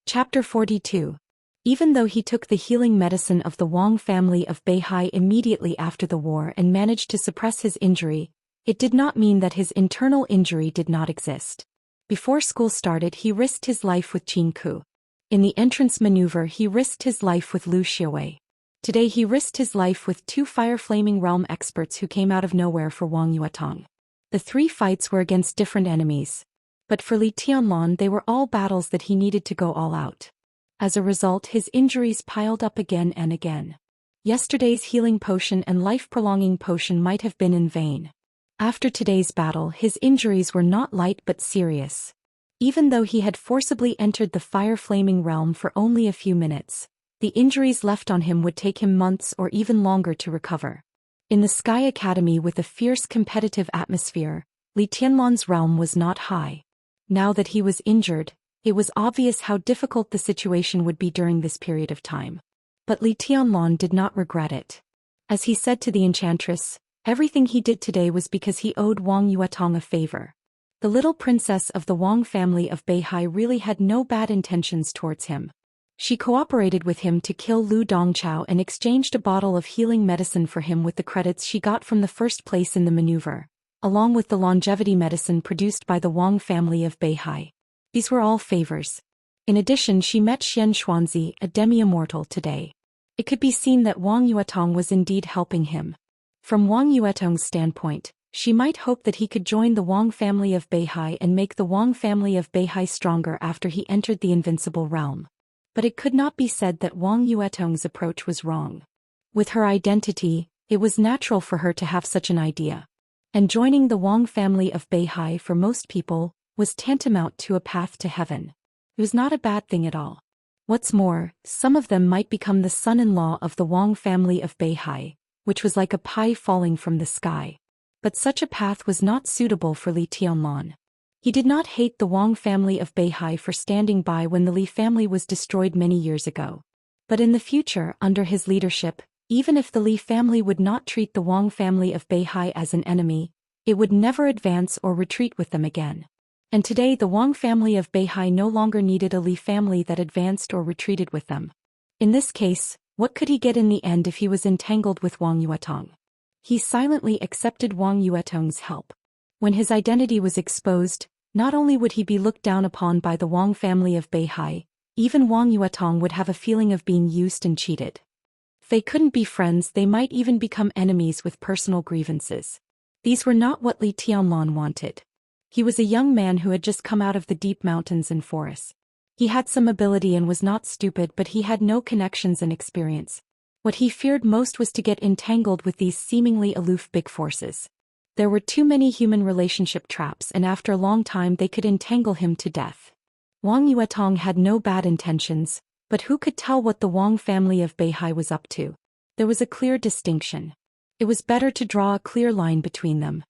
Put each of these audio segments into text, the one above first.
Chapter 42. Even though he took the healing medicine of the Wang family of Beihai immediately after the war and managed to suppress his injury, it did not mean that his internal injury did not exist. Before school started, he risked his life with Qin Ku. In the entrance maneuver, he risked his life with Liu Xiawei. Today he risked his life with two Fire Flaming Realm experts who came out of nowhere for Wang Yuetong. The three fights were against different enemies. But for Li Tianlan, they were all battles that he needed to go all out. As a result, his injuries piled up again and again. Yesterday's healing potion and life-prolonging potion might have been in vain. After today's battle, his injuries were not light but serious. Even though he had forcibly entered the fire-flaming realm for only a few minutes, the injuries left on him would take him months or even longer to recover. In the Sky Academy with a fierce competitive atmosphere, Li Tianlan's realm was not high. Now that he was injured, it was obvious how difficult the situation would be during this period of time. But Li Tianlan did not regret it. As he said to the enchantress, everything he did today was because he owed Wang Yuetong a favor. The little princess of the Wang family of Beihai really had no bad intentions towards him. She cooperated with him to kill Lu Dongchao and exchanged a bottle of healing medicine for him with the credits she got from the first place in the maneuver, along with the longevity medicine produced by the Wang family of Beihai. These were all favors. In addition, she met Xianxia, a demi-immortal, today. It could be seen that Wang Yuetong was indeed helping him. From Wang Yuetong's standpoint, she might hope that he could join the Wang family of Beihai and make the Wang family of Beihai stronger after he entered the invincible realm. But it could not be said that Wang Yuetong's approach was wrong. With her identity, it was natural for her to have such an idea. And joining the Wang family of Beihai for most people was tantamount to a path to heaven. It was not a bad thing at all. What's more, some of them might become the son-in-law of the Wang family of Beihai, which was like a pie falling from the sky. But such a path was not suitable for Li Tianlan. He did not hate the Wang family of Beihai for standing by when the Li family was destroyed many years ago. But in the future, under his leadership, even if the Li family would not treat the Wang family of Beihai as an enemy, it would never advance or retreat with them again. And today the Wang family of Beihai no longer needed a Li family that advanced or retreated with them. In this case, what could he get in the end if he was entangled with Wang Yuetong? He silently accepted Wang Yuetong's help. When his identity was exposed, not only would he be looked down upon by the Wang family of Beihai, even Wang Yuetong would have a feeling of being used and cheated. If they couldn't be friends, they might even become enemies with personal grievances. These were not what Li Tianlan wanted. He was a young man who had just come out of the deep mountains and forests. He had some ability and was not stupid, but he had no connections and experience. What he feared most was to get entangled with these seemingly aloof big forces. There were too many human relationship traps, and after a long time they could entangle him to death. Wang Yuetong had no bad intentions, but who could tell what the Wang family of Beihai was up to? There was a clear distinction. It was better to draw a clear line between them.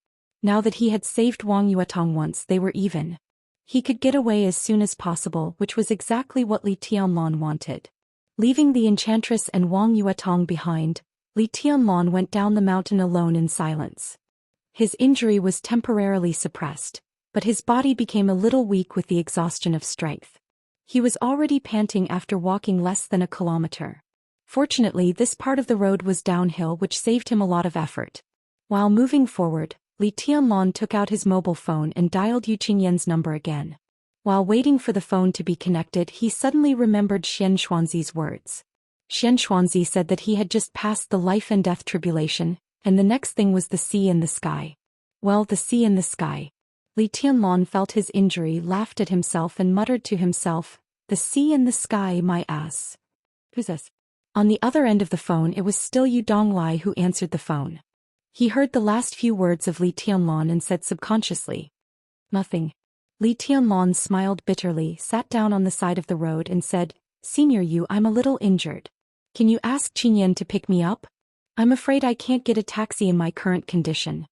Now that he had saved Wang Yuetong once, they were even. He could get away as soon as possible, which was exactly what Li Tianlan wanted. Leaving the enchantress and Wang Yuetong behind, Li Tianlan went down the mountain alone in silence. His injury was temporarily suppressed, but his body became a little weak with the exhaustion of strength. He was already panting after walking less than a kilometer. Fortunately, this part of the road was downhill, which saved him a lot of effort. While moving forward, Li Tianlan took out his mobile phone and dialed Yu Qingyan's number again. While waiting for the phone to be connected, he suddenly remembered Xianxuanzi's words. Xianxuanzi said that he had just passed the life and death tribulation, and the next thing was the sea and the sky. Well, the sea and the sky. Li Tianlan felt his injury, laughed at himself and muttered to himself, "The sea and the sky, my ass." Who's this? On the other end of the phone it was still Yu Donglai who answered the phone. He heard the last few words of Li Tianlan and said subconsciously, "Nothing." Li Tianlan smiled bitterly, sat down on the side of the road and said, "Senior Yu, I'm a little injured. Can you ask Qingyan to pick me up? I'm afraid I can't get a taxi in my current condition."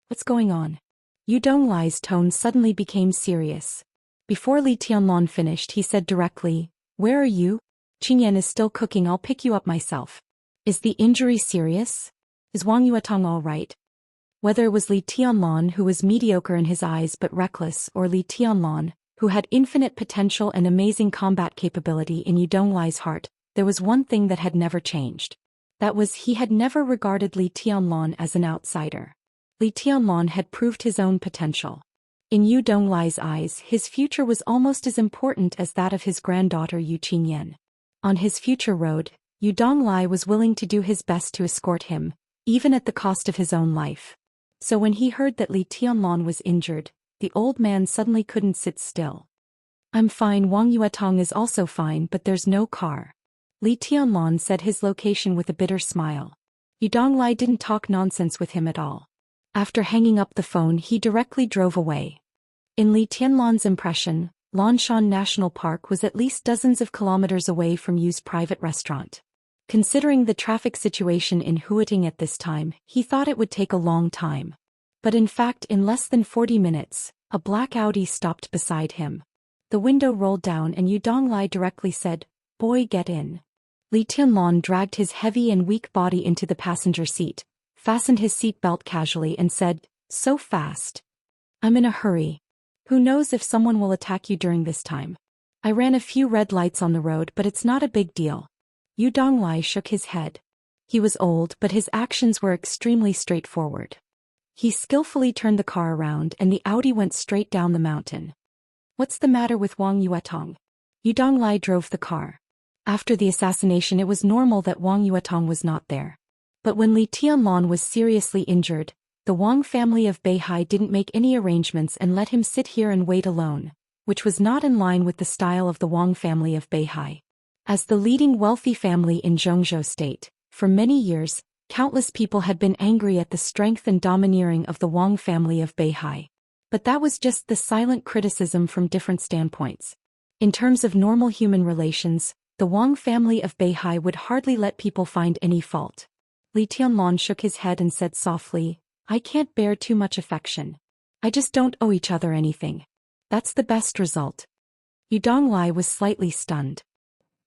"What's going on?" Yu Donglai's tone suddenly became serious. Before Li Tianlan finished, he said directly, "Where are you? Qingyan is still cooking, I'll pick you up myself." "Is the injury serious? Is Wang Yuetong all right?" Whether it was Li Tianlan who was mediocre in his eyes but reckless, or Li Tianlan, who had infinite potential and amazing combat capability in Yu Donglai's heart, there was one thing that had never changed. That was he had never regarded Li Tianlan as an outsider. Li Tianlan had proved his own potential. In Yu Donglai's eyes, his future was almost as important as that of his granddaughter Yu Qingyan. On his future road, Yu Donglai was willing to do his best to escort him, even at the cost of his own life. So when he heard that Li Tianlan was injured, the old man suddenly couldn't sit still. "I'm fine, Wang Yuetong is also fine, but there's no car." Li Tianlan said his location with a bitter smile. Yu Donglai didn't talk nonsense with him at all. After hanging up the phone, he directly drove away. In Li Tianlan's impression, Lanshan National Park was at least dozens of kilometers away from Yu's private restaurant. Considering the traffic situation in Huiting at this time, he thought it would take a long time. But in fact, in less than 40 minutes, a black Audi stopped beside him. The window rolled down and Yu Donglai directly said, "Boy, get in." Li Tianlan dragged his heavy and weak body into the passenger seat, fastened his seat belt casually and said, "So fast. I'm in a hurry. Who knows if someone will attack you during this time. I ran a few red lights on the road, but it's not a big deal." Yu Donglai shook his head. He was old, but his actions were extremely straightforward. He skillfully turned the car around and the Audi went straight down the mountain. "What's the matter with Wang Yuetong?" Yu Donglai drove the car. After the assassination, it was normal that Wang Yuetong was not there. But when Li Tianlan was seriously injured, the Wang family of Beihai didn't make any arrangements and let him sit here and wait alone, which was not in line with the style of the Wang family of Beihai. As the leading wealthy family in Zhongzhou State, for many years, countless people had been angry at the strength and domineering of the Wang family of Beihai. But that was just the silent criticism from different standpoints. In terms of normal human relations, the Wang family of Beihai would hardly let people find any fault. Li Tianlan shook his head and said softly, "I can't bear too much affection. I just don't owe each other anything. That's the best result." Yu Donglai was slightly stunned.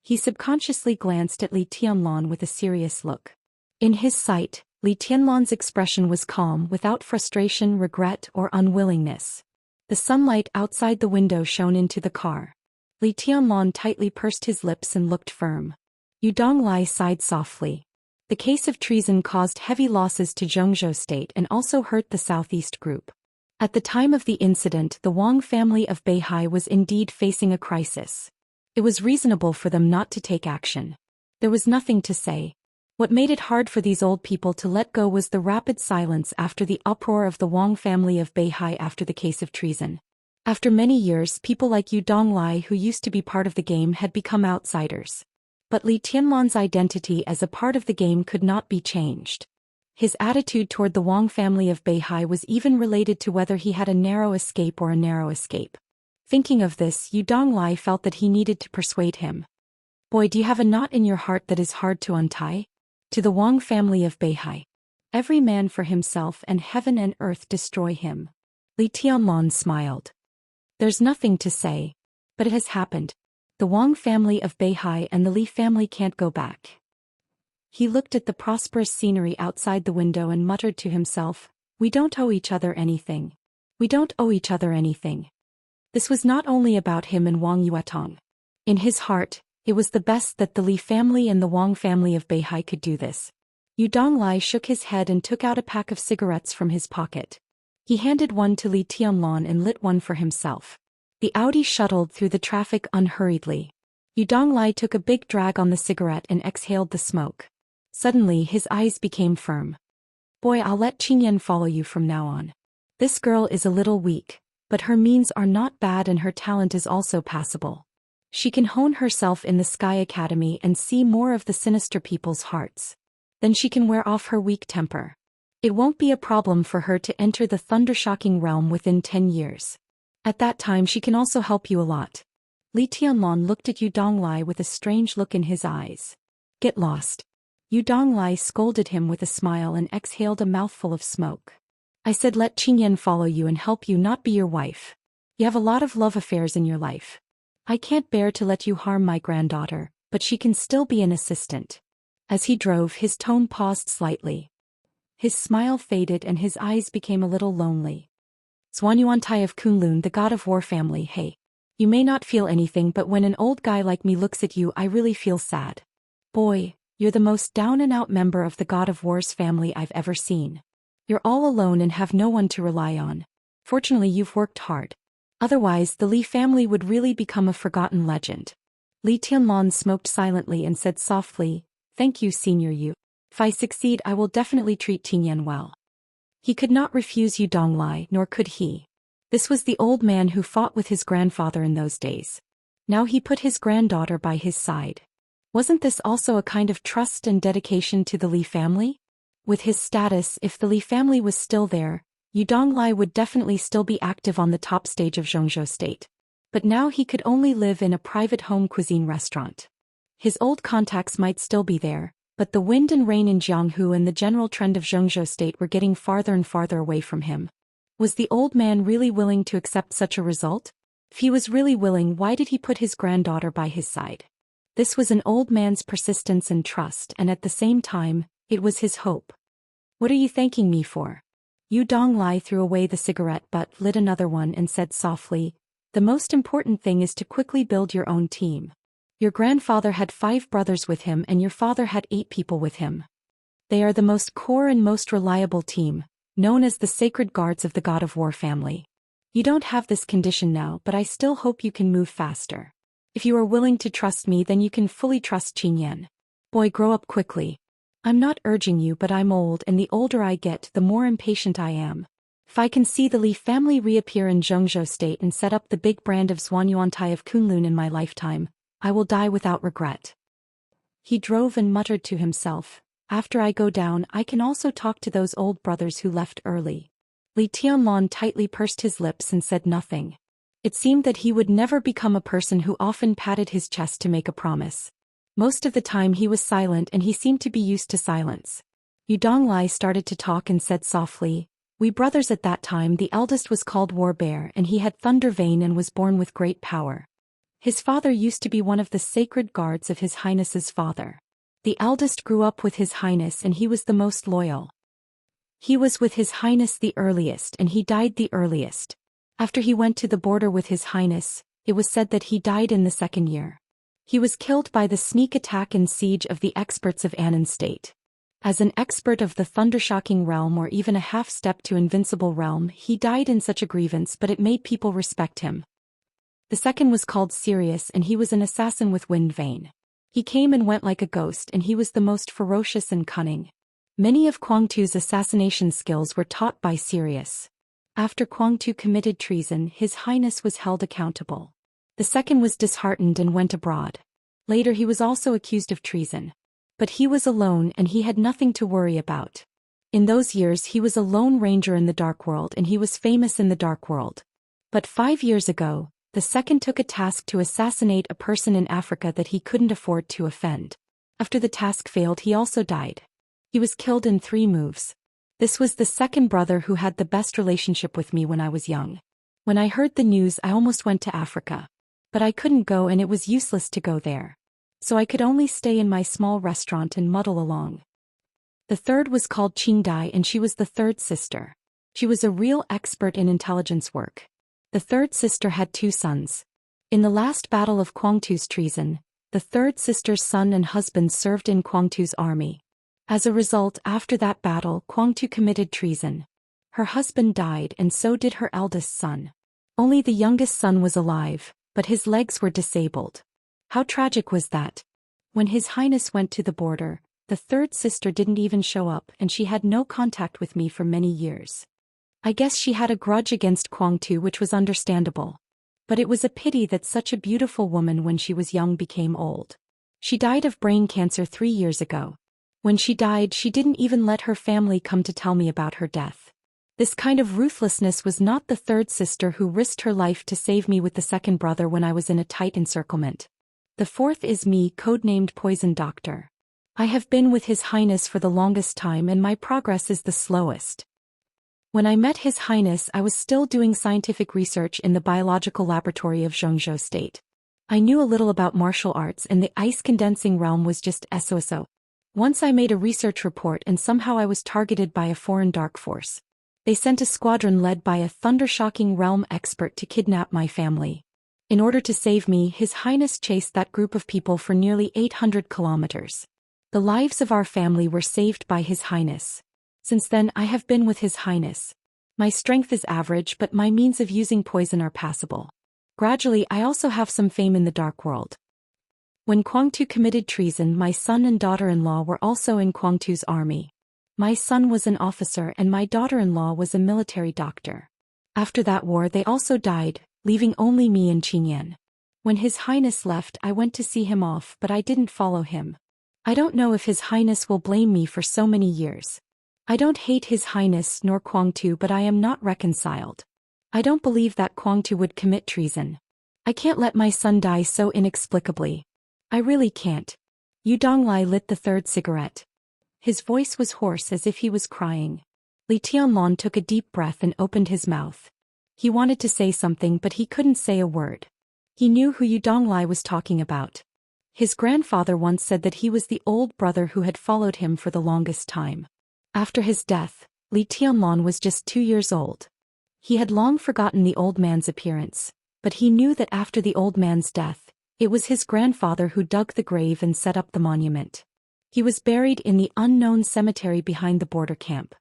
He subconsciously glanced at Li Tianlan with a serious look. In his sight, Li Tianlan's expression was calm without frustration, regret, or unwillingness. The sunlight outside the window shone into the car. Li Tianlan tightly pursed his lips and looked firm. Yu Donglai sighed softly. The case of treason caused heavy losses to Zhongzhou State and also hurt the Southeast Group. At the time of the incident, the Wang family of Beihai was indeed facing a crisis. It was reasonable for them not to take action. There was nothing to say. What made it hard for these old people to let go was the rapid silence after the uproar of the Wang family of Beihai after the case of treason. After many years, people like Yu Donglai, who used to be part of the game, had become outsiders. But Li Tianlan's identity as a part of the game could not be changed. His attitude toward the Wang family of Beihai was even related to whether he had a narrow escape or a narrow escape. Thinking of this, Yu Donglai felt that he needed to persuade him. "Boy, do you have a knot in your heart that is hard to untie?" To the Wang family of Beihai. "Every man for himself, and heaven and earth destroy him." Li Tianlan smiled. "There's nothing to say. But it has happened. The Wang family of Beihai and the Li family can't go back." He looked at the prosperous scenery outside the window and muttered to himself, "We don't owe each other anything. We don't owe each other anything." This was not only about him and Wang Yuetong. In his heart, it was the best that the Li family and the Wang family of Beihai could do this. Yu Donglai shook his head and took out a pack of cigarettes from his pocket. He handed one to Li Tianlan and lit one for himself. The Audi shuttled through the traffic unhurriedly. Yu Donglai took a big drag on the cigarette and exhaled the smoke. Suddenly his eyes became firm. "Boy, I'll let Qingyan follow you from now on. This girl is a little weak, but her means are not bad and her talent is also passable. She can hone herself in the Sky Academy and see more of the sinister people's hearts. Then she can wear off her weak temper. It won't be a problem for her to enter the thundershocking realm within 10 years. At that time she can also help you a lot." Li Tianlan looked at Yu Donglai with a strange look in his eyes. "Get lost." Yu Donglai scolded him with a smile and exhaled a mouthful of smoke. "I said let Qingyan follow you and help you, not be your wife. You have a lot of love affairs in your life. I can't bear to let you harm my granddaughter, but she can still be an assistant." As he drove, his tone paused slightly. His smile faded and his eyes became a little lonely. "Zhuanyuantai of Kunlun, the god of war family, hey. You may not feel anything, but when an old guy like me looks at you, I really feel sad. Boy, you're the most down-and-out member of the God of War's family I've ever seen. You're all alone and have no one to rely on. Fortunately, you've worked hard. Otherwise, the Li family would really become a forgotten legend. Li Tianlong smoked silently and said softly, "Thank you, Senior Yu. If I succeed, I will definitely treat Qingyan well." He could not refuse Yu Donglai, nor could he. This was the old man who fought with his grandfather in those days. Now he put his granddaughter by his side. Wasn't this also a kind of trust and dedication to the Li family? With his status, if the Li family was still there, Yu Donglai would definitely still be active on the top stage of Zhongzhou state. But now he could only live in a private home cuisine restaurant. His old contacts might still be there, but the wind and rain in Jianghu and the general trend of Zhongzhou state were getting farther and farther away from him. Was the old man really willing to accept such a result? If he was really willing, why did he put his granddaughter by his side? This was an old man's persistence and trust, and at the same time, it was his hope. "What are you thanking me for?" Yu Donglai threw away the cigarette butt, lit another one and said softly, "The most important thing is to quickly build your own team. Your grandfather had 5 brothers with him and your father had 8 people with him. They are the most core and most reliable team, known as the Sacred Guards of the God of War family. You don't have this condition now, but I still hope you can move faster. If you are willing to trust me, then you can fully trust Qingyan. Boy, grow up quickly. I'm not urging you, but I'm old, and the older I get, the more impatient I am. If I can see the Li family reappear in Zhongzhou state and set up the big brand of Zhuanyuantai of Kunlun in my lifetime, I will die without regret." He drove and muttered to himself, "After I go down, I can also talk to those old brothers who left early." Li Tianlong tightly pursed his lips and said nothing. It seemed that he would never become a person who often patted his chest to make a promise. Most of the time he was silent, and he seemed to be used to silence. Yu Donglai started to talk and said softly, "We brothers at that time, the eldest was called War Bear, and he had thunder vein and was born with great power. His father used to be one of the sacred guards of His Highness's father. The eldest grew up with His Highness and he was the most loyal. He was with His Highness the earliest and he died the earliest. After he went to the border with His Highness, it was said that he died in the 2nd year. He was killed by the sneak attack and siege of the experts of Annan State. As an expert of the thundershocking realm or even a half-step to invincible realm, he died in such a grievance, but it made people respect him. The second was called Sirius and he was an assassin with wind vein. He came and went like a ghost and he was the most ferocious and cunning. Many of Quangtu's assassination skills were taught by Sirius. After Quangtu committed treason, His Highness was held accountable. The second was disheartened and went abroad. Later he was also accused of treason. But he was alone and he had nothing to worry about. In those years he was a lone ranger in the Dark World and he was famous in the Dark World. But 5 years ago, the second took a task to assassinate a person in Africa that he couldn't afford to offend. After the task failed, he also died. He was killed in 3 moves. This was the second brother who had the best relationship with me when I was young. When I heard the news, I almost went to Africa. But I couldn't go and it was useless to go there. So I could only stay in my small restaurant and muddle along. The third was called Qingdai and she was the third sister. She was a real expert in intelligence work. The third sister had 2 sons. In the last battle of Quangtu's treason, the third sister's son and husband served in Quangtu's army. As a result, after that battle, Quangtu committed treason. Her husband died and so did her eldest son. Only the youngest son was alive, but his legs were disabled. How tragic was that? When His Highness went to the border, the third sister didn't even show up and she had no contact with me for many years. I guess she had a grudge against Quangtu, which was understandable. But it was a pity that such a beautiful woman when she was young became old. She died of brain cancer 3 years ago. When she died, she didn't even let her family come to tell me about her death. This kind of ruthlessness was not the third sister who risked her life to save me with the second brother when I was in a tight encirclement. The fourth is me, codenamed Poison Doctor. I have been with His Highness for the longest time and my progress is the slowest. When I met His Highness, I was still doing scientific research in the biological laboratory of Zhongzhou State. I knew a little about martial arts and the ice condensing realm was just SOSO. Once I made a research report and somehow I was targeted by a foreign dark force. They sent a squadron led by a thundershocking realm expert to kidnap my family. In order to save me, His Highness chased that group of people for nearly 800 kilometers. The lives of our family were saved by His Highness. Since then I have been with His Highness. My strength is average, but my means of using poison are passable. Gradually I also have some fame in the dark world. When Kuangtu committed treason, my son and daughter-in-law were also in Kuangtu's army. My son was an officer and my daughter-in-law was a military doctor. After that war they also died, leaving only me and Qingyan. When His Highness left, I went to see him off, but I didn't follow him. I don't know if His Highness will blame me for so many years. I don't hate His Highness nor Kuangtu, but I am not reconciled. I don't believe that Kuangtu would commit treason. I can't let my son die so inexplicably. I really can't. Yu Donglai lit the third cigarette. His voice was hoarse as if he was crying. Li Tianlong took a deep breath and opened his mouth. He wanted to say something, but he couldn't say a word. He knew who Yu Donglai was talking about. His grandfather once said that he was the old brother who had followed him for the longest time. After his death, Li Tianlong was just 2 years old. He had long forgotten the old man's appearance, but he knew that after the old man's death, it was his grandfather who dug the grave and set up the monument. He was buried in the unknown cemetery behind the border camp.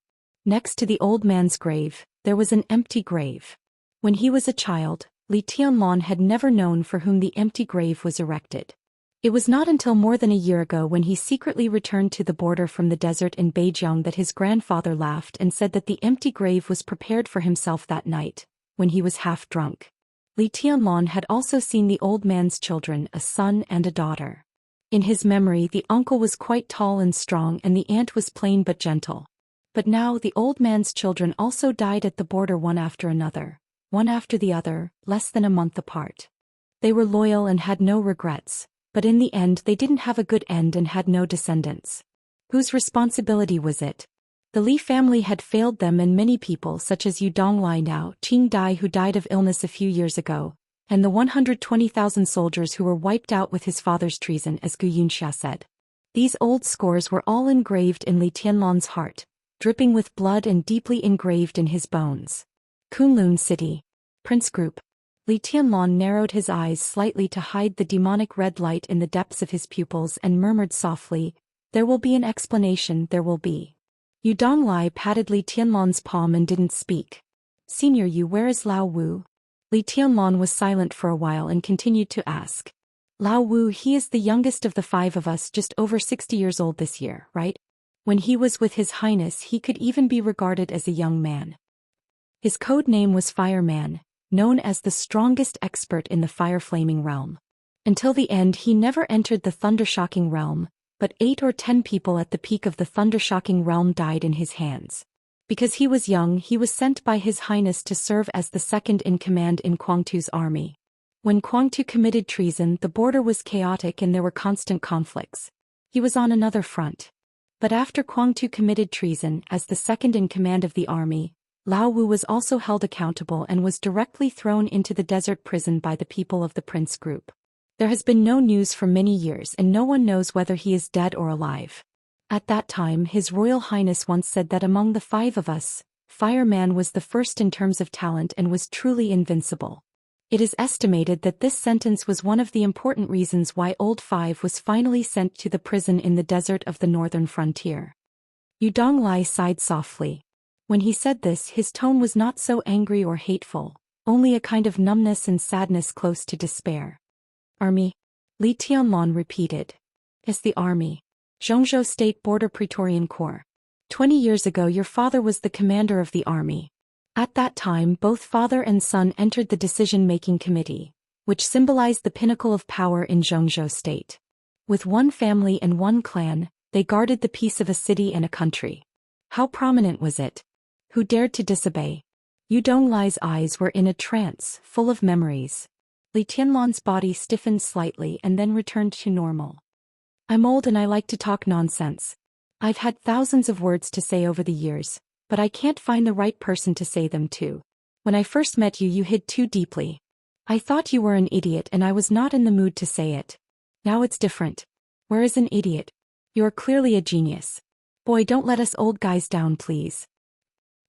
Next to the old man's grave, there was an empty grave. When he was a child, Li Tianlong had never known for whom the empty grave was erected. It was not until more than a year ago, when he secretly returned to the border from the desert in Beijiang, that his grandfather laughed and said that the empty grave was prepared for himself that night, when he was half drunk. Li Tianlong had also seen the old man's children, a son and a daughter. In his memory, the uncle was quite tall and strong and the aunt was plain but gentle. But now the old man's children also died at the border, one after another, one after the other, less than a month apart. They were loyal and had no regrets, but in the end they didn't have a good end and had no descendants. Whose responsibility was it? The Li family had failed them and many people, such as Yu Donglai, now Qing Dai, who died of illness a few years ago, and the 120,000 soldiers who were wiped out with his father's treason, as Gu Yunxia said. These old scores were all engraved in Li Tianlong's heart, dripping with blood and deeply engraved in his bones. Kunlun City. Prince Group. Li Tianlong narrowed his eyes slightly to hide the demonic red light in the depths of his pupils and murmured softly, "There will be an explanation, there will be." Yu Donglai patted Li Tianlong's palm and didn't speak. "Senior Yu, where is Lao Wu?" Li Tianlong was silent for a while and continued to ask. "Lao Wu, he is the youngest of the 5 of us, just over 60 years old this year, right? When he was with His Highness he could even be regarded as a young man. His code name was Fireman, known as the strongest expert in the fire-flaming realm. Until the end he never entered the thunder-shocking realm, but 8 or 10 people at the peak of the thunder-shocking realm died in his hands. Because he was young, he was sent by His Highness to serve as the second-in-command in Kuangtu's army. When Kuangtu committed treason, the border was chaotic and there were constant conflicts. He was on another front. But after Kuangtu committed treason, as the second-in-command of the army, Lao Wu was also held accountable and was directly thrown into the desert prison by the people of the Prince Group. There has been no news for many years and no one knows whether he is dead or alive. At that time His Royal Highness once said that among the 5 of us, Fireman was the first in terms of talent and was truly invincible. It is estimated that this sentence was one of the important reasons why Old 5 was finally sent to the prison in the desert of the northern frontier. Yu Donglai sighed softly. When he said this, his tone was not so angry or hateful, only a kind of numbness and sadness close to despair. "Army?" Li Tianlong repeated. "It's the army. Zhongzhou State Border Praetorian Corps. 20 years ago your father was the commander of the army. At that time both father and son entered the decision-making committee, which symbolized the pinnacle of power in Zhongzhou State. With one family and one clan, they guarded the peace of a city and a country. How prominent was it? Who dared to disobey?" Yu Donglai's eyes were in a trance, full of memories. Li Tianlong's body stiffened slightly and then returned to normal. "I'm old and I like to talk nonsense. I've had thousands of words to say over the years, but I can't find the right person to say them to. When I first met you, you hid too deeply. I thought you were an idiot and I was not in the mood to say it. Now it's different. Where is an idiot? You're clearly a genius. Boy, don't let us old guys down, please."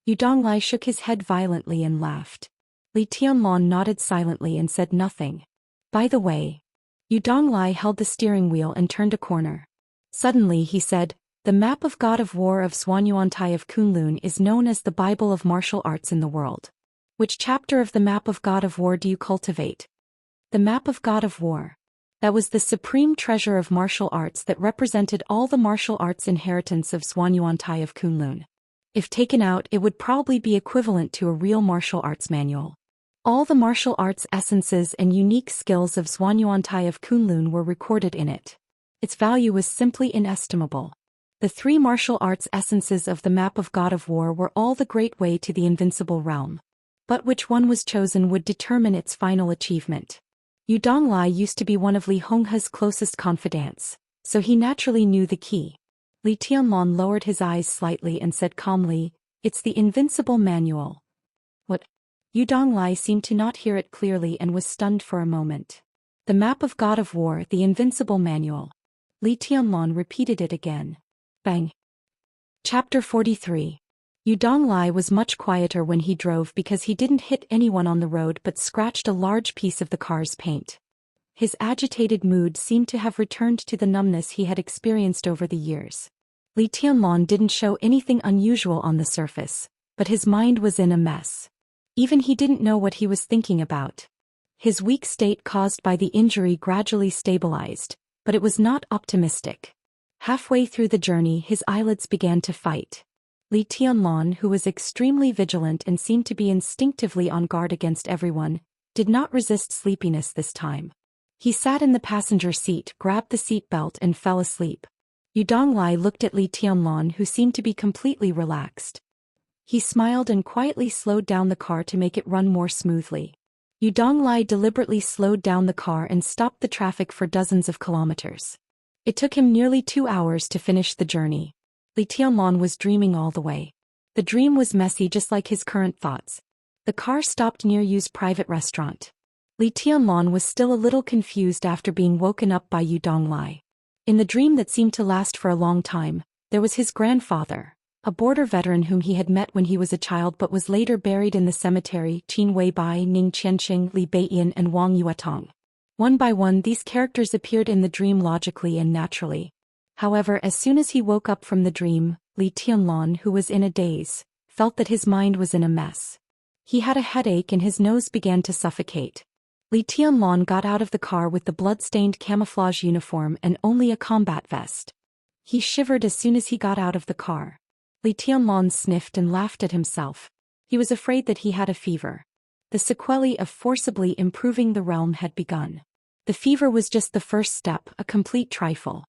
Yu Donglai shook his head violently and laughed. Li Tianlong nodded silently and said nothing. By the way. Yu Donglai held the steering wheel and turned a corner. Suddenly he said, the map of God of War of Xuanyuantai of Kunlun is known as the Bible of martial arts in the world. Which chapter of the map of God of War do you cultivate? The map of God of War. That was the supreme treasure of martial arts that represented all the martial arts inheritance of Xuanyuantai of Kunlun. If taken out, it would probably be equivalent to a real martial arts manual. All the martial arts essences and unique skills of Xuanyuantai of Kunlun were recorded in it. Its value was simply inestimable. The 3 martial arts essences of the map of God of War were all the great way to the invincible realm. But which one was chosen would determine its final achievement. Yu Donglai used to be one of Li Honghe's closest confidants, so he naturally knew the key. Li Tianlong lowered his eyes slightly and said calmly, it's the invincible manual. What? Yu Donglai seemed to not hear it clearly and was stunned for a moment. The map of God of War, the invincible manual. Li Tianlong repeated it again. Bang. Chapter 43. Yu Donglai was much quieter when he drove because he didn't hit anyone on the road but scratched a large piece of the car's paint. His agitated mood seemed to have returned to the numbness he had experienced over the years. Li Tianlong didn't show anything unusual on the surface, but his mind was in a mess. Even he didn't know what he was thinking about. His weak state caused by the injury gradually stabilized, but it was not optimistic. Halfway through the journey his eyelids began to fight. Li Tianlong, who was extremely vigilant and seemed to be instinctively on guard against everyone, did not resist sleepiness this time. He sat in the passenger seat, grabbed the seat belt and fell asleep. Yu Donglai looked at Li Tianlong, who seemed to be completely relaxed. He smiled and quietly slowed down the car to make it run more smoothly. Yu Donglai deliberately slowed down the car and stopped the traffic for dozens of kilometers. It took him nearly 2 hours to finish the journey. Li Tianlong was dreaming all the way. The dream was messy just like his current thoughts. The car stopped near Yu's private restaurant. Li Tianlong was still a little confused after being woken up by Yu Donglai. In the dream that seemed to last for a long time, there was his grandfather, a border veteran whom he had met when he was a child but was later buried in the cemetery. Qin Weibai, Ning Qianqing, Li Beiyan and Wang Yuetong. One by one these characters appeared in the dream logically and naturally. However, as soon as he woke up from the dream, Li Tianlong, who was in a daze, felt that his mind was in a mess. He had a headache and his nose began to suffocate. Li Tianlong got out of the car with the blood-stained camouflage uniform and only a combat vest. He shivered as soon as he got out of the car. Li Tianlong sniffed and laughed at himself. He was afraid that he had a fever. The sequelae of forcibly improving the realm had begun. The fever was just the first step, a complete trifle.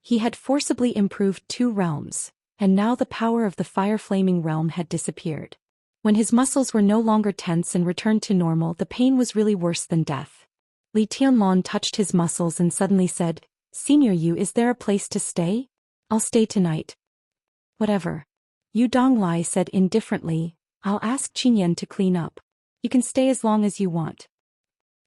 He had forcibly improved 2 realms, and now the power of the fire-flaming realm had disappeared. When his muscles were no longer tense and returned to normal, the pain was really worse than death. Li Tianlong touched his muscles and suddenly said, Senior Yu, is there a place to stay? I'll stay tonight. Whatever. Yu Donglai said indifferently, I'll ask Qinyan to clean up. You can stay as long as you want.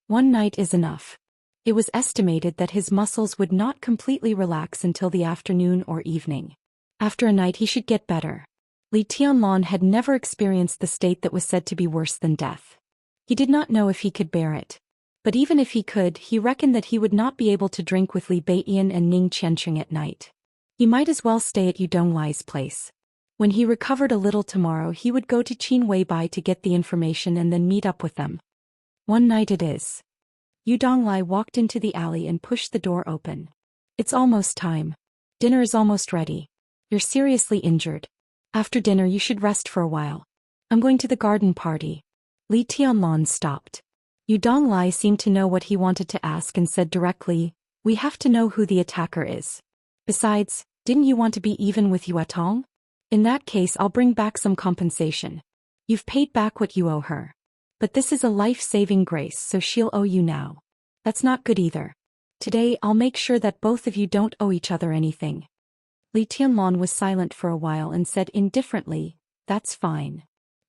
1 night is enough. It was estimated that his muscles would not completely relax until the afternoon or evening. After a night he should get better. Li Tianlong had never experienced the state that was said to be worse than death. He did not know if he could bear it. But even if he could, he reckoned that he would not be able to drink with Li Beiyan and Ning Qianqing at night. He might as well stay at Yu Donglai's place. When he recovered a little tomorrow he would go to Qin Weibai to get the information and then meet up with them. 1 night it is. Yu Donglai walked into the alley and pushed the door open. It's almost time. Dinner is almost ready. You're seriously injured. After dinner you should rest for a while. I'm going to the garden party. Li Tianlong stopped. Yu Donglai seemed to know what he wanted to ask and said directly, we have to know who the attacker is. Besides, didn't you want to be even with Yuetong? In that case I'll bring back some compensation. You've paid back what you owe her. But this is a life-saving grace, so she'll owe you now. That's not good either. Today I'll make sure that both of you don't owe each other anything. Li Tianlong was silent for a while and said indifferently, that's fine.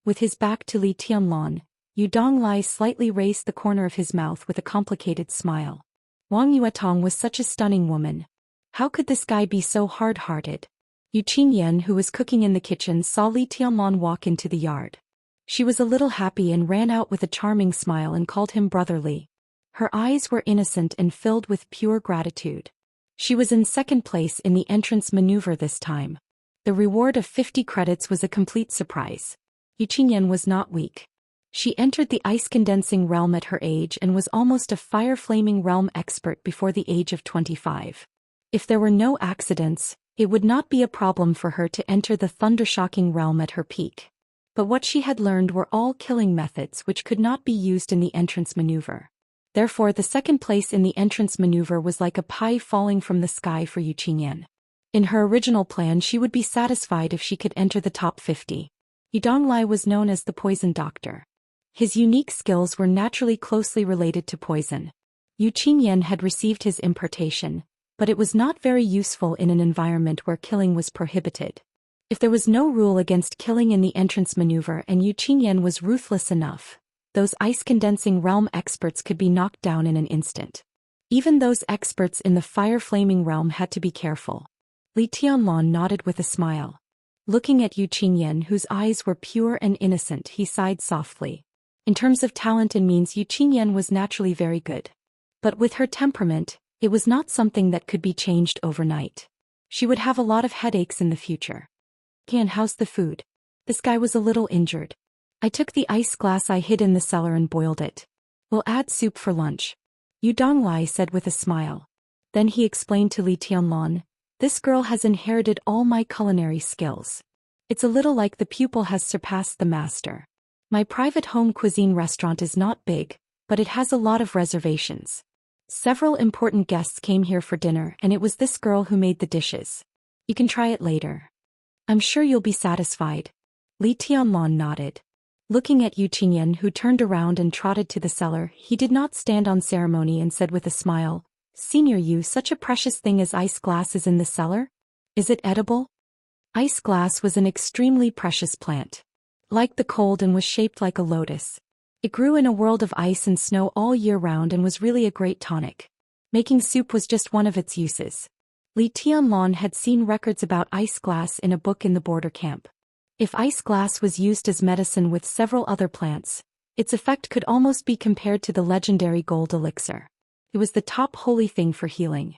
With his back to Li Tianlong, Yu Donglai slightly raised the corner of his mouth with a complicated smile. Wang Yuetong was such a stunning woman. How could this guy be so hard-hearted? Yu Qinyan, who was cooking in the kitchen, saw Li Tianlong walk into the yard. She was a little happy and ran out with a charming smile and called him brotherly. Her eyes were innocent and filled with pure gratitude. She was in second place in the entrance maneuver this time. The reward of 50 credits was a complete surprise. Yuqingyan was not weak. She entered the ice-condensing realm at her age and was almost a fire-flaming realm expert before the age of 25. If there were no accidents, it would not be a problem for her to enter the thunder-shocking realm at her peak. But what she had learned were all killing methods which could not be used in the entrance maneuver. Therefore, the second place in the entrance maneuver was like a pie falling from the sky for Yuqingyan. In her original plan, she would be satisfied if she could enter the top 50. Yu Donglai was known as the poison doctor. His unique skills were naturally closely related to poison. Yuqingyan had received his impartation, but it was not very useful in an environment where killing was prohibited. If there was no rule against killing in the entrance maneuver and Yuqingyan was ruthless enough, those ice-condensing realm experts could be knocked down in an instant. Even those experts in the fire-flaming realm had to be careful. Li Tianlan nodded with a smile. Looking at Yuqingyan, whose eyes were pure and innocent, he sighed softly. In terms of talent and means, Yuqingyan was naturally very good. But with her temperament, it was not something that could be changed overnight. She would have a lot of headaches in the future. "Can, how's the food?" This guy was a little injured. "I took the ice glass I hid in the cellar and boiled it. We'll add soup for lunch," Yu Donglai said with a smile. Then he explained to Li Tianlan, "This girl has inherited all my culinary skills. It's a little like the pupil has surpassed the master. My private home cuisine restaurant is not big, but it has a lot of reservations. Several important guests came here for dinner and it was this girl who made the dishes. You can try it later. I'm sure you'll be satisfied." Li Tianlan nodded. Looking at Yuqingyan, who turned around and trotted to the cellar, he did not stand on ceremony and said with a smile, "Senior Yu, such a precious thing as ice glass is in the cellar? Is it edible?" Ice glass was an extremely precious plant. Liked the cold and was shaped like a lotus. It grew in a world of ice and snow all year round and was really a great tonic. Making soup was just one of its uses. Li Tianlan had seen records about ice glass in a book in the border camp. If ice glass was used as medicine with several other plants, its effect could almost be compared to the legendary gold elixir. It was the top holy thing for healing.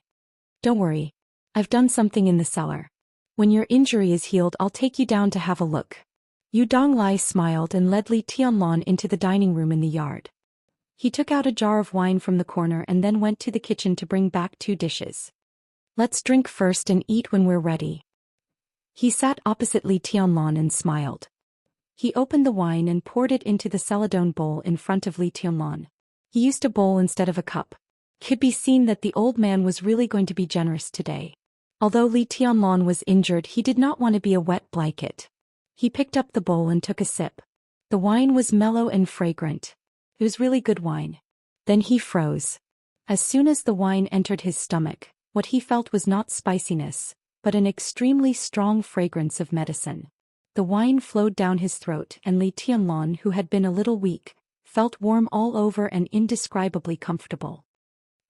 "Don't worry. I've done something in the cellar. When your injury is healed, I'll take you down to have a look." Yu Donglai smiled and led Li Tianlan into the dining room in the yard. He took out a jar of wine from the corner and then went to the kitchen to bring back 2 dishes. "Let's drink first and eat when we're ready." He sat opposite Li Tianlan and smiled. He opened the wine and poured it into the celadone bowl in front of Li Tianlan. He used a bowl instead of a cup. It could be seen that the old man was really going to be generous today. Although Li Tianlan was injured, he did not want to be a wet blanket. He picked up the bowl and took a sip. The wine was mellow and fragrant. It was really good wine. Then he froze. As soon as the wine entered his stomach, what he felt was not spiciness, but an extremely strong fragrance of medicine. The wine flowed down his throat and Li Tianlan, who had been a little weak, felt warm all over and indescribably comfortable.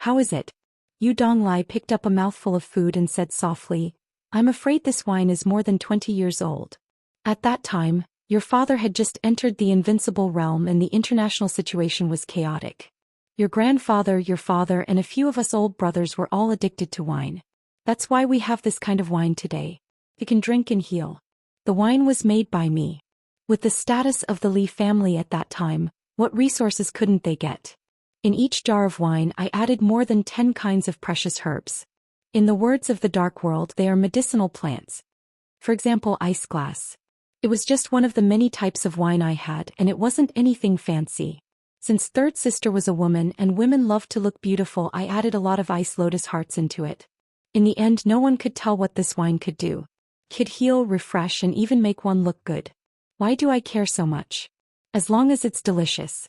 "How is it?" Yu Donglai picked up a mouthful of food and said softly, "I'm afraid this wine is more than 20 years old. At that time, your father had just entered the invincible realm and the international situation was chaotic. Your grandfather, your father, and a few of us old brothers were all addicted to wine. That's why we have this kind of wine today. You can drink and heal. The wine was made by me." With the status of the Li family at that time, what resources couldn't they get? In each jar of wine I added more than 10 kinds of precious herbs. In the words of the dark world, they are medicinal plants. For example, ice glass. It was just one of the many types of wine I had, and it wasn't anything fancy. Since third sister was a woman and women loved to look beautiful, I added a lot of ice lotus hearts into it. In the end, no one could tell what this wine could do. Could heal, refresh, and even make one look good. Why do I care so much? As long as it's delicious.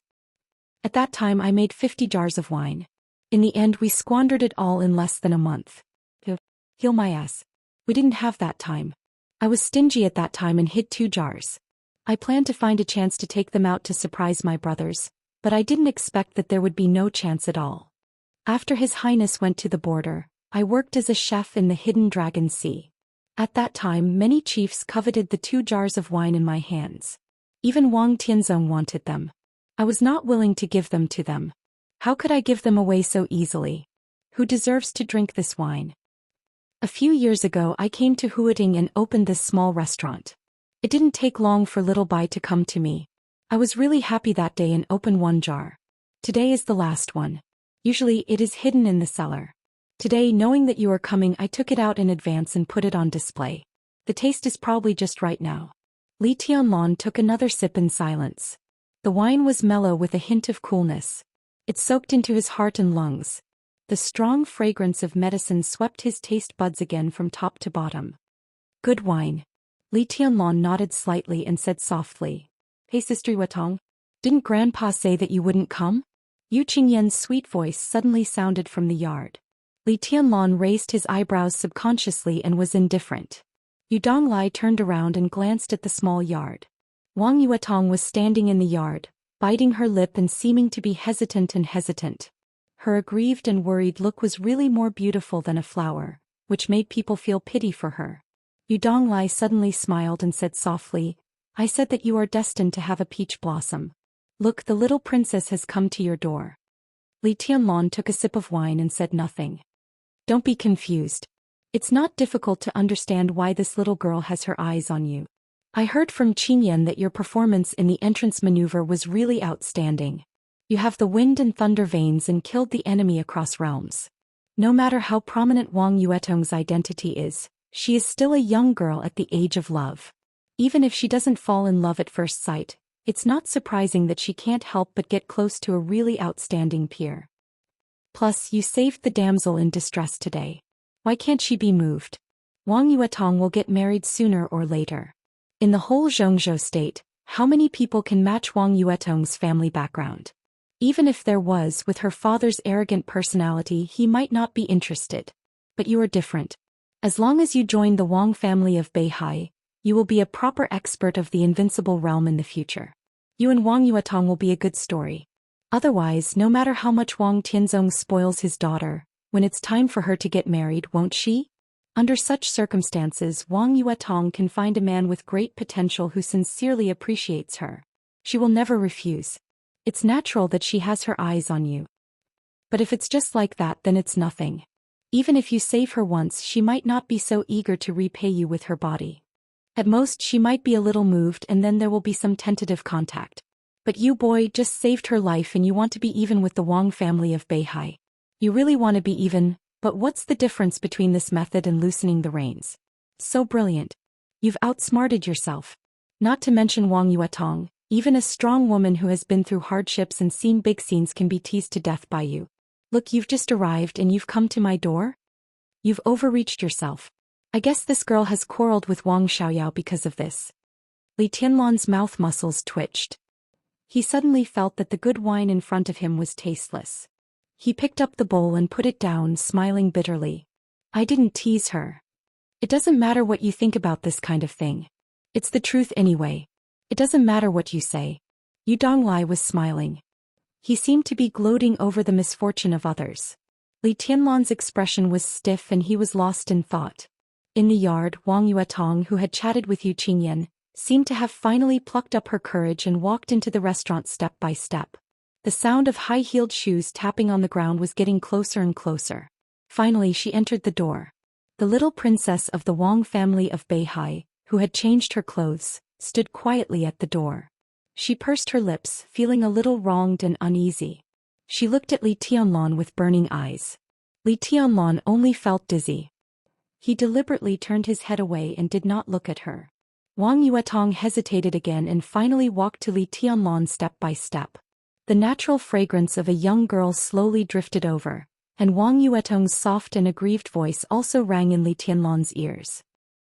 At that time I made 50 jars of wine. In the end we squandered it all in less than a month. Heal my ass. We didn't have that time. I was stingy at that time and hid 2 jars. I planned to find a chance to take them out to surprise my brothers, but I didn't expect that there would be no chance at all. After His Highness went to the border, I worked as a chef in the Hidden Dragon Sea. At that time many chiefs coveted the 2 jars of wine in my hands. Even Wang Tianzong wanted them. I was not willing to give them to them. How could I give them away so easily? Who deserves to drink this wine? A few years ago I came to Huating and opened this small restaurant. It didn't take long for little Bai to come to me. I was really happy that day and opened one jar. Today is the last one. Usually it is hidden in the cellar. Today, knowing that you are coming, I took it out in advance and put it on display. The taste is probably just right now. Li Tianlong took another sip in silence. The wine was mellow with a hint of coolness. It soaked into his heart and lungs. The strong fragrance of medicine swept his taste buds again from top to bottom. Good wine. Li Tianlong nodded slightly and said softly, "Hey Sister Yuetong, didn't Grandpa say that you wouldn't come?" Yu Qingyan's sweet voice suddenly sounded from the yard. Li Tianlong raised his eyebrows subconsciously and was indifferent. Yu Donglai turned around and glanced at the small yard. Wang Yuetong was standing in the yard, biting her lip and seeming to be hesitant. Her aggrieved and worried look was really more beautiful than a flower, which made people feel pity for her. Yu Donglai suddenly smiled and said softly, "I said that you are destined to have a peach blossom. Look, the little princess has come to your door." Li Tianlong took a sip of wine and said nothing. "Don't be confused. It's not difficult to understand why this little girl has her eyes on you. I heard from Qingyan that your performance in the entrance maneuver was really outstanding. You have the wind and thunder veins and killed the enemy across realms. No matter how prominent Wang Yuetong's identity is, she is still a young girl at the age of love. Even if she doesn't fall in love at first sight, it's not surprising that she can't help but get close to a really outstanding peer. Plus, you saved the damsel in distress today. Why can't she be moved? Wang Yuetong will get married sooner or later. In the whole Zhongzhou state, how many people can match Wang Yuetong's family background? Even if there was, with her father's arrogant personality, he might not be interested. But you are different. As long as you join the Wang family of Beihai, you will be a proper expert of the invincible realm in the future. You and Wang Yuetong will be a good story. Otherwise, no matter how much Wang Tianzong spoils his daughter, when it's time for her to get married, won't she? Under such circumstances, Wang Yuetong can find a man with great potential who sincerely appreciates her. She will never refuse. It's natural that she has her eyes on you. But if it's just like that, then it's nothing. Even if you save her once, she might not be so eager to repay you with her body. At most, she might be a little moved and then there will be some tentative contact. But you, boy, just saved her life and you want to be even with the Wang family of Beihai. You really want to be even, but what's the difference between this method and loosening the reins? So brilliant. You've outsmarted yourself. Not to mention Wang Yuetong, even a strong woman who has been through hardships and seen big scenes can be teased to death by you. Look, you've just arrived and you've come to my door? You've overreached yourself. I guess this girl has quarreled with Wang Xiaoyao because of this. Li Tianlong's mouth muscles twitched. He suddenly felt that the good wine in front of him was tasteless. He picked up the bowl and put it down, smiling bitterly. I didn't tease her. It doesn't matter what you think about this kind of thing. It's the truth anyway. It doesn't matter what you say. Yu Donglai was smiling. He seemed to be gloating over the misfortune of others. Li Tianlong's expression was stiff and he was lost in thought. In the yard, Wang Yuetong, who had chatted with Yu Qingyan, seemed to have finally plucked up her courage and walked into the restaurant step by step. The sound of high-heeled shoes tapping on the ground was getting closer and closer. Finally, she entered the door. The little princess of the Wang family of Beihai, who had changed her clothes, stood quietly at the door. She pursed her lips, feeling a little wronged and uneasy. She looked at Li Tianlong with burning eyes. Li Tianlong only felt dizzy. He deliberately turned his head away and did not look at her. Wang Yuetong hesitated again and finally walked to Li Tianlong step by step. The natural fragrance of a young girl slowly drifted over, and Wang Yuetong's soft and aggrieved voice also rang in Li Tianlong's ears.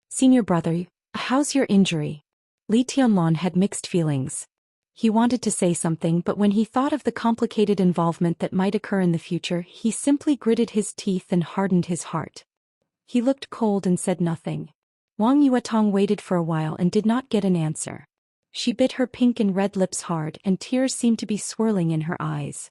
"Senior brother, how's your injury?" Li Tianlong had mixed feelings. He wanted to say something, but when he thought of the complicated involvement that might occur in the future, he simply gritted his teeth and hardened his heart. He looked cold and said nothing. Wang Yuetong waited for a while and did not get an answer. She bit her pink and red lips hard and tears seemed to be swirling in her eyes.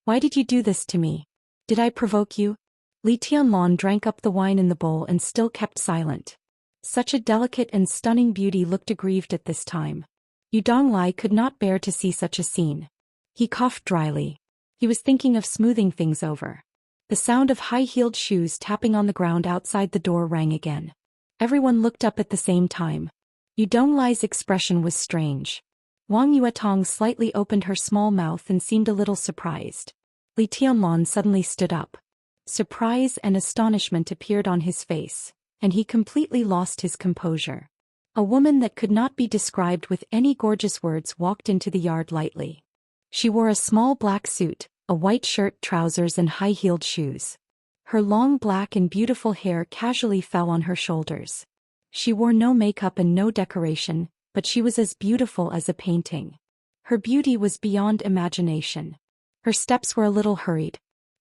"Why did you do this to me? Did I provoke you?" Li Tianlong drank up the wine in the bowl and still kept silent. Such a delicate and stunning beauty looked aggrieved at this time. Yu Donglai could not bear to see such a scene. He coughed dryly. He was thinking of smoothing things over. The sound of high-heeled shoes tapping on the ground outside the door rang again. Everyone looked up at the same time. Yu Donglai's expression was strange. Wang Yuetong slightly opened her small mouth and seemed a little surprised. Li Tianlan suddenly stood up. Surprise and astonishment appeared on his face, and he completely lost his composure. A woman that could not be described with any gorgeous words walked into the yard lightly. She wore a small black suit, a white shirt, trousers and high-heeled shoes. Her long black and beautiful hair casually fell on her shoulders. She wore no makeup and no decoration, but she was as beautiful as a painting. Her beauty was beyond imagination. Her steps were a little hurried.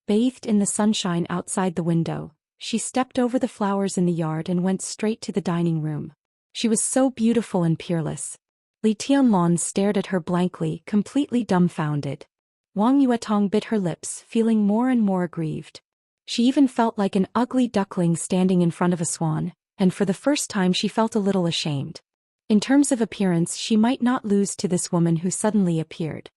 Bathed in the sunshine outside the window, she stepped over the flowers in the yard and went straight to the dining room. She was so beautiful and peerless. Li Tianlan stared at her blankly, completely dumbfounded. Wang Yuetong bit her lips, feeling more and more aggrieved. She even felt like an ugly duckling standing in front of a swan, and for the first time she felt a little ashamed. In terms of appearance, she might not lose to this woman who suddenly appeared.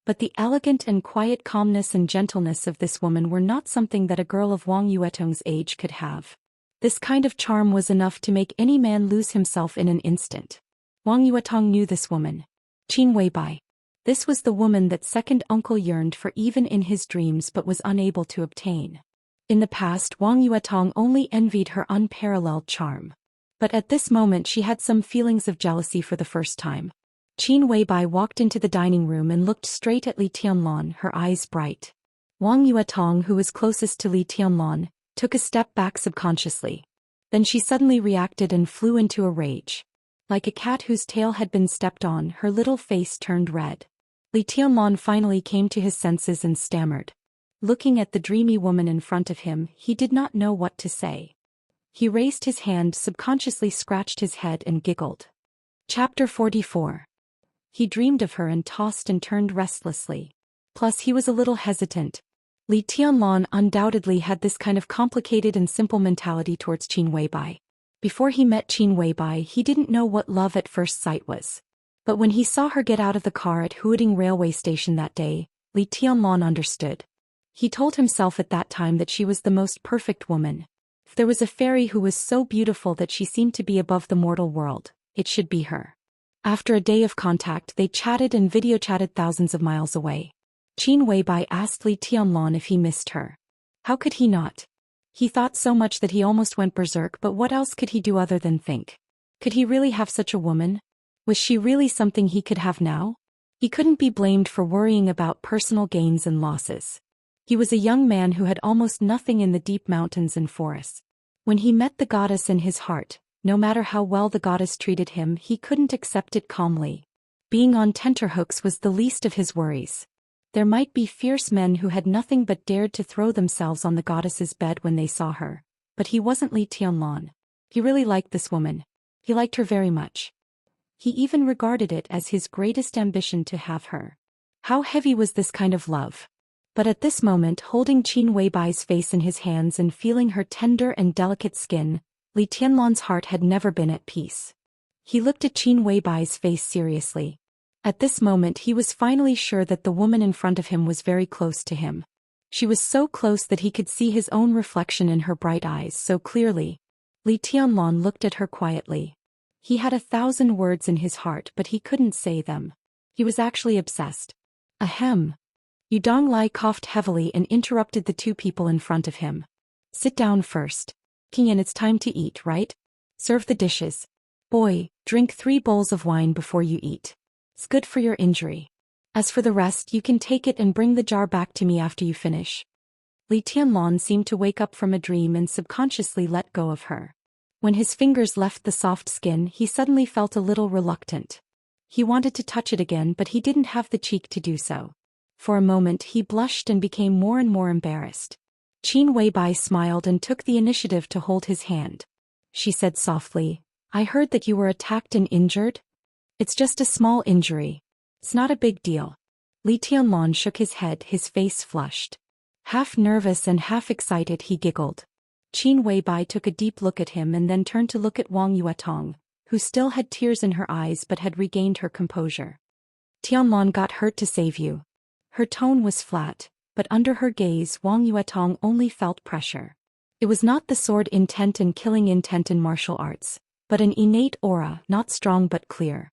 But the elegant and quiet calmness and gentleness of this woman were not something that a girl of Wang Yuetong's age could have. This kind of charm was enough to make any man lose himself in an instant. Wang Yuetong knew this woman. Qin Weibai. This was the woman that second uncle yearned for even in his dreams but was unable to obtain. In the past, Wang Yuetong only envied her unparalleled charm. But at this moment she had some feelings of jealousy for the first time. Qin Weibai walked into the dining room and looked straight at Li Tianlan, her eyes bright. Wang Yuetong, who was closest to Li Tianlan, took a step back subconsciously. Then she suddenly reacted and flew into a rage. Like a cat whose tail had been stepped on, her little face turned red. Li Tianlan finally came to his senses and stammered. Looking at the dreamy woman in front of him, he did not know what to say. He raised his hand, subconsciously scratched his head and giggled. Chapter 44. He dreamed of her and tossed and turned restlessly. Plus he was a little hesitant. Li Tianlan undoubtedly had this kind of complicated and simple mentality towards Qin Weibai. Before he met Qin Weibai, he didn't know what love at first sight was. But when he saw her get out of the car at Huading railway station that day, Li Tianlan understood. He told himself at that time that she was the most perfect woman. If there was a fairy who was so beautiful that she seemed to be above the mortal world, it should be her. After a day of contact, they chatted and video chatted thousands of miles away. Qin Weibai asked Li Tianlan if he missed her. How could he not? He thought so much that he almost went berserk, but what else could he do other than think? Could he really have such a woman? Was she really something he could have now? He couldn't be blamed for worrying about personal gains and losses. He was a young man who had almost nothing in the deep mountains and forests. When he met the goddess in his heart, no matter how well the goddess treated him, he couldn't accept it calmly. Being on tenterhooks was the least of his worries. There might be fierce men who had nothing but dared to throw themselves on the goddess's bed when they saw her, but he wasn't Li Tianlan. He really liked this woman. He liked her very much. He even regarded it as his greatest ambition to have her. How heavy was this kind of love? But at this moment, holding Qin Weibai's face in his hands and feeling her tender and delicate skin, Li Tianlan's heart had never been at peace. He looked at Qin Weibai's face seriously. At this moment he was finally sure that the woman in front of him was very close to him. She was so close that he could see his own reflection in her bright eyes so clearly. Li Tianlan looked at her quietly. He had 1,000 words in his heart but he couldn't say them. He was actually obsessed. Ahem. Yu Donglai coughed heavily and interrupted the two people in front of him. Sit down first. Qian, it's time to eat, right? Serve the dishes. Boy, drink 3 bowls of wine before you eat. It's good for your injury. As for the rest, you can take it and bring the jar back to me after you finish. Li Tianlan seemed to wake up from a dream and subconsciously let go of her. When his fingers left the soft skin, he suddenly felt a little reluctant. He wanted to touch it again, but he didn't have the cheek to do so. For a moment he blushed and became more and more embarrassed. Qin Weibai smiled and took the initiative to hold his hand. She said softly, I heard that you were attacked and injured? It's just a small injury. It's not a big deal. Li Tianlan shook his head, his face flushed. Half nervous and half excited, he giggled. Qin Weibai took a deep look at him and then turned to look at Wang Yuetong, who still had tears in her eyes but had regained her composure. Tianlan got hurt to save you. Her tone was flat, but under her gaze Wang Yuetong only felt pressure. It was not the sword intent and killing intent in martial arts, but an innate aura, not strong but clear.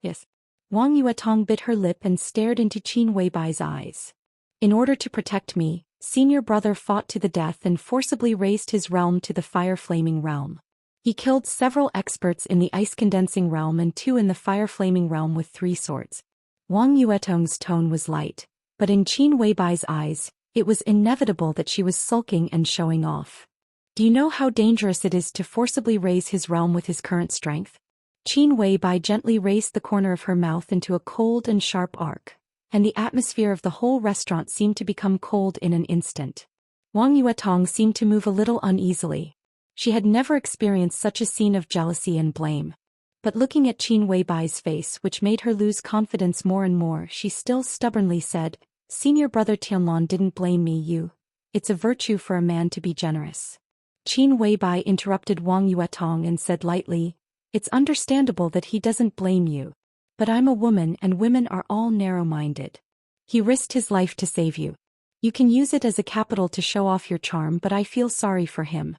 Yes. Wang Yuetong bit her lip and stared into Qin Weibai's eyes. In order to protect me, senior brother fought to the death and forcibly raised his realm to the fire-flaming realm. He killed several experts in the ice-condensing realm and 2 in the fire-flaming realm with 3 swords. Wang Yuetong's tone was light, but in Qin Weibai's eyes, it was inevitable that she was sulking and showing off. Do you know how dangerous it is to forcibly raise his realm with his current strength? Qin Weibai gently raised the corner of her mouth into a cold and sharp arc, and the atmosphere of the whole restaurant seemed to become cold in an instant. Wang Yuetong seemed to move a little uneasily. She had never experienced such a scene of jealousy and blame. But looking at Qin Weibai's face, which made her lose confidence more and more, she still stubbornly said, "Senior brother Tianlong didn't blame me. It's a virtue for a man to be generous." Qin Weibai interrupted Wang Yuetong and said lightly, "It's understandable that he doesn't blame you. But I'm a woman and women are all narrow-minded. He risked his life to save you. You can use it as a capital to show off your charm, but I feel sorry for him."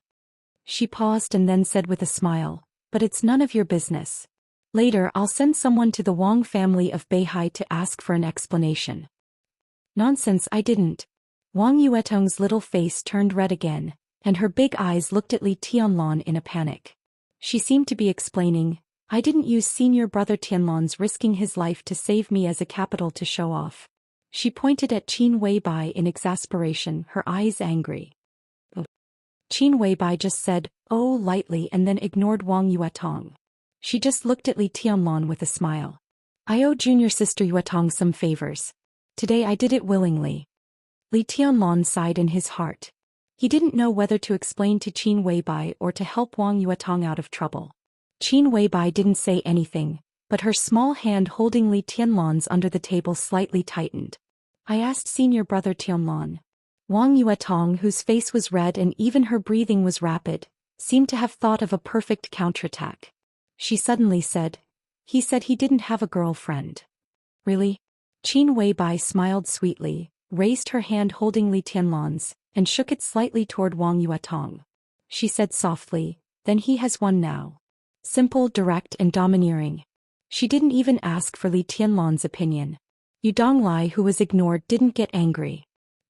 She paused and then said with a smile, "But it's none of your business. Later I'll send someone to the Wang family of Beihai to ask for an explanation." "Nonsense, I didn't." Wang Yuetong's little face turned red again, and her big eyes looked at Li Tianlong in a panic. She seemed to be explaining, "I didn't use senior brother Tianlong's risking his life to save me as a capital to show off." She pointed at Qin Weibai in exasperation, her eyes angry. Qin Weibai just said, "Oh," lightly and then ignored Wang Yuetong. She just looked at Li Tianlong with a smile. "I owe junior sister Yuetong some favors. Today I did it willingly." Li Tianlong sighed in his heart. He didn't know whether to explain to Qin Weibai or to help Wang Yuetong out of trouble. Qin Weibai didn't say anything, but her small hand holding Li Tianlong's under the table slightly tightened. "I asked senior brother Tianlong." Wang Yuetong, whose face was red and even her breathing was rapid, seemed to have thought of a perfect counterattack. She suddenly said, "He said he didn't have a girlfriend." "Really?" Qin Weibai smiled sweetly, raised her hand holding Li Tianlong's, and shook it slightly toward Wang Yuetong. She said softly, "Then he has one now." Simple, direct and domineering. She didn't even ask for Li Tianlong's opinion. Yu Donglai, who was ignored, didn't get angry.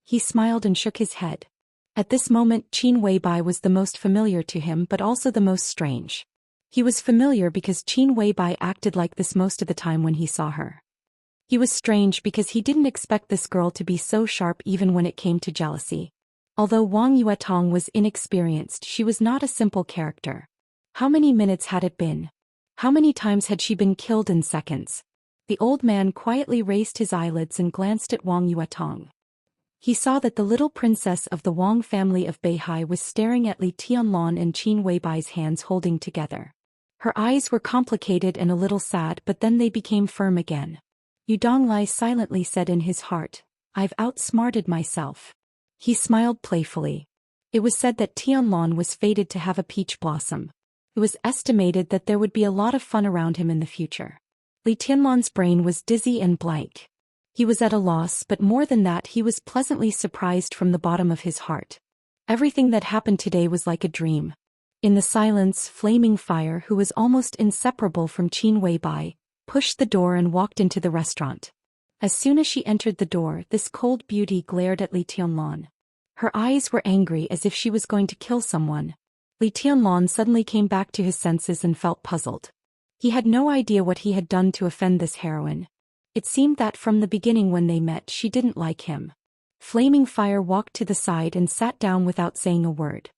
He smiled and shook his head. At this moment Qin Weibai was the most familiar to him but also the most strange. He was familiar because Qin Weibai acted like this most of the time when he saw her. He was strange because he didn't expect this girl to be so sharp even when it came to jealousy. Although Wang Yuetong was inexperienced, she was not a simple character. How many minutes had it been? How many times had she been killed in seconds? The old man quietly raised his eyelids and glanced at Wang Yuetong. He saw that the little princess of the Wang family of Beihai was staring at Li Tianlong and Qin Weibai's hands holding together. Her eyes were complicated and a little sad, but then they became firm again. Yu Donglai silently said in his heart, "I've outsmarted myself." He smiled playfully. It was said that Tianlong was fated to have a peach blossom. It was estimated that there would be a lot of fun around him in the future. Li Tianlong's brain was dizzy and blank. He was at a loss, but more than that he was pleasantly surprised from the bottom of his heart. Everything that happened today was like a dream. In the silence, Flaming Fire, who was almost inseparable from Qin Weibai, pushed the door and walked into the restaurant. As soon as she entered the door, this cold beauty glared at Li Tianlong. Her eyes were angry as if she was going to kill someone. Li Tianlong suddenly came back to his senses and felt puzzled. He had no idea what he had done to offend this heroine. It seemed that from the beginning when they met she didn't like him. Flaming Fire walked to the side and sat down without saying a word.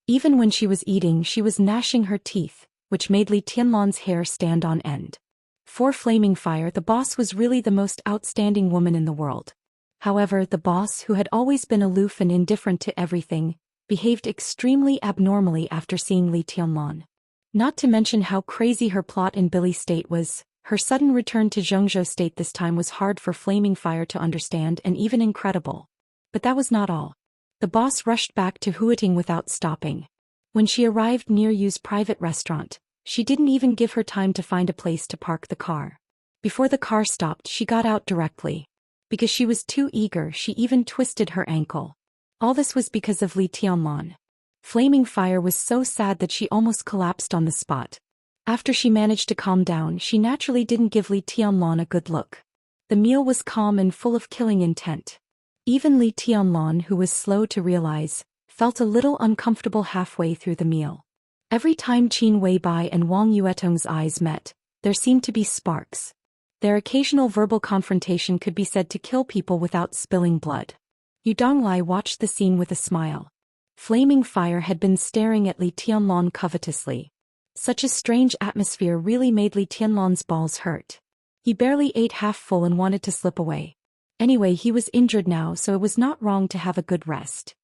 Even when she was eating she was gnashing her teeth, which made Li Tianlong's hair stand on end. For Flaming Fire, the boss was really the most outstanding woman in the world. However, the boss, who had always been aloof and indifferent to everything, behaved extremely abnormally after seeing Li Tianlong. Not to mention how crazy her plot in Billy State was. Her sudden return to Zhengzhou State this time was hard for Flaming Fire to understand and even incredible. But that was not all. The boss rushed back to Huiting without stopping. When she arrived near Yu's private restaurant, she didn't even give her time to find a place to park the car. Before the car stopped, she got out directly. Because she was too eager, she even twisted her ankle. All this was because of Li Tianlan. Flaming Fire was so sad that she almost collapsed on the spot. After she managed to calm down, she naturally didn't give Li Tianlan a good look. The meal was calm and full of killing intent. Even Li Tianlan, who was slow to realize, felt a little uncomfortable halfway through the meal. Every time Qin Weibai and Wang Yuetong's eyes met, there seemed to be sparks. Their occasional verbal confrontation could be said to kill people without spilling blood. Yu Donglai watched the scene with a smile. Flaming Fire had been staring at Li Tianlan covetously. Such a strange atmosphere really made Li Tianlan's balls hurt. He barely ate half full and wanted to slip away. Anyway, he was injured now, so it was not wrong to have a good rest.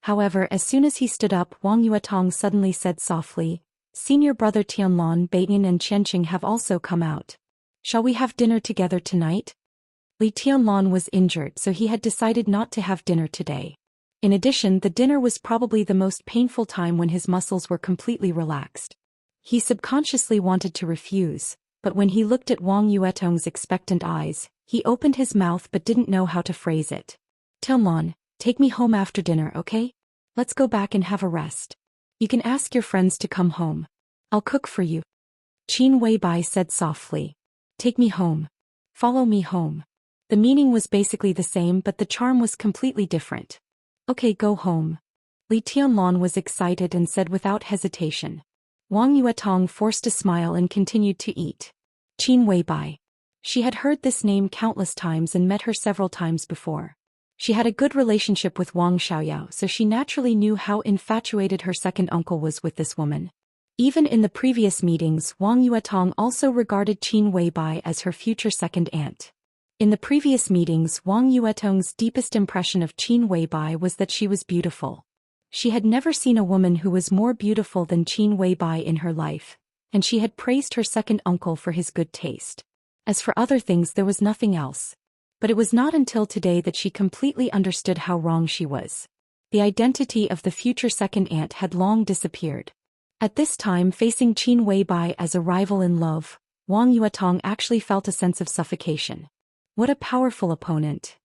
However, as soon as he stood up, Wang Yuetong suddenly said softly, "Senior brother Tianlan, Baitin and Xianxia have also come out. Shall we have dinner together tonight?" Li Tianlan was injured, so he had decided not to have dinner today. In addition, the dinner was probably the most painful time when his muscles were completely relaxed. He subconsciously wanted to refuse, but when he looked at Wang Yuetong's expectant eyes, he opened his mouth but didn't know how to phrase it. "Tianlan, take me home after dinner, okay? Let's go back and have a rest. You can ask your friends to come home. I'll cook for you." Qin Weibai said softly. "Take me home. Follow me home." The meaning was basically the same, but the charm was completely different. "Okay, go home." Li Tianlan was excited and said without hesitation. Wang Yuetong forced a smile and continued to eat. Qin Weibai. She had heard this name countless times and met her several times before. She had a good relationship with Wang Xiaoyao, so she naturally knew how infatuated her second uncle was with this woman. Even in the previous meetings, Wang Yuetong also regarded Qin Weibai as her future second aunt. In the previous meetings, Wang Yuetong's deepest impression of Qin Weibai was that she was beautiful. She had never seen a woman who was more beautiful than Qin Weibai in her life, and she had praised her second uncle for his good taste. As for other things, there was nothing else. But it was not until today that she completely understood how wrong she was. The identity of the future second aunt had long disappeared. At this time, facing Qin Weibai as a rival in love, Wang Yuetong actually felt a sense of suffocation. What a powerful opponent.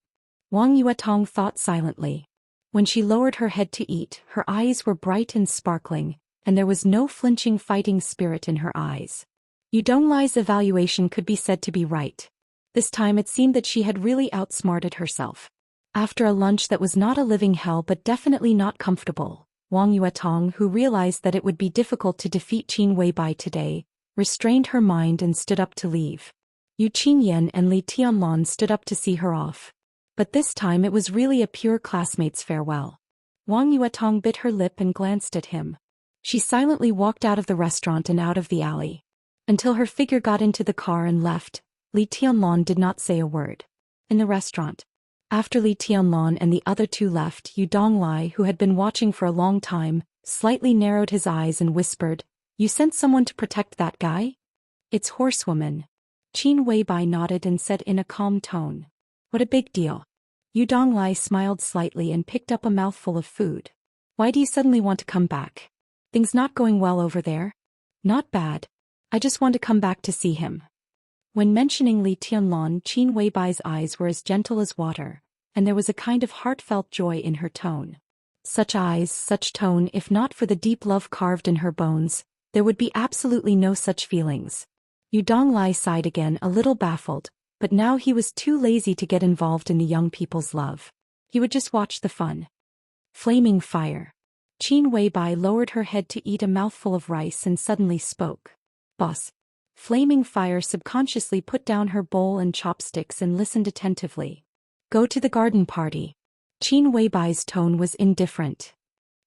Wang Yuetong thought silently. When she lowered her head to eat, her eyes were bright and sparkling, and there was no flinching fighting spirit in her eyes. Yu Donglai's evaluation could be said to be right. This time it seemed that she had really outsmarted herself. After a lunch that was not a living hell but definitely not comfortable, Wang Yuetong, who realized that it would be difficult to defeat Qin Weibai today, restrained her mind and stood up to leave. Yu Qinyan and Li Tianlan stood up to see her off. But this time it was really a pure classmate's farewell. Wang Yuetong bit her lip and glanced at him. She silently walked out of the restaurant and out of the alley. Until her figure got into the car and left, Li Tianlan did not say a word. In the restaurant, after Li Tianlan and the other two left, Yu Donglai, who had been watching for a long time, slightly narrowed his eyes and whispered, "You sent someone to protect that guy?" "It's Horsewoman." Qin Weibai nodded and said in a calm tone. "What a big deal." Yu Donglai smiled slightly and picked up a mouthful of food. "Why do you suddenly want to come back? Things not going well over there?" "Not bad. I just want to come back to see him." When mentioning Li Tianlan, Qin Weibai's eyes were as gentle as water, and there was a kind of heartfelt joy in her tone. Such eyes, such tone, if not for the deep love carved in her bones, there would be absolutely no such feelings. Yu Donglai sighed again, a little baffled, but now he was too lazy to get involved in the young people's love. He would just watch the fun. Flaming Fire. Qin Weibai lowered her head to eat a mouthful of rice and suddenly spoke. "Boss." Flaming Fire subconsciously put down her bowl and chopsticks and listened attentively. "Go to the garden party." Qin Weibai's tone was indifferent.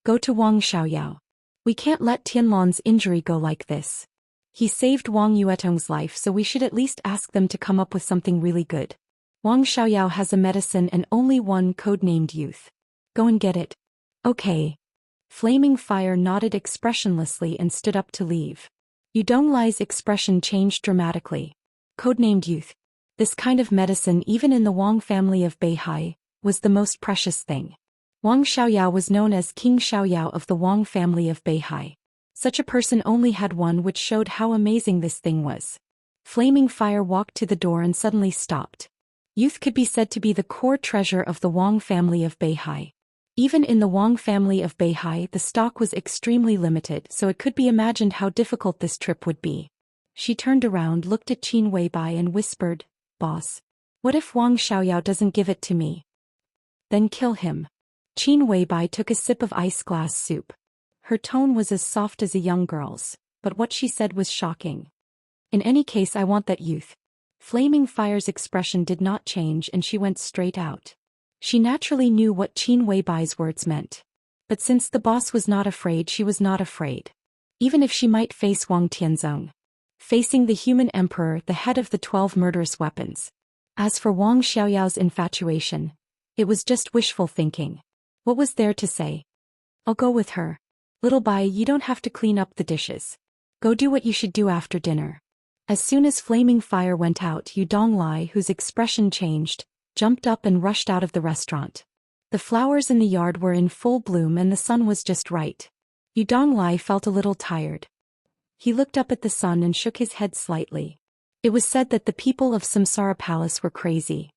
"Go to Wang Xiaoyao. We can't let Tianlan's injury go like this. He saved Wang Yuetong's life, so we should at least ask them to come up with something really good. Wang Xiaoyao has a medicine and only one codenamed Youth. Go and get it." "Okay." Flaming Fire nodded expressionlessly and stood up to leave. Yu Donglai's expression changed dramatically. Codenamed Youth. This kind of medicine, even in the Wang family of Beihai, was the most precious thing. Wang Xiaoyao was known as King Xiaoyao of the Wang family of Beihai. Such a person only had one, which showed how amazing this thing was. Flaming Fire walked to the door and suddenly stopped. Youth could be said to be the core treasure of the Wang family of Beihai. Even in the Wang family of Beihai, the stock was extremely limited, so it could be imagined how difficult this trip would be. She turned around, looked at Qin Weibai and whispered, "Boss, what if Wang Xiaoyao doesn't give it to me? Then kill him." Qin Weibai took a sip of ice glass soup. Her tone was as soft as a young girl's, but what she said was shocking. "In any case, I want that youth." Flaming Fire's expression did not change and she went straight out. She naturally knew what Qin Weibai's words meant. But since the boss was not afraid, she was not afraid. Even if she might face Wang Tianzong. Facing the human emperor, the head of the 12 murderous weapons. As for Wang Xiaoyao's infatuation, it was just wishful thinking. What was there to say? "I'll go with her. Little Bai, you don't have to clean up the dishes. Go do what you should do after dinner." As soon as Flaming Fire went out, Yu Donglai, whose expression changed, jumped up and rushed out of the restaurant. The flowers in the yard were in full bloom and the sun was just right. Yu Donglai felt a little tired. He looked up at the sun and shook his head slightly. It was said that the people of Samsara Palace were crazy.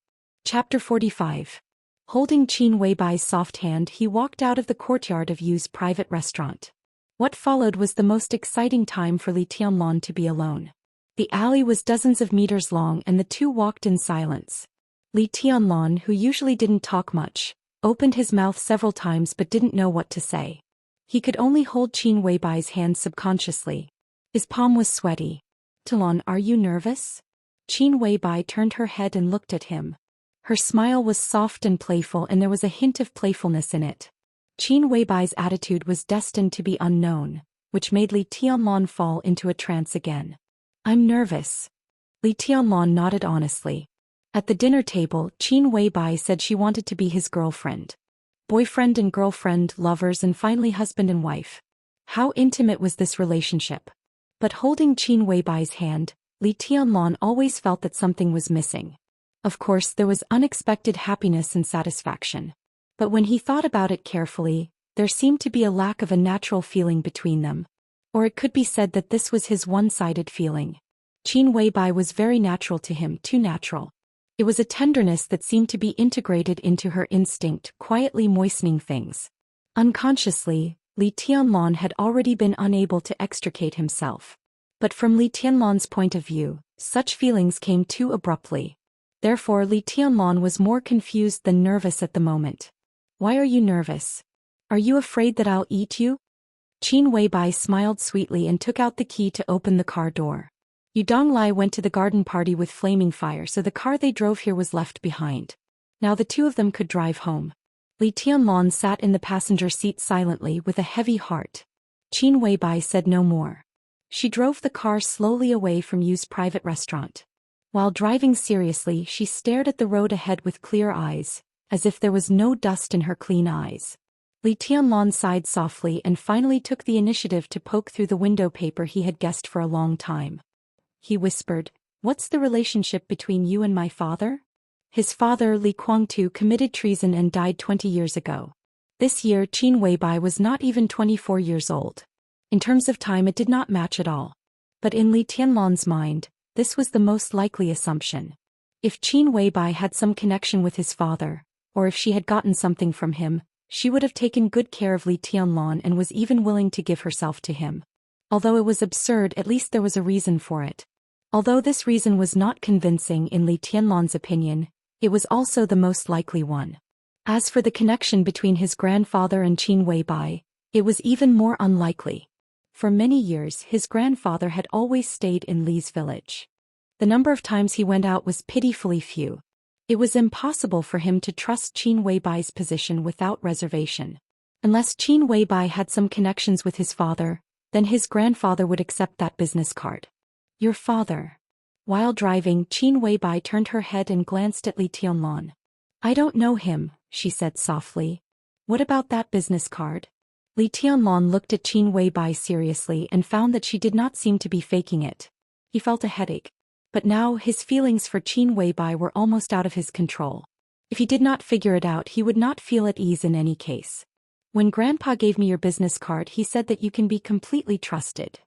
Chapter 45. Holding Qin Weibai's soft hand, he walked out of the courtyard of Yu's private restaurant. What followed was the most exciting time for Li Tianlong to be alone. The alley was dozens of meters long and the two walked in silence. Li Tianlong, who usually didn't talk much, opened his mouth several times but didn't know what to say. He could only hold Qin Weibai's hand subconsciously. His palm was sweaty. "Talon, are you nervous?" Qin Weibai turned her head and looked at him. Her smile was soft and playful and there was a hint of playfulness in it. Qin Weibai's attitude was destined to be unknown, which made Li Tianlong fall into a trance again. "I'm nervous." Li Tianlong nodded honestly. At the dinner table, Qin Weibai said she wanted to be his girlfriend. Boyfriend and girlfriend, lovers and finally husband and wife. How intimate was this relationship? But holding Qin Weibai's hand, Li Tianlong always felt that something was missing. Of course, there was unexpected happiness and satisfaction. But when he thought about it carefully, there seemed to be a lack of a natural feeling between them. Or it could be said that this was his one-sided feeling. Qin Weibai was very natural to him, too natural. It was a tenderness that seemed to be integrated into her instinct, quietly moistening things. Unconsciously, Li Tianlong had already been unable to extricate himself. But from Li Tianlong's point of view, such feelings came too abruptly. Therefore, Li Tianlong was more confused than nervous at the moment. "Why are you nervous? Are you afraid that I'll eat you?" Qin Weibai smiled sweetly and took out the key to open the car door. Yu Donglai went to the garden party with Flaming Fire, so the car they drove here was left behind. Now the two of them could drive home. Li Tianlong sat in the passenger seat silently with a heavy heart. Qin Weibai said no more. She drove the car slowly away from Yu's private restaurant. While driving seriously, she stared at the road ahead with clear eyes, as if there was no dust in her clean eyes. Li Tianlong sighed softly and finally took the initiative to poke through the window paper he had guessed for a long time. He whispered, "What's the relationship between you and my father?" His father, Li Guangtu, committed treason and died 20 years ago. This year, Qin Weibai was not even 24 years old. In terms of time, it did not match at all. But in Li Tianlong's mind, this was the most likely assumption. If Qin Weibai had some connection with his father, or if she had gotten something from him, she would have taken good care of Li Tianlong and was even willing to give herself to him. Although it was absurd, at least there was a reason for it. Although this reason was not convincing in Li Tianlong's opinion, it was also the most likely one. As for the connection between his grandfather and Qin Weibai, it was even more unlikely. For many years, his grandfather had always stayed in Li's village. The number of times he went out was pitifully few. It was impossible for him to trust Qin Weibai's position without reservation. Unless Qin Weibai had some connections with his father, then his grandfather would accept that business card. "Your father." While driving, Qin Weibai turned her head and glanced at Li Tianlong. "I don't know him," she said softly. "What about that business card?" Li Tianlong looked at Qin Weibai seriously and found that she did not seem to be faking it. He felt a headache. But now his feelings for Qin Weibai were almost out of his control. If he did not figure it out, he would not feel at ease in any case. "When Grandpa gave me your business card, he said that you can be completely trusted,"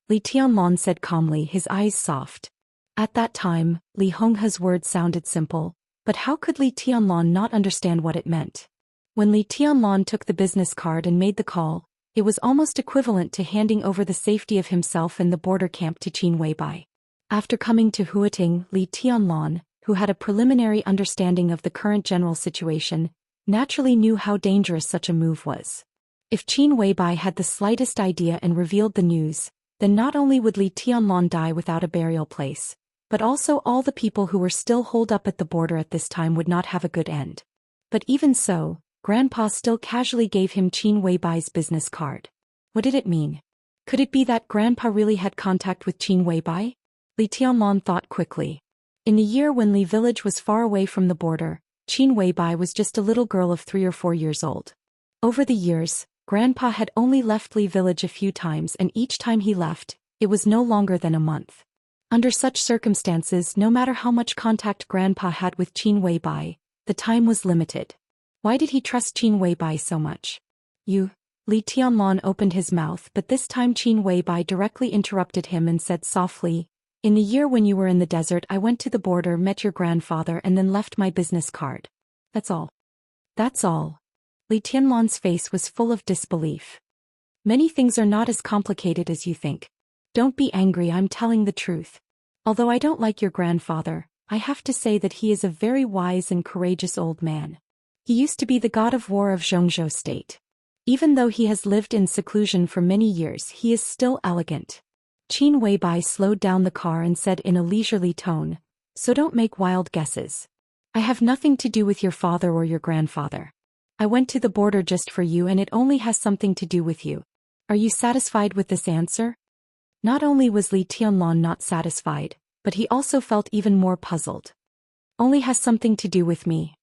Li Tianlong said calmly, his eyes soft. At that time, Li Honghe's words sounded simple, But how could Li Tianlan not understand what it meant? When Li Tianlan took the business card and made the call, it was almost equivalent to handing over the safety of himself and the border camp to Qin Weibai. After coming to Huating, Li Tianlan, who had a preliminary understanding of the current general situation, naturally knew how dangerous such a move was. If Qin Weibai had the slightest idea and revealed the news, then not only would Li Tianlan die without a burial place, but also all the people who were still holed up at the border at this time would not have a good end. But even so, Grandpa still casually gave him Qin Weibai's business card. What did it mean? Could it be that Grandpa really had contact with Qin Weibai? Li Tianlan thought quickly. In the year when Li village was far away from the border, Qin Weibai was just a little girl of 3 or 4 years old. Over the years, Grandpa had only left Li village a few times, and each time he left, it was no longer than a month. Under such circumstances, no matter how much contact Grandpa had with Qin Weibai, the time was limited. Why did he trust Qin Weibai so much? You? Li Tianlan opened his mouth, but this time Qin Weibai directly interrupted him and said softly, "In the year when you were in the desert, I went to the border, met your grandfather, and then left my business card. That's all." That's all. Li Tianlan's face was full of disbelief. Many things are not as complicated as you think. Don't be angry, I'm telling the truth. Although I don't like your grandfather, I have to say that he is a very wise and courageous old man. He used to be the god of war of Zhongzhou state. Even though he has lived in seclusion for many years, he is still elegant. Qin Weibai slowed down the car and said in a leisurely tone, "So don't make wild guesses. I have nothing to do with your father or your grandfather. I went to the border just for you, and it only has something to do with you. Are you satisfied with this answer?" Not only was Li Tianlan not satisfied, but he also felt even more puzzled. Only has something to do with me.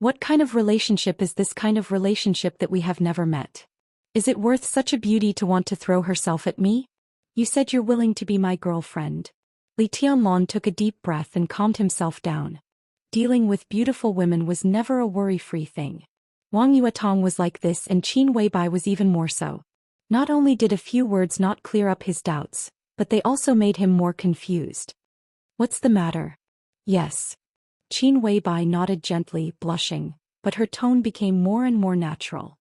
What kind of relationship is this kind of relationship that we have never met? Is it worth such a beauty to want to throw herself at me? You said you're willing to be my girlfriend. Li Tianlan took a deep breath and calmed himself down. Dealing with beautiful women was never a worry-free thing. Wang Yuetong was like this, and Qin Weibai was even more so. Not only did a few words not clear up his doubts, but they also made him more confused. What's the matter? Yes. Qin Weibai nodded gently, blushing, but her tone became more and more natural.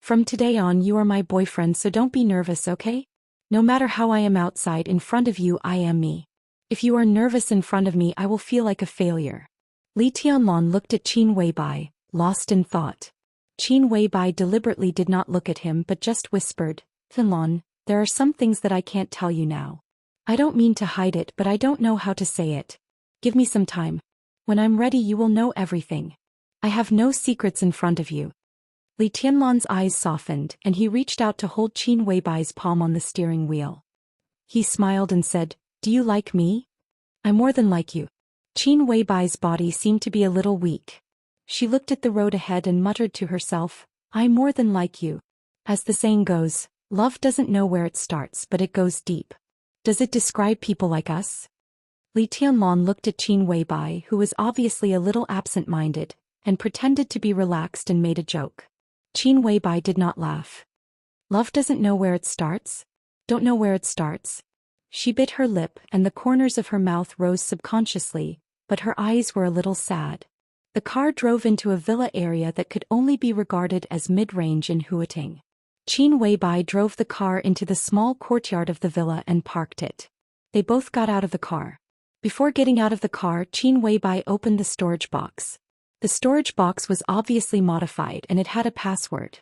From today on you are my boyfriend, so don't be nervous, okay? No matter how I am outside, in front of you I am me. If you are nervous in front of me, I will feel like a failure. Li Tianlan looked at Qin Weibai, lost in thought. Qin Weibai deliberately did not look at him but just whispered, "Tianlan, there are some things that I can't tell you now. I don't mean to hide it, but I don't know how to say it. Give me some time. When I'm ready you will know everything. I have no secrets in front of you." Li Tianlan's eyes softened, and he reached out to hold Qin Weibai's palm on the steering wheel. He smiled and said, "Do you like me?" "I more than like you." Qin Weibai's body seemed to be a little weak. She looked at the road ahead and muttered to herself, "I more than like you." As the saying goes, love doesn't know where it starts, but it goes deep. Does it describe people like us? Li Tianlan looked at Qin Weibai, who was obviously a little absent-minded, and pretended to be relaxed and made a joke. Qin Weibai did not laugh. Love doesn't know where it starts? Don't know where it starts? She bit her lip, and the corners of her mouth rose subconsciously, but her eyes were a little sad. The car drove into a villa area that could only be regarded as mid-range in Huating. Qin Weibai drove the car into the small courtyard of the villa and parked it. They both got out of the car. Before getting out of the car, Qin Weibai opened the storage box. The storage box was obviously modified and it had a password.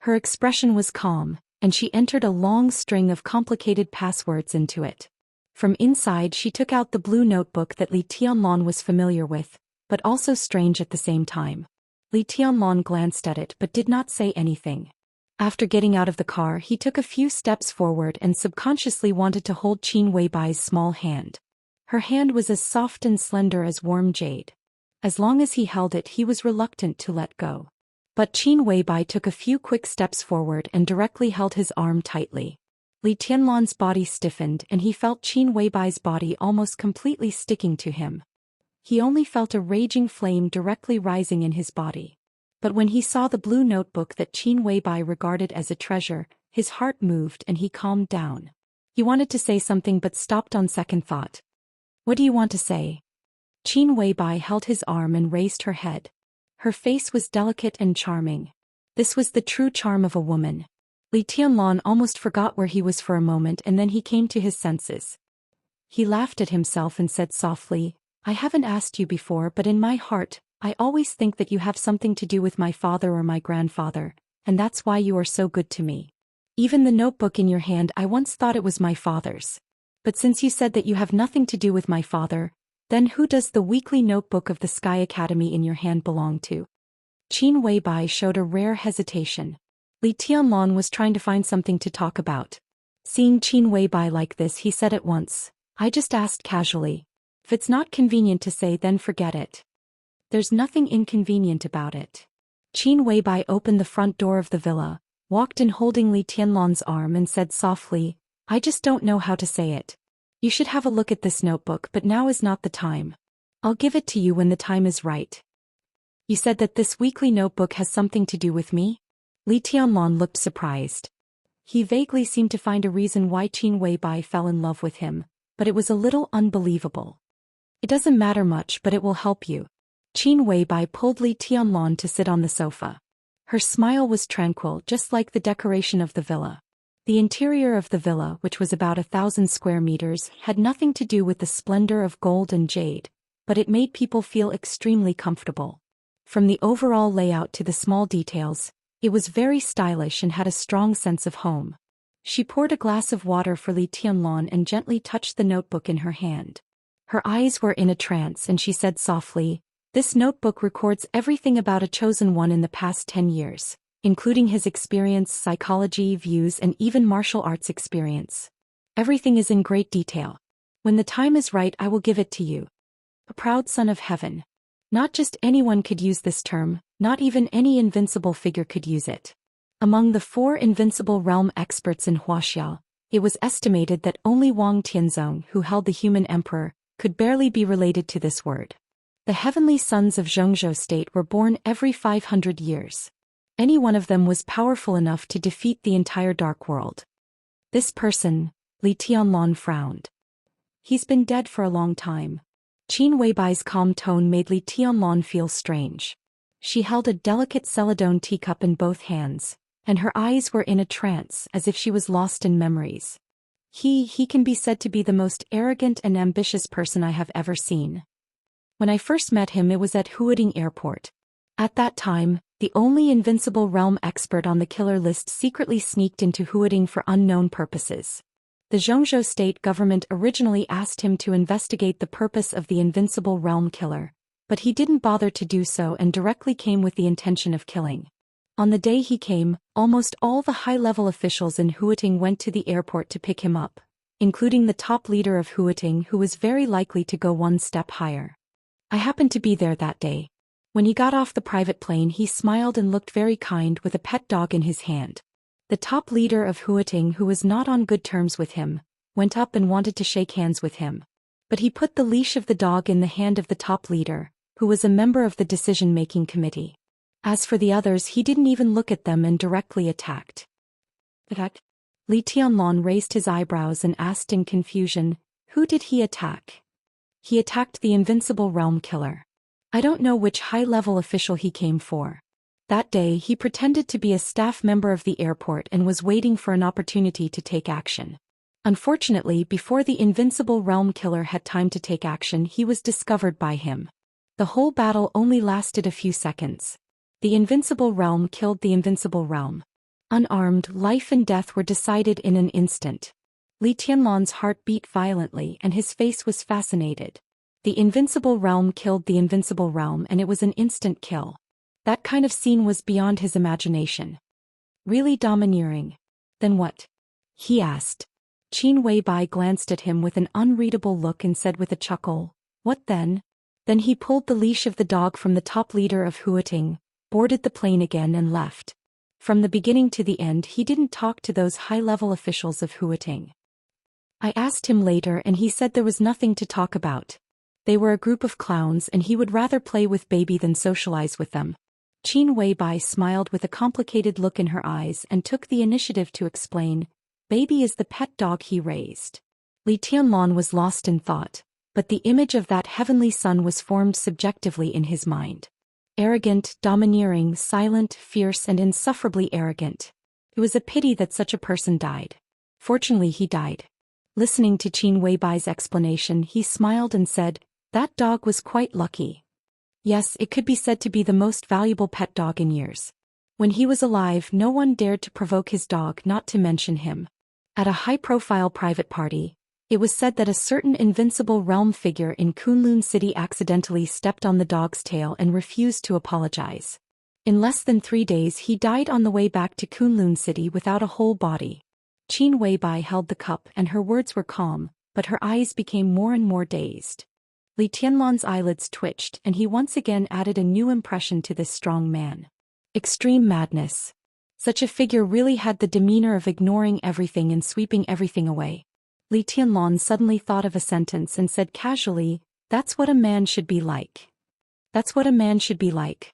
Her expression was calm, and she entered a long string of complicated passwords into it. From inside she took out the blue notebook that Li Tianlan was familiar with, but also strange at the same time. Li Tianlan glanced at it but did not say anything. After getting out of the car, he took a few steps forward and subconsciously wanted to hold Qin Weibai's small hand. Her hand was as soft and slender as warm jade. As long as he held it, he was reluctant to let go. But Qin Weibai took a few quick steps forward and directly held his arm tightly. Li Tianlan's body stiffened, and he felt Qin Weibai's body almost completely sticking to him. He only felt a raging flame directly rising in his body. But when he saw the blue notebook that Qin Weibai regarded as a treasure, his heart moved and he calmed down. He wanted to say something but stopped on second thought. "What do you want to say?" Qin Weibai held his arm and raised her head. Her face was delicate and charming. This was the true charm of a woman. Li Tianlan almost forgot where he was for a moment, and then he came to his senses. He laughed at himself and said softly, "I haven't asked you before, but in my heart, I always think that you have something to do with my father or my grandfather, and that's why you are so good to me. Even the notebook in your hand, I once thought it was my father's. But since you said that you have nothing to do with my father, then who does the weekly notebook of the Sky Academy in your hand belong to?" Qin Weibai showed a rare hesitation. Li Tianlan was trying to find something to talk about. Seeing Qin Weibai like this, he said at once, "I just asked casually. If it's not convenient to say, then forget it." "There's nothing inconvenient about it." Qin Weibai opened the front door of the villa, walked in holding Li Tianlan's arm and said softly, "I just don't know how to say it. You should have a look at this notebook, but now is not the time. I'll give it to you when the time is right." "You said that this weekly notebook has something to do with me?" Li Tianlan looked surprised. He vaguely seemed to find a reason why Qin Weibai fell in love with him, but it was a little unbelievable. "It doesn't matter much, but it will help you." Qin Weibai pulled Li Tianlan to sit on the sofa. Her smile was tranquil, just like the decoration of the villa. The interior of the villa, which was about 1,000 square meters, had nothing to do with the splendor of gold and jade, but it made people feel extremely comfortable. From the overall layout to the small details, it was very stylish and had a strong sense of home. She poured a glass of water for Li Tianlan and gently touched the notebook in her hand. Her eyes were in a trance and she said softly, "This notebook records everything about a chosen one in the past 10 years, including his experience, psychology, views, and even martial arts experience. Everything is in great detail. When the time is right, I will give it to you." A proud son of heaven. Not just anyone could use this term, not even any invincible figure could use it. Among the 4 invincible realm experts in Wuxia, it was estimated that only Wang Tianzong, who held the human emperor, could barely be related to this word. The heavenly sons of Zhou state were born every 500 years. Any one of them was powerful enough to defeat the entire dark world. This person, Li Tianlan frowned. "He's been dead for a long time." Qin Weibai's calm tone made Li Tianlan feel strange. She held a delicate celadone teacup in both hands, and her eyes were in a trance as if she was lost in memories. He can be said to be the most arrogant and ambitious person I have ever seen. When I first met him, it was at Huading Airport. At that time, the only invincible realm expert on the killer list secretly sneaked into Huading for unknown purposes. The Zhou state government originally asked him to investigate the purpose of the invincible realm killer, but he didn't bother to do so and directly came with the intention of killing. On the day he came, almost all the high-level officials in Huating went to the airport to pick him up, including the top leader of Huating, who was very likely to go one step higher. I happened to be there that day. When he got off the private plane, he smiled and looked very kind with a pet dog in his hand. The top leader of Huating, who was not on good terms with him, went up and wanted to shake hands with him. But he put the leash of the dog in the hand of the top leader, who was a member of the decision-making committee. As for the others, he didn't even look at them and directly attacked. Li Tianlan raised his eyebrows and asked in confusion, "Who did he attack?" "He attacked the invincible realm killer. I don't know which high-level official he came for. That day he pretended to be a staff member of the airport and was waiting for an opportunity to take action. Unfortunately, before the invincible realm killer had time to take action, he was discovered by him. The whole battle only lasted a few seconds. The invincible realm killed the invincible realm. Unarmed, life and death were decided in an instant." Li Tianlan's heart beat violently and his face was fascinated. The invincible realm killed the invincible realm, and it was an instant kill. That kind of scene was beyond his imagination. Really domineering. "Then what?" he asked. Qin Weibai glanced at him with an unreadable look and said with a chuckle, "What then?" Then he pulled the leash of the dog from the top leader of Huating, boarded the plane again and left. From the beginning to the end, he didn't talk to those high-level officials of Huating. I asked him later and he said there was nothing to talk about. They were a group of clowns and he would rather play with Baby than socialize with them. Qin Weibai smiled with a complicated look in her eyes and took the initiative to explain, "Baby is the pet dog he raised." Li Tianlan was lost in thought, but the image of that heavenly son was formed subjectively in his mind. Arrogant, domineering, silent, fierce, and insufferably arrogant. It was a pity that such a person died. Fortunately he died. Listening to Qin Weibai's explanation, he smiled and said, "That dog was quite lucky. Yes, it could be said to be the most valuable pet dog in years. When he was alive, no one dared to provoke his dog, not to mention him." At a high-profile private party, it was said that a certain invincible realm figure in Kunlun City accidentally stepped on the dog's tail and refused to apologize. In less than 3 days he died on the way back to Kunlun City without a whole body. Qin Weibai held the cup and her words were calm, but her eyes became more and more dazed. Li Tianlan's eyelids twitched and he once again added a new impression to this strong man. Extreme madness. Such a figure really had the demeanor of ignoring everything and sweeping everything away. Li Tianlan suddenly thought of a sentence and said casually, "That's what a man should be like. That's what a man should be like."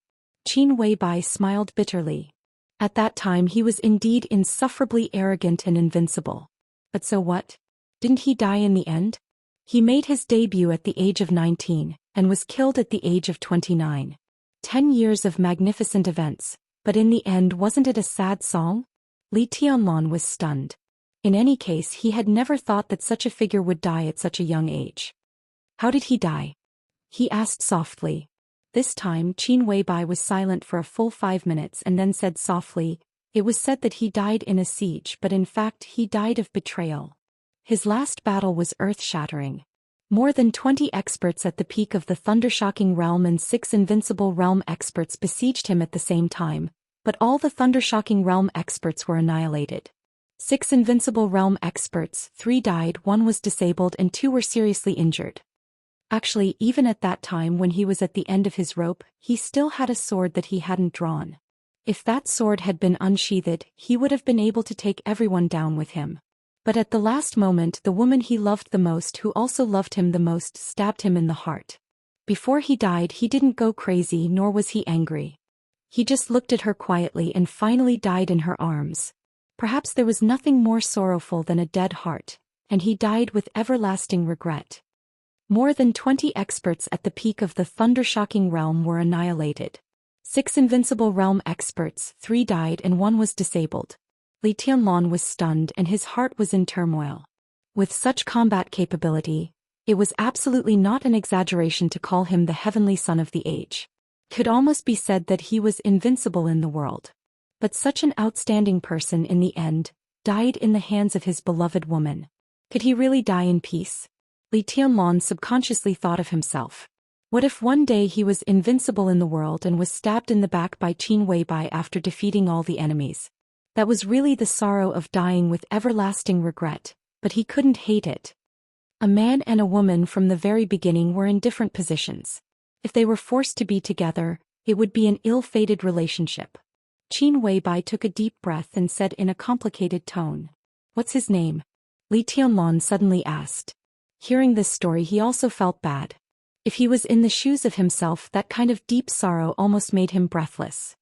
Qin Weibai smiled bitterly. At that time he was indeed insufferably arrogant and invincible. But so what? Didn't he die in the end? He made his debut at the age of 19, and was killed at the age of 29. 10 years of magnificent events, but in the end wasn't it a sad song? Li Tianlan was stunned. In any case he had never thought that such a figure would die at such a young age. "How did he die?" he asked softly. This time Qin Weibai was silent for a full 5 minutes and then said softly, "It was said that he died in a siege, but in fact he died of betrayal. His last battle was earth-shattering. More than 20 experts at the peak of the Thundershocking realm and 6 invincible realm experts besieged him at the same time, but all the Thundershocking realm experts were annihilated. 6 invincible realm experts, 3 died, 1 was disabled and 2 were seriously injured. Actually, even at that time when he was at the end of his rope, he still had a sword that he hadn't drawn. If that sword had been unsheathed, he would have been able to take everyone down with him. But at the last moment the woman he loved the most, who also loved him the most, stabbed him in the heart. Before he died he didn't go crazy nor was he angry. He just looked at her quietly and finally died in her arms. Perhaps there was nothing more sorrowful than a dead heart, and he died with everlasting regret. More than 20 experts at the peak of the Thundershocking realm were annihilated. 6 invincible realm experts, 3 died and 1 was disabled. Li Tianlan was stunned and his heart was in turmoil. With such combat capability, it was absolutely not an exaggeration to call him the heavenly son of the age. Could almost be said that he was invincible in the world. But such an outstanding person in the end died in the hands of his beloved woman. Could he really die in peace? Li Tianlan subconsciously thought of himself. What if one day he was invincible in the world and was stabbed in the back by Qin Weibai after defeating all the enemies? That was really the sorrow of dying with everlasting regret, but he couldn't hate it. A man and a woman from the very beginning were in different positions. If they were forced to be together, it would be an ill-fated relationship. Qin Weibai took a deep breath and said in a complicated tone, "What's his name?" Li Tianlan suddenly asked. Hearing this story he also felt bad. If he was in the shoes of himself, that kind of deep sorrow almost made him breathless.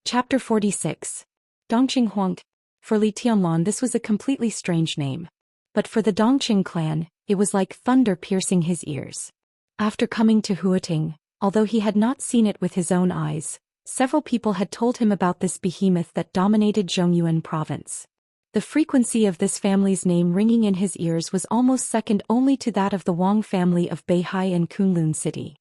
Chapter 46. Dongqing Huang. For Li Tianlan this was a completely strange name. But for the Dongqing clan, it was like thunder piercing his ears. After coming to Huating, although he had not seen it with his own eyes, several people had told him about this behemoth that dominated Zhongyuan province. The frequency of this family's name ringing in his ears was almost second only to that of the Wang family of Beihai and Kunlun City.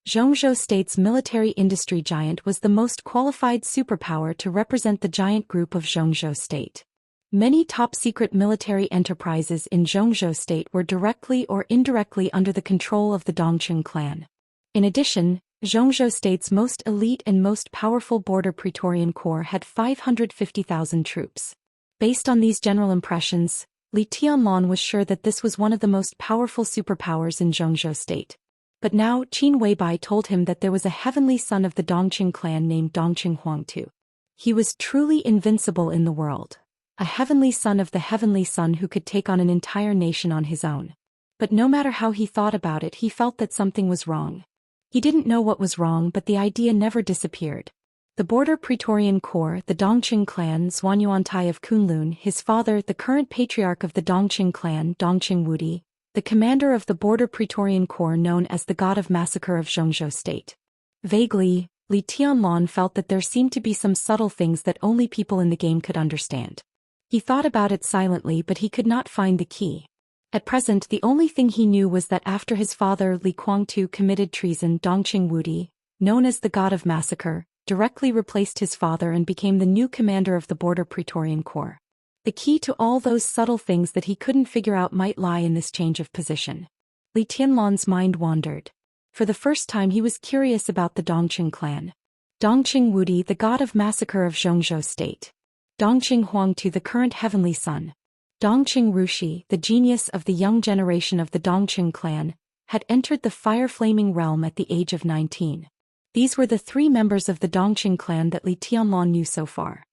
Zhongzhou State's military industry giant was the most qualified superpower to represent the giant group of Zhongzhou State. Many top-secret military enterprises in Zhongzhou State were directly or indirectly under the control of the Dongqing clan. In addition, Zhongzhou State's most elite and most powerful border Praetorian Corps had 550,000 troops. Based on these general impressions, Li Tianlan was sure that this was one of the most powerful superpowers in Zhongzhou State. But now Qin Weibai told him that there was a heavenly son of the Dongqing clan named Dongqing Huang too. He was truly invincible in the world. A heavenly son of the heavenly son who could take on an entire nation on his own. But no matter how he thought about it, he felt that something was wrong. He didn't know what was wrong, but the idea never disappeared. The border Praetorian Corps, the Dongqing clan, Zhuanyuantai of Kunlun, his father, the current patriarch of the Dongqing clan, Dongqing Wudi, the commander of the Border Praetorian Corps known as the God of Massacre of Xianxia State. Vaguely, Li Tianlan felt that there seemed to be some subtle things that only people in the game could understand. He thought about it silently, but he could not find the key. At present, the only thing he knew was that after his father Li Guangtu committed treason, Dongqing Wudi, known as the God of Massacre, directly replaced his father and became the new commander of the Border Praetorian Corps. The key to all those subtle things that he couldn't figure out might lie in this change of position. Li Tianlan's mind wandered. For the first time he was curious about the Dongqing clan. Dongqing Wudi, the God of Massacre of Xianxia State. Dongqing Huangtu, the current heavenly son. Dongqing Rushi, the genius of the young generation of the Dongqing clan, had entered the fire-flaming realm at the age of 19. These were the 3 members of the Dongqing clan that Li Tianlan knew so far.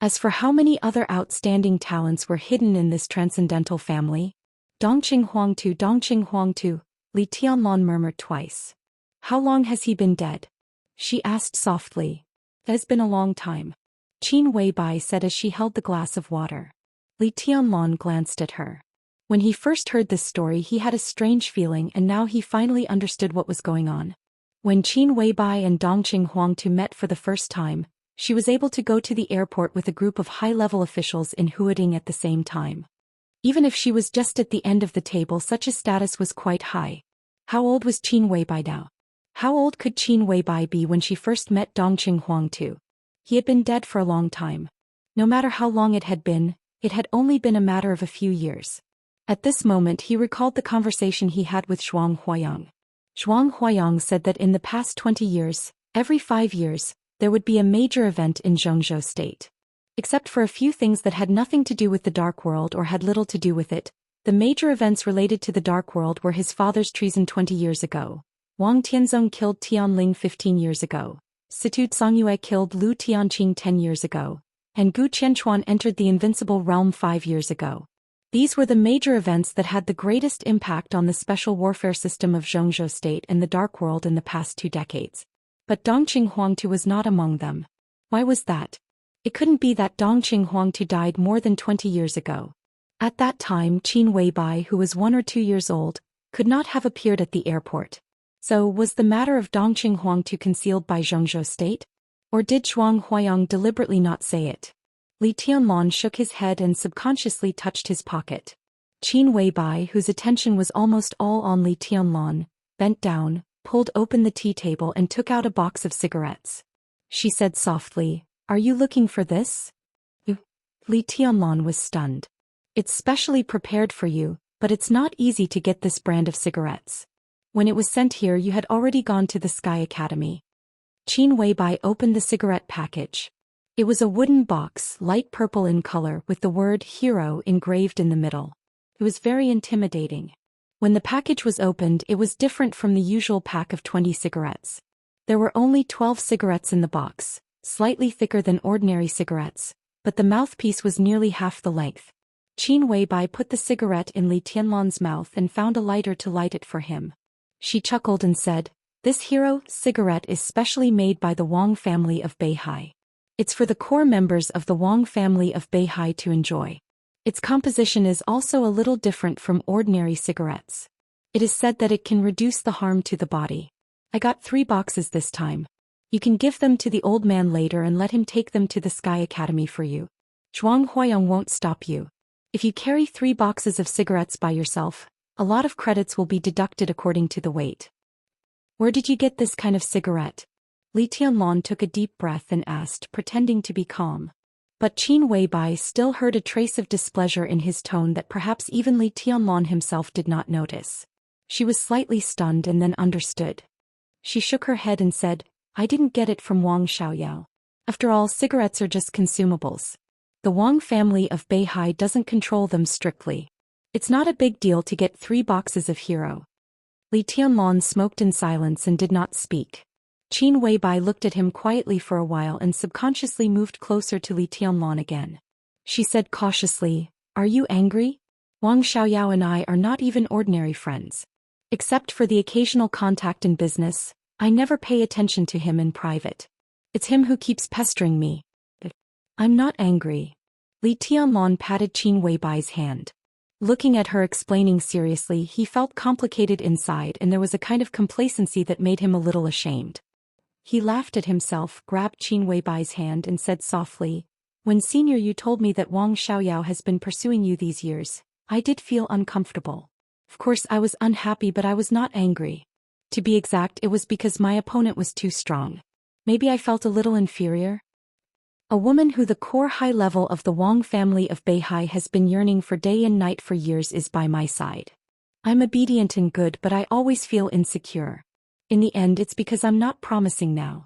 As for how many other outstanding talents were hidden in this transcendental family, Dongqing Huangtu, Li Tianlan murmured twice. How long has he been dead? She asked softly. It has been a long time. Qin Weibai said as she held the glass of water. Li Tianlan glanced at her. When he first heard this story he had a strange feeling, and now he finally understood what was going on. When Qin Weibai and Dongqing Huangtu met for the first time, she was able to go to the airport with a group of high-level officials in Huading at the same time. Even if she was just at the end of the table, such a status was quite high. How old was Qin Weibai now? How old could Qin Weibai be when she first met Dongqing Huangtu? He had been dead for a long time. No matter how long it had only been a matter of a few years. At this moment he recalled the conversation he had with Zhuang Huayang. Zhuang Huayang said that in the past 20 years, every 5 years, there would be a major event in Xianxia State. Except for a few things that had nothing to do with the Dark World or had little to do with it, the major events related to the Dark World were his father's treason 20 years ago. Wang Tianzong killed Tianling 15 years ago. Situ Songyue killed Lu Tianqing 10 years ago. And Gu Qianchuan entered the Invincible Realm 5 years ago. These were the major events that had the greatest impact on the special warfare system of Xianxia State and the Dark World in the past 2 decades. But Dongqing Huangtu was not among them. Why was that? It couldn't be that Dongqing Huangtu died more than 20 years ago. At that time Qin Weibai, who was 1 or 2 years old, could not have appeared at the airport. So was the matter of Dongqing Huangtu concealed by Xianxia State? Or did Zhuang Huayang deliberately not say it? Li Tianlan shook his head and subconsciously touched his pocket. Qin Weibai, whose attention was almost all on Li Tianlan, bent down, pulled open the tea table and took out a box of cigarettes. She said softly, "Are you looking for this?" Li Tianlan was stunned. "It's specially prepared for you, but it's not easy to get this brand of cigarettes. When it was sent here you had already gone to the Sky Academy." Qin Weibai opened the cigarette package. It was a wooden box, light purple in color, with the word "Hero" engraved in the middle. It was very intimidating. When the package was opened, it was different from the usual pack of 20 cigarettes. There were only 12 cigarettes in the box, slightly thicker than ordinary cigarettes, but the mouthpiece was nearly half the length. Qin Weibai put the cigarette in Li Tianlan's mouth and found a lighter to light it for him. She chuckled and said, "This Hero cigarette is specially made by the Wang family of Beihai. It's for the core members of the Wang family of Beihai to enjoy. Its composition is also a little different from ordinary cigarettes. It is said that it can reduce the harm to the body. I got 3 boxes this time. You can give them to the old man later and let him take them to the Sky Academy for you. Zhuang Huayang won't stop you. If you carry 3 boxes of cigarettes by yourself, a lot of credits will be deducted according to the weight." "Where did you get this kind of cigarette?" Li Tianlan took a deep breath and asked, pretending to be calm. But Qin Weibai still heard a trace of displeasure in his tone that perhaps even Li Tianlan himself did not notice. She was slightly stunned and then understood. She shook her head and said, "I didn't get it from Wang Xiaoyao. After all, cigarettes are just consumables. The Wang family of Beihai doesn't control them strictly. It's not a big deal to get 3 boxes of Hero." Li Tianlan smoked in silence and did not speak. Qin Weibai looked at him quietly for a while and subconsciously moved closer to Li Tianlan again. She said cautiously, "Are you angry? Wang Xiaoyao and I are not even ordinary friends. Except for the occasional contact in business, I never pay attention to him in private. It's him who keeps pestering me." "I'm not angry." Li Tianlan patted Qin Weibai's hand. Looking at her explaining seriously, he felt complicated inside and there was a kind of complacency that made him a little ashamed. He laughed at himself, grabbed Qin Weibai's hand and said softly, "When senior you told me that Wang Xiaoyao has been pursuing you these years, I did feel uncomfortable. Of course I was unhappy but I was not angry. To be exact, it was because my opponent was too strong. Maybe I felt a little inferior? A woman who the core high level of the Wang family of Beihai has been yearning for day and night for years is by my side. I'm obedient and good but I always feel insecure. In the end it's because I'm not promising now.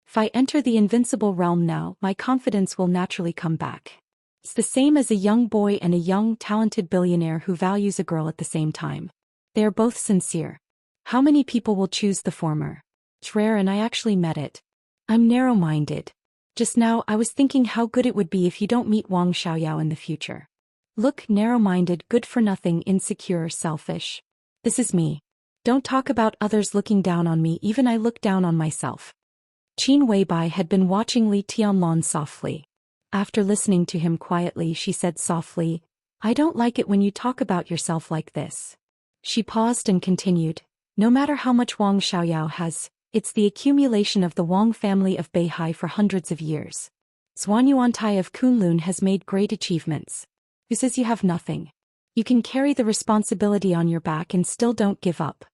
If I enter the invincible realm now, my confidence will naturally come back. It's the same as a young boy and a young, talented billionaire who values a girl at the same time. They are both sincere. How many people will choose the former? It's rare and I actually met it. I'm narrow-minded. Just now I was thinking how good it would be if you don't meet Wang Xiaoyao in the future. Look, narrow-minded, good-for-nothing, insecure, selfish. This is me. Don't talk about others looking down on me, even I look down on myself." Qin Weibai had been watching Li Tianlan softly. After listening to him quietly, she said softly, "I don't like it when you talk about yourself like this." She paused and continued, "No matter how much Wang Xiaoyao has, it's the accumulation of the Wang family of Beihai for hundreds of years. Zhuan Yuantai of Kunlun has made great achievements. Who says you have nothing? You can carry the responsibility on your back and still don't give up.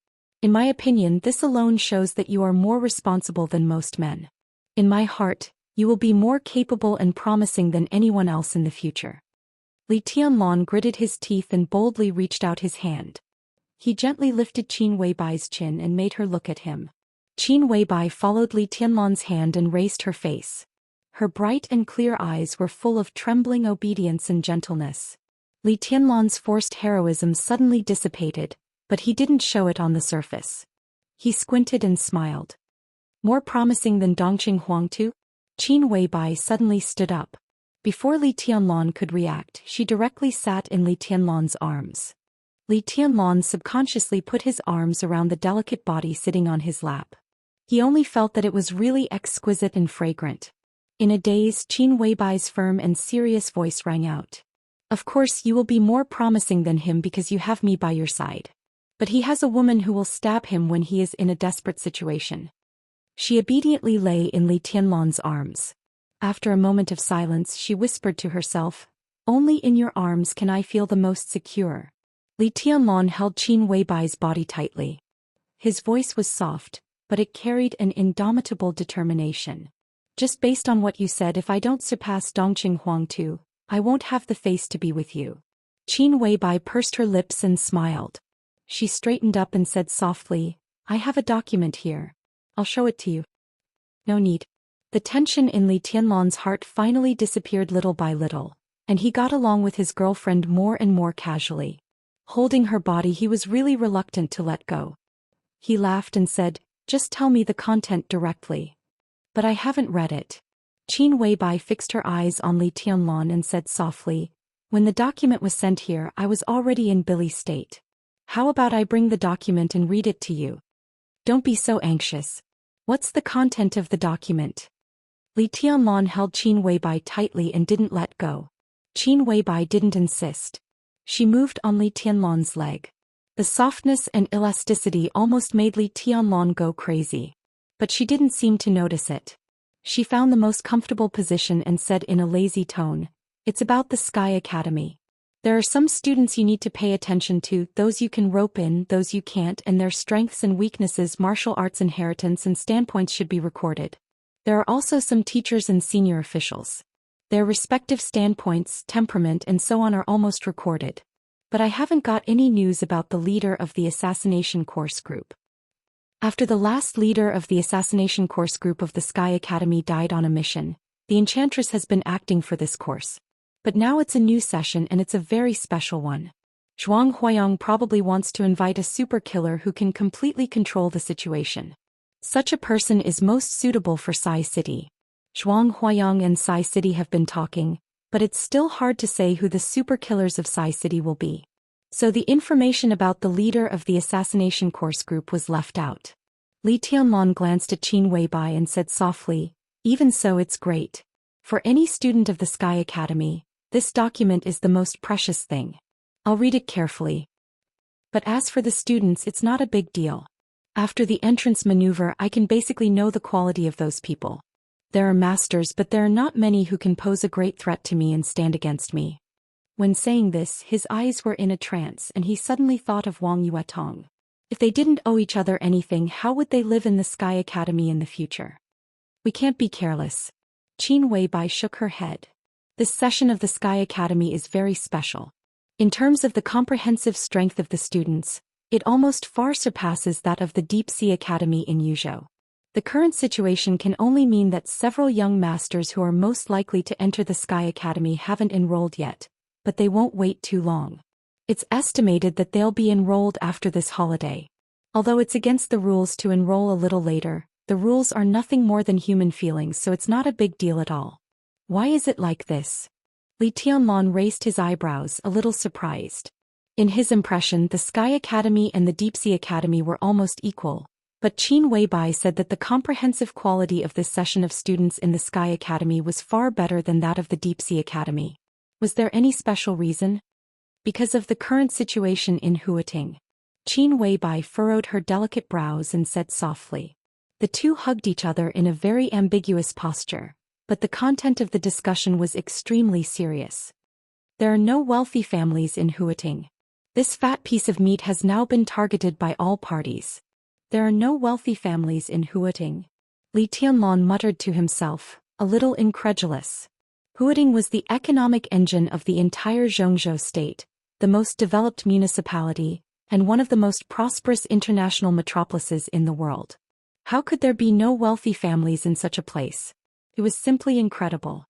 In my opinion, this alone shows that you are more responsible than most men. In my heart, you will be more capable and promising than anyone else in the future." Li Tianlan gritted his teeth and boldly reached out his hand. He gently lifted Qin Weibai's chin and made her look at him. Qin Weibai followed Li Tianlan's hand and raised her face. Her bright and clear eyes were full of trembling obedience and gentleness. Li Tianlan's forced heroism suddenly dissipated, but he didn't show it on the surface. He squinted and smiled. "More promising than Dongqing Huangtu?" Qin Weibai suddenly stood up. Before Li Tianlan could react, she directly sat in Li Tianlan's arms. Li Tianlan subconsciously put his arms around the delicate body sitting on his lap. He only felt that it was really exquisite and fragrant. In a daze, Qin Weibai's firm and serious voice rang out. "Of course you will be more promising than him because you have me by your side. But he has a woman who will stab him when he is in a desperate situation." She obediently lay in Li Tianlan's arms. After a moment of silence, she whispered to herself, "Only in your arms can I feel the most secure." Li Tianlan held Qin Weibai's body tightly. His voice was soft, but it carried an indomitable determination. "Just based on what you said, if I don't surpass Dongqing Huangtu, I won't have the face to be with you." Qin Weibai pursed her lips and smiled. She straightened up and said softly, "I have a document here. I'll show it to you." "No need." The tension in Li Tianlan's heart finally disappeared little by little, and he got along with his girlfriend more and more casually. Holding her body, he was really reluctant to let go. He laughed and said, "Just tell me the content directly." "But I haven't read it." Qin Weibai fixed her eyes on Li Tianlan and said softly, "When the document was sent here, I was already in Billy's state. How about I bring the document and read it to you? Don't be so anxious. What's the content of the document?" Li Tianlan held Qin Weibai tightly and didn't let go. Qin Weibai didn't insist. She moved on Li Tianlan's leg. The softness and elasticity almost made Li Tianlan go crazy. But she didn't seem to notice it. She found the most comfortable position and said in a lazy tone, "It's about the Sky Academy. There are some students you need to pay attention to, those you can rope in, those you can't, and their strengths and weaknesses, martial arts inheritance and standpoints should be recorded. There are also some teachers and senior officials. Their respective standpoints, temperament and so on are almost recorded. But I haven't got any news about the leader of the assassination course group." After the last leader of the assassination course group of the Sky Academy died on a mission, the Enchantress has been acting for this course. But now it's a new session and it's a very special one. Zhuang Huayang probably wants to invite a super killer who can completely control the situation. Such a person is most suitable for Sai City. Zhuang Huayang and Sai City have been talking, but it's still hard to say who the super killers of Sai City will be. So the information about the leader of the assassination course group was left out. Li Tianlan glanced at Qin Weibai and said softly, "Even so, it's great. For any student of the Sky Academy, this document is the most precious thing. I'll read it carefully. But as for the students, it's not a big deal. After the entrance maneuver, I can basically know the quality of those people. There are masters, but there are not many who can pose a great threat to me and stand against me. When saying this, his eyes were in a trance and he suddenly thought of Wang Yuetong. If they didn't owe each other anything, how would they live in the Sky Academy in the future? We can't be careless. Qin Weibai shook her head. This session of the Sky Academy is very special. In terms of the comprehensive strength of the students, it almost far surpasses that of the Deep Sea Academy in Yuzhou. The current situation can only mean that several young masters who are most likely to enter the Sky Academy haven't enrolled yet, but they won't wait too long. It's estimated that they'll be enrolled after this holiday. Although it's against the rules to enroll a little later, the rules are nothing more than human feelings, so it's not a big deal at all. Why is it like this? Li Tianlan raised his eyebrows, a little surprised. In his impression, the Sky Academy and the Deep Sea Academy were almost equal. But Qin Weibai said that the comprehensive quality of this session of students in the Sky Academy was far better than that of the Deep Sea Academy. Was there any special reason? Because of the current situation in Huating. Qin Weibai furrowed her delicate brows and said softly. The two hugged each other in a very ambiguous posture, but the content of the discussion was extremely serious. There are no wealthy families in Huating. This fat piece of meat has now been targeted by all parties. There are no wealthy families in Huating. Li Tianlan muttered to himself, a little incredulous. Huating was the economic engine of the entire Zhongzhou state, the most developed municipality, and one of the most prosperous international metropolises in the world. How could there be no wealthy families in such a place? It was simply incredible.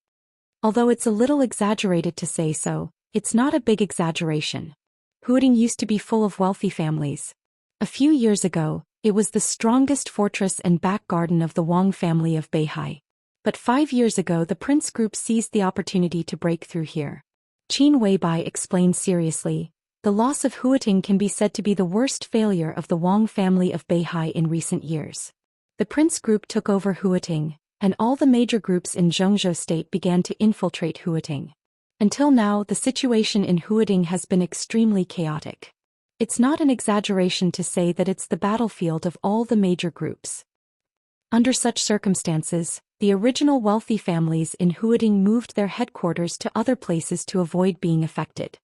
Although it's a little exaggerated to say so, it's not a big exaggeration. Huating used to be full of wealthy families. A few years ago, it was the strongest fortress and back garden of the Wang family of Beihai. But 5 years ago the prince group seized the opportunity to break through here. Qin Weibai explained seriously, the loss of Huating can be said to be the worst failure of the Wang family of Beihai in recent years. The prince group took over Huating, and all the major groups in Zhongzhou state began to infiltrate Huating. Until now, the situation in Huating has been extremely chaotic. It's not an exaggeration to say that it's the battlefield of all the major groups. Under such circumstances, the original wealthy families in Huating moved their headquarters to other places to avoid being affected.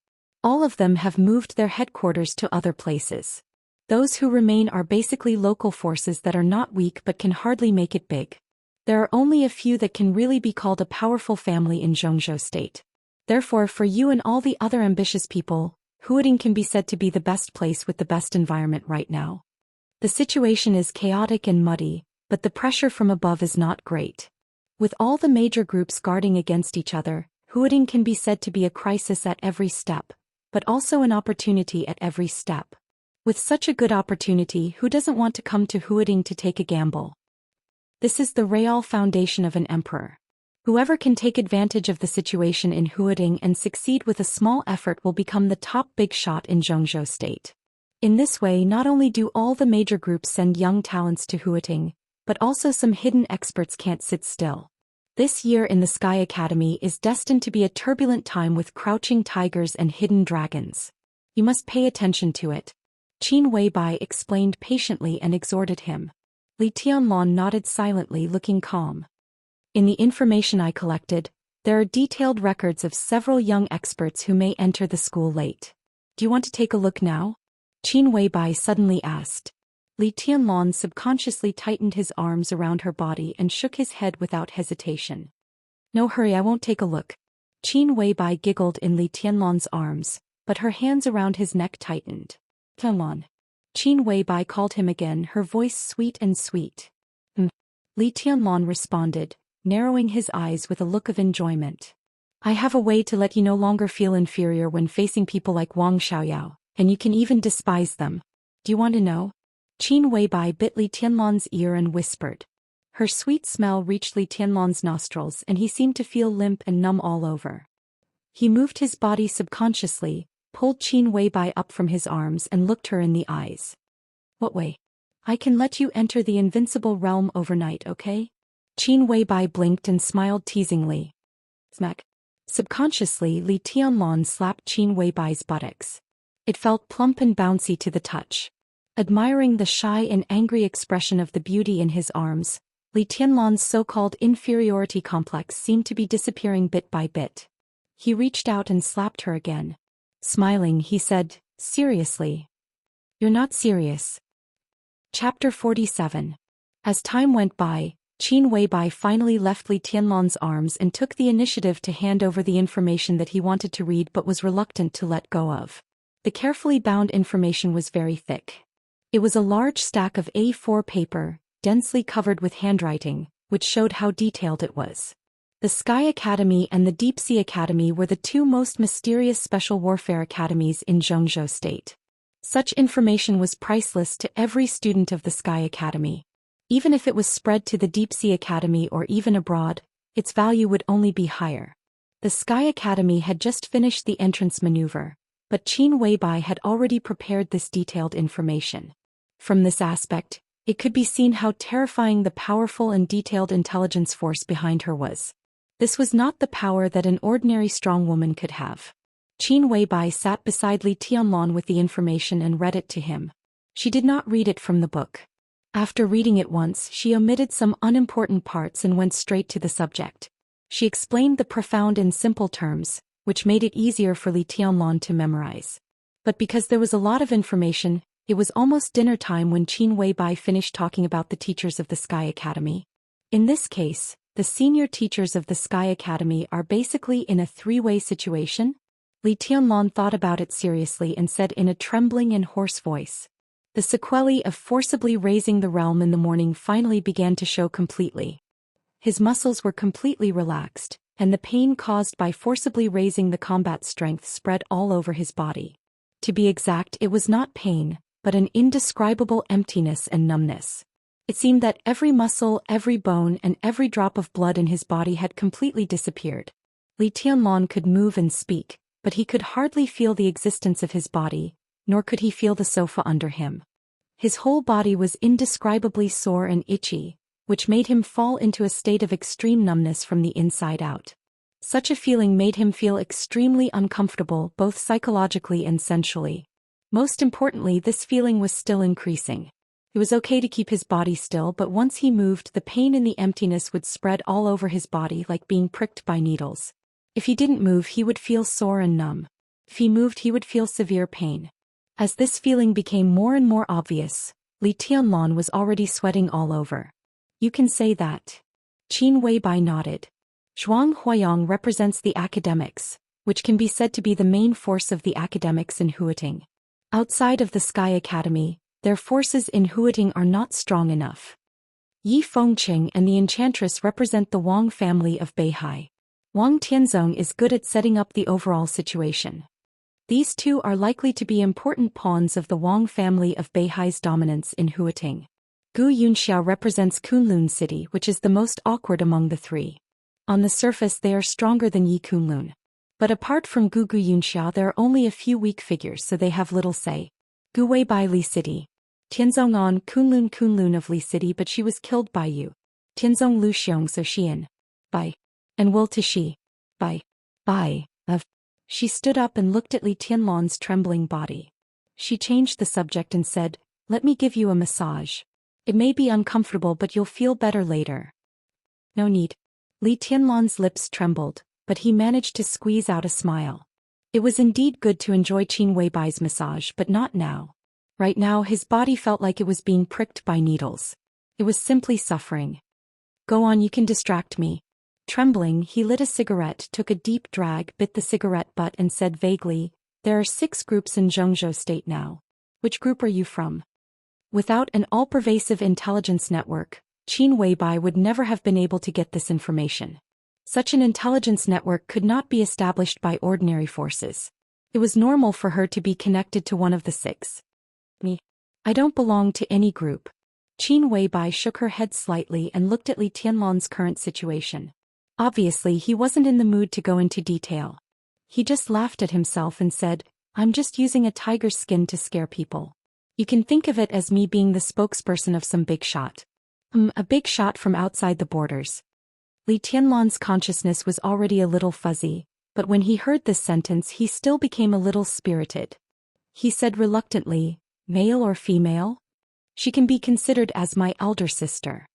All of them have moved their headquarters to other places. Those who remain are basically local forces that are not weak but can hardly make it big. There are only a few that can really be called a powerful family in Zhongzhou state. Therefore, for you and all the other ambitious people, Huating can be said to be the best place with the best environment right now. The situation is chaotic and muddy, but the pressure from above is not great. With all the major groups guarding against each other, Huating can be said to be a crisis at every step, but also an opportunity at every step. With such a good opportunity, who doesn't want to come to Huating to take a gamble? This is the real foundation of an emperor. Whoever can take advantage of the situation in Huating and succeed with a small effort will become the top big shot in Zhongzhou state. In this way, not only do all the major groups send young talents to Huating, but also some hidden experts can't sit still. This year in the Sky Academy is destined to be a turbulent time with crouching tigers and hidden dragons. You must pay attention to it. Qin Weibai explained patiently and exhorted him. Li Tianlan nodded silently, looking calm. In the information I collected, there are detailed records of several young experts who may enter the school late. Do you want to take a look now? Qin Weibai suddenly asked. Li Tianlan subconsciously tightened his arms around her body and shook his head without hesitation. No hurry, I won't take a look. Qin Weibai giggled in Li Tianlan's arms, but her hands around his neck tightened. Tianlan. Qin Weibai called him again, her voice sweet and sweet. Li Tianlan responded, narrowing his eyes with a look of enjoyment. I have a way to let you no longer feel inferior when facing people like Wang Xiaoyao, and you can even despise them. Do you want to know? Qin Weibai bit Li Tianlan's ear and whispered. Her sweet smell reached Li Tianlan's nostrils and he seemed to feel limp and numb all over. He moved his body subconsciously, pulled Qin Weibai up from his arms and looked her in the eyes. What way? I can let you enter the invincible realm overnight, okay? Qin Weibai blinked and smiled teasingly. Smack. Subconsciously, Li Tianlong slapped Qin Weibai's buttocks. It felt plump and bouncy to the touch. Admiring the shy and angry expression of the beauty in his arms, Li Tianlong's so-called inferiority complex seemed to be disappearing bit by bit. He reached out and slapped her again. Smiling, he said, "Seriously? You're not serious." Chapter 47. As time went by, Qin Weibai finally left Li Tianlong's arms and took the initiative to hand over the information that he wanted to read but was reluctant to let go of. The carefully bound information was very thick. It was a large stack of A4 paper, densely covered with handwriting, which showed how detailed it was. The Sky Academy and the Deep Sea Academy were the two most mysterious special warfare academies in Zhou State. Such information was priceless to every student of the Sky Academy. Even if it was spread to the Deep Sea Academy or even abroad, its value would only be higher. The Sky Academy had just finished the entrance maneuver, but Qin Weibai had already prepared this detailed information. From this aspect, it could be seen how terrifying the powerful and detailed intelligence force behind her was. This was not the power that an ordinary strong woman could have. Qin Weibai sat beside Li Tianlong with the information and read it to him. She did not read it from the book. After reading it once, she omitted some unimportant parts and went straight to the subject. She explained the profound in simple terms, which made it easier for Li Tianlong to memorize. But because there was a lot of information, it was almost dinner time when Qin Weibai finished talking about the teachers of the Sky Academy. In this case, the senior teachers of the Sky Academy are basically in a three-way situation. Li Tianlong thought about it seriously and said in a trembling and hoarse voice. The sequelae of forcibly raising the realm in the morning finally began to show completely. His muscles were completely relaxed, and the pain caused by forcibly raising the combat strength spread all over his body. To be exact, it was not pain, but an indescribable emptiness and numbness. It seemed that every muscle, every bone, and every drop of blood in his body had completely disappeared. Li Tianlong could move and speak, but he could hardly feel the existence of his body, nor could he feel the sofa under him. His whole body was indescribably sore and itchy, which made him fall into a state of extreme numbness from the inside out. Such a feeling made him feel extremely uncomfortable both psychologically and sensually. Most importantly, this feeling was still increasing. It was okay to keep his body still, but once he moved, the pain and the emptiness would spread all over his body like being pricked by needles. If he didn't move, he would feel sore and numb. If he moved, he would feel severe pain. As this feeling became more and more obvious, Li Tianlong was already sweating all over. "You can say that." Qin Weibai nodded. Zhuang Huayang represents the academics, which can be said to be the main force of the academics in Huating. Outside of the Sky Academy, their forces in Huating are not strong enough. Yi Fengqing and the Enchantress represent the Wang family of Beihai. Wang Tianzong is good at setting up the overall situation. These two are likely to be important pawns of the Wang family of Beihai's dominance in Huating. Gu Yunxia represents Kunlun City, which is the most awkward among the three. On the surface they are stronger than Yi Kunlun. But apart from Gu Yunxia there are only a few weak figures, so they have little say. Gu Weibai Li City. Tianzong on Kunlun of Li City, but she was killed by you. Tianzong Lu Xiong Zhou Xian. By. And will to she. By. Of. She stood up and looked at Li Tianlong's trembling body. She changed the subject and said, "Let me give you a massage. It may be uncomfortable, but you'll feel better later." "No need." Li Tianlong's lips trembled, but he managed to squeeze out a smile. It was indeed good to enjoy Qin Weibai's massage, but not now. Right now his body felt like it was being pricked by needles. It was simply suffering. "Go on, you can distract me." Trembling, he lit a cigarette, took a deep drag, bit the cigarette butt and said vaguely, "There are 6 groups in Zhou State now. Which group are you from?" Without an all-pervasive intelligence network, Qin Weibai would never have been able to get this information. Such an intelligence network could not be established by ordinary forces. It was normal for her to be connected to one of the 6. "Me. I don't belong to any group." Qin Weibai shook her head slightly and looked at Li Tianlong's current situation. Obviously he wasn't in the mood to go into detail. He just laughed at himself and said, "I'm just using a tiger's skin to scare people. You can think of it as me being the spokesperson of some big shot." A big shot from outside the borders. Li Tianlong's consciousness was already a little fuzzy, but when he heard this sentence he still became a little spirited. He said reluctantly, "Male or female? She can be considered as my elder sister."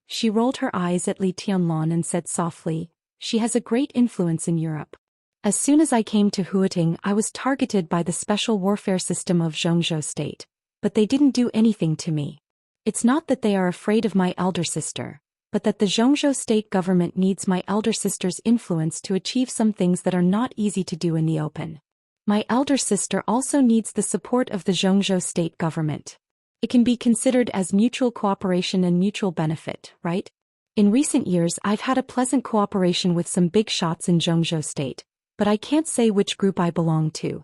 She rolled her eyes at Li Tianlan and said softly, "She has a great influence in Europe. As soon as I came to Huating I was targeted by the special warfare system of Zhou state, but they didn't do anything to me. It's not that they are afraid of my elder sister, but that the Zhou state government needs my elder sister's influence to achieve some things that are not easy to do in the open. My elder sister also needs the support of the Zhou state government. It can be considered as mutual cooperation and mutual benefit, right? In recent years I've had a pleasant cooperation with some big shots in Zhou state, but I can't say which group I belong to.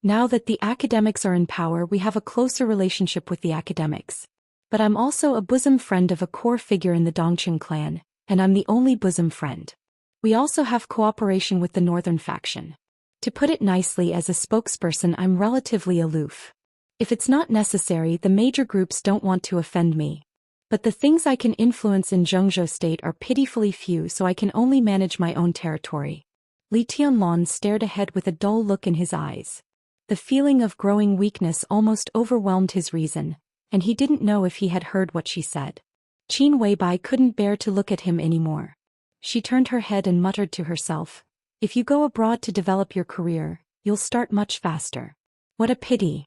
Now that the academics are in power we have a closer relationship with the academics. But I'm also a bosom friend of a core figure in the Dongqing clan, and I'm the only bosom friend. We also have cooperation with the northern faction. To put it nicely, as a spokesperson I'm relatively aloof. If it's not necessary, the major groups don't want to offend me. But the things I can influence in Zhou state are pitifully few, so I can only manage my own territory." Li Tianlan stared ahead with a dull look in his eyes. The feeling of growing weakness almost overwhelmed his reason, and he didn't know if he had heard what she said. Qin Weibai couldn't bear to look at him anymore. She turned her head and muttered to herself, "If you go abroad to develop your career, you'll start much faster. What a pity."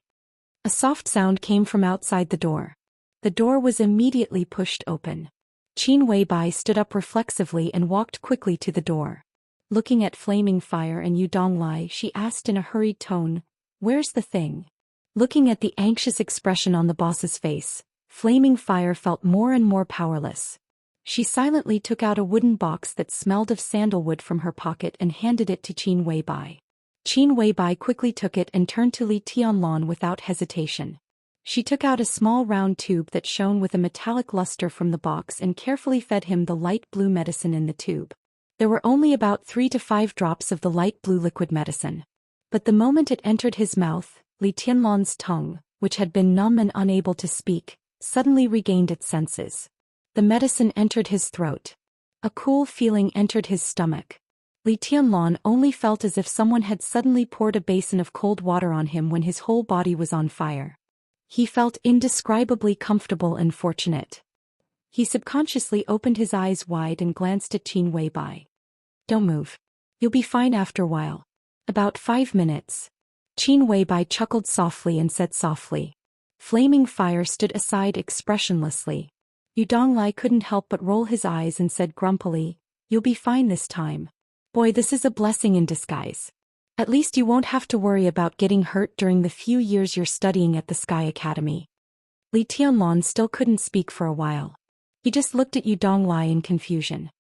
A soft sound came from outside the door. The door was immediately pushed open. Qin Weibai stood up reflexively and walked quickly to the door. Looking at Flaming Fire and Yu Donglai, she asked in a hurried tone, "Where's the thing?" Looking at the anxious expression on the boss's face, Flaming Fire felt more and more powerless. She silently took out a wooden box that smelled of sandalwood from her pocket and handed it to Qin Weibai. Qin Weibai quickly took it and turned to Li Tianlan without hesitation. She took out a small round tube that shone with a metallic luster from the box and carefully fed him the light blue medicine in the tube. There were only about 3 to 5 drops of the light blue liquid medicine. But the moment it entered his mouth, Li Tianlan's tongue, which had been numb and unable to speak, suddenly regained its senses. The medicine entered his throat. A cool feeling entered his stomach. Li Tianlan only felt as if someone had suddenly poured a basin of cold water on him when his whole body was on fire. He felt indescribably comfortable and fortunate. He subconsciously opened his eyes wide and glanced at Qin Weibai. "Don't move. You'll be fine after a while. About 5 minutes." Qin Weibai chuckled softly and said softly. Flaming Fire stood aside expressionlessly. Yu Donglai couldn't help but roll his eyes and said grumpily, "You'll be fine this time. Boy, this is a blessing in disguise. At least you won't have to worry about getting hurt during the few years you're studying at the Sky Academy." Li Tianlan still couldn't speak for a while. He just looked at Yu Donglai in confusion.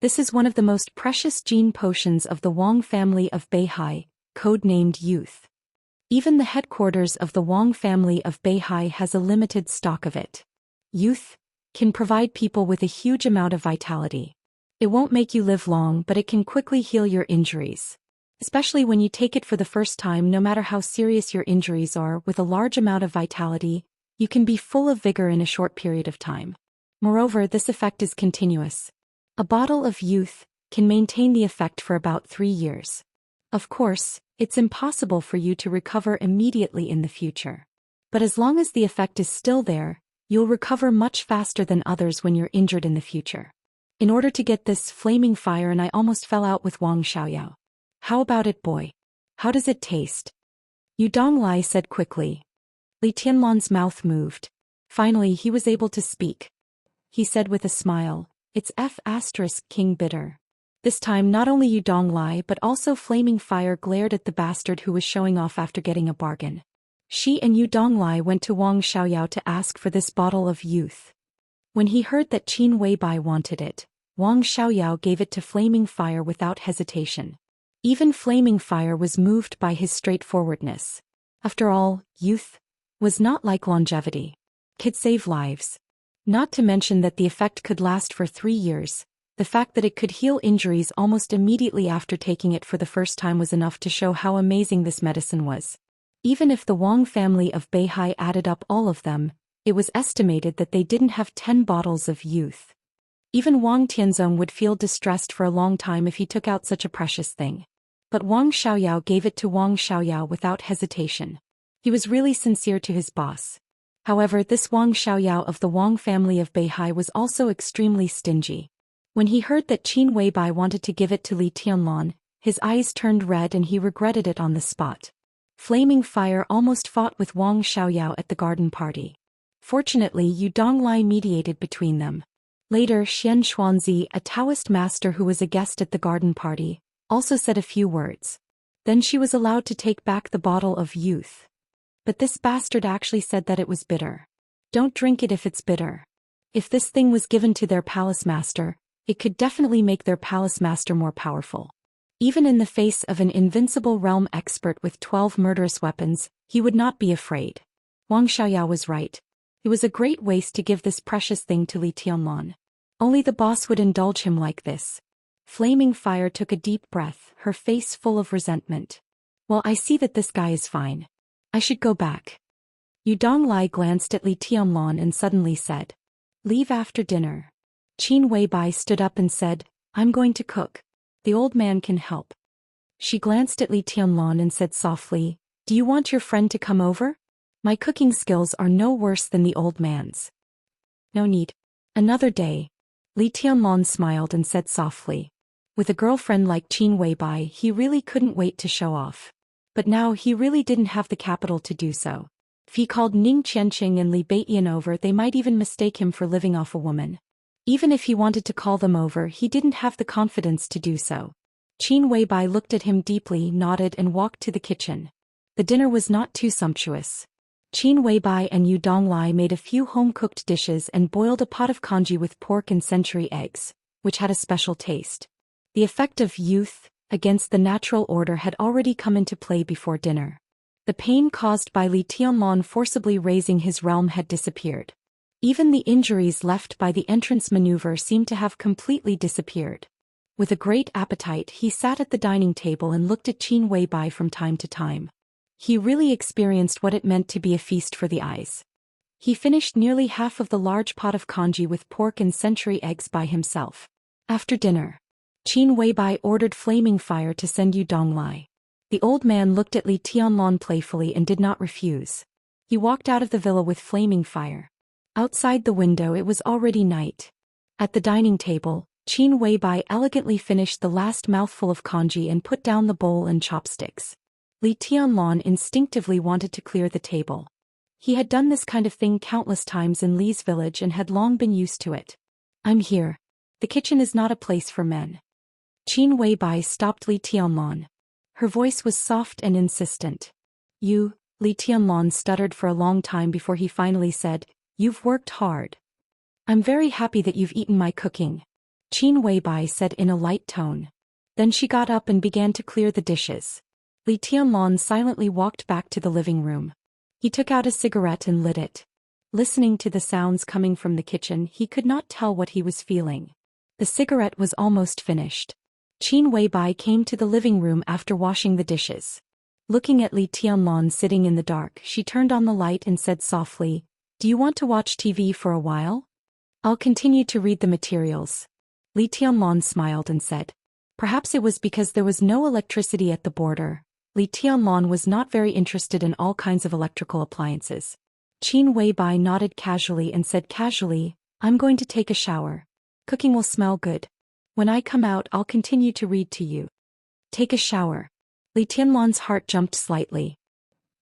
"This is one of the most precious gene potions of the Wang family of Beihai, codenamed Youth. Even the headquarters of the Wang family of Beihai has a limited stock of it. Youth can provide people with a huge amount of vitality. It won't make you live long, but it can quickly heal your injuries. Especially when you take it for the first time, no matter how serious your injuries are, with a large amount of vitality, you can be full of vigor in a short period of time. Moreover, this effect is continuous. A bottle of Youth can maintain the effect for about 3 years. Of course, it's impossible for you to recover immediately in the future. But as long as the effect is still there, you'll recover much faster than others when you're injured in the future. In order to get this Flaming Fire, and I almost fell out with Wang Xiaoyao. How about it, boy? How does it taste?" Yu Donglai said quickly. Li Tianlan's mouth moved. Finally he was able to speak. He said with a smile, "It's King bitter." This time not only Yu Donglai but also Flaming Fire glared at the bastard who was showing off after getting a bargain. She and Yu Donglai went to Wang Xiaoyao to ask for this bottle of Youth. When he heard that Qin Weibai wanted it, Wang Xiaoyao gave it to Flaming Fire without hesitation. Even Flaming Fire was moved by his straightforwardness. After all, Youth was not like longevity. Could save lives. Not to mention that the effect could last for 3 years. The fact that it could heal injuries almost immediately after taking it for the first time was enough to show how amazing this medicine was. Even if the Wang family of Beihai added up all of them, it was estimated that they didn't have 10 bottles of Youth. Even Wang Tianzong would feel distressed for a long time if he took out such a precious thing. But Wang Xiaoyao gave it to Wang Xiaoyao without hesitation. He was really sincere to his boss. However, this Wang Xiaoyao of the Wang family of Beihai was also extremely stingy. When he heard that Qin Weibai wanted to give it to Li Tianlan, his eyes turned red and he regretted it on the spot. Flaming Fire almost fought with Wang Xiaoyao at the garden party. Fortunately, Yu Donglai mediated between them. Later, Xian Xuanzi, a Taoist master who was a guest at the garden party, also said a few words. Then she was allowed to take back the bottle of youth. But this bastard actually said that it was bitter. Don't drink it if it's bitter. If this thing was given to their palace master, it could definitely make their palace master more powerful. Even in the face of an invincible realm expert with 12 murderous weapons, he would not be afraid. Wang Xiaoyao was right. It was a great waste to give this precious thing to Li Tianlan. Only the boss would indulge him like this. Flaming Fire took a deep breath, her face full of resentment. Well, I see that this guy is fine. I should go back. Yu Donglai glanced at Li Tianlan and suddenly said, "Leave after dinner." Qin Weibai stood up and said, "I'm going to cook. The old man can help." She glanced at Li Tianlan and said softly, "Do you want your friend to come over? My cooking skills are no worse than the old man's." "No need. Another day." Li Tianlan smiled and said softly. With a girlfriend like Qin Weibai, he really couldn't wait to show off. But now he really didn't have the capital to do so. If he called Ning Qianqing and Li Beiyan over, they might even mistake him for living off a woman. Even if he wanted to call them over, he didn't have the confidence to do so. Qin Weibai looked at him deeply, nodded and walked to the kitchen. The dinner was not too sumptuous. Qin Weibai and Yu Donglai made a few home-cooked dishes and boiled a pot of congee with pork and century eggs, which had a special taste. The effect of youth against the natural order had already come into play before dinner. The pain caused by Li Tianlan forcibly raising his realm had disappeared. Even the injuries left by the entrance maneuver seemed to have completely disappeared. With a great appetite, he sat at the dining table and looked at Qin Weibai from time to time. He really experienced what it meant to be a feast for the eyes. He finished nearly half of the large pot of congee with pork and century eggs by himself. After dinner, Qin Weibai ordered Flaming Fire to send Yu Donglai. The old man looked at Li Tianlan playfully and did not refuse. He walked out of the villa with Flaming Fire. Outside the window it was already night. At the dining table, Qin Weibai elegantly finished the last mouthful of congee and put down the bowl and chopsticks. Li Tianlan instinctively wanted to clear the table. He had done this kind of thing countless times in Li's village and had long been used to it. "I'm here. The kitchen is not a place for men." Qin Weibai stopped Li Tianlan. Her voice was soft and insistent. "You," Li Tianlan stuttered for a long time before he finally said, "You've worked hard. I'm very happy that you've eaten my cooking," Qin Weibai said in a light tone. Then she got up and began to clear the dishes. Li Tianlan silently walked back to the living room. He took out a cigarette and lit it. Listening to the sounds coming from the kitchen, he could not tell what he was feeling. The cigarette was almost finished. Qin Weibai came to the living room after washing the dishes. Looking at Li Tianlan sitting in the dark, she turned on the light and said softly, "Do you want to watch TV for a while? I'll continue to read the materials." Li Tianlan smiled and said. Perhaps it was because there was no electricity at the border. Li Tianlan was not very interested in all kinds of electrical appliances. Qin Weibai nodded casually and said casually, "I'm going to take a shower. Cooking will smell good. When I come out, I'll continue to read to you." Take a shower. Li Tianlan's heart jumped slightly.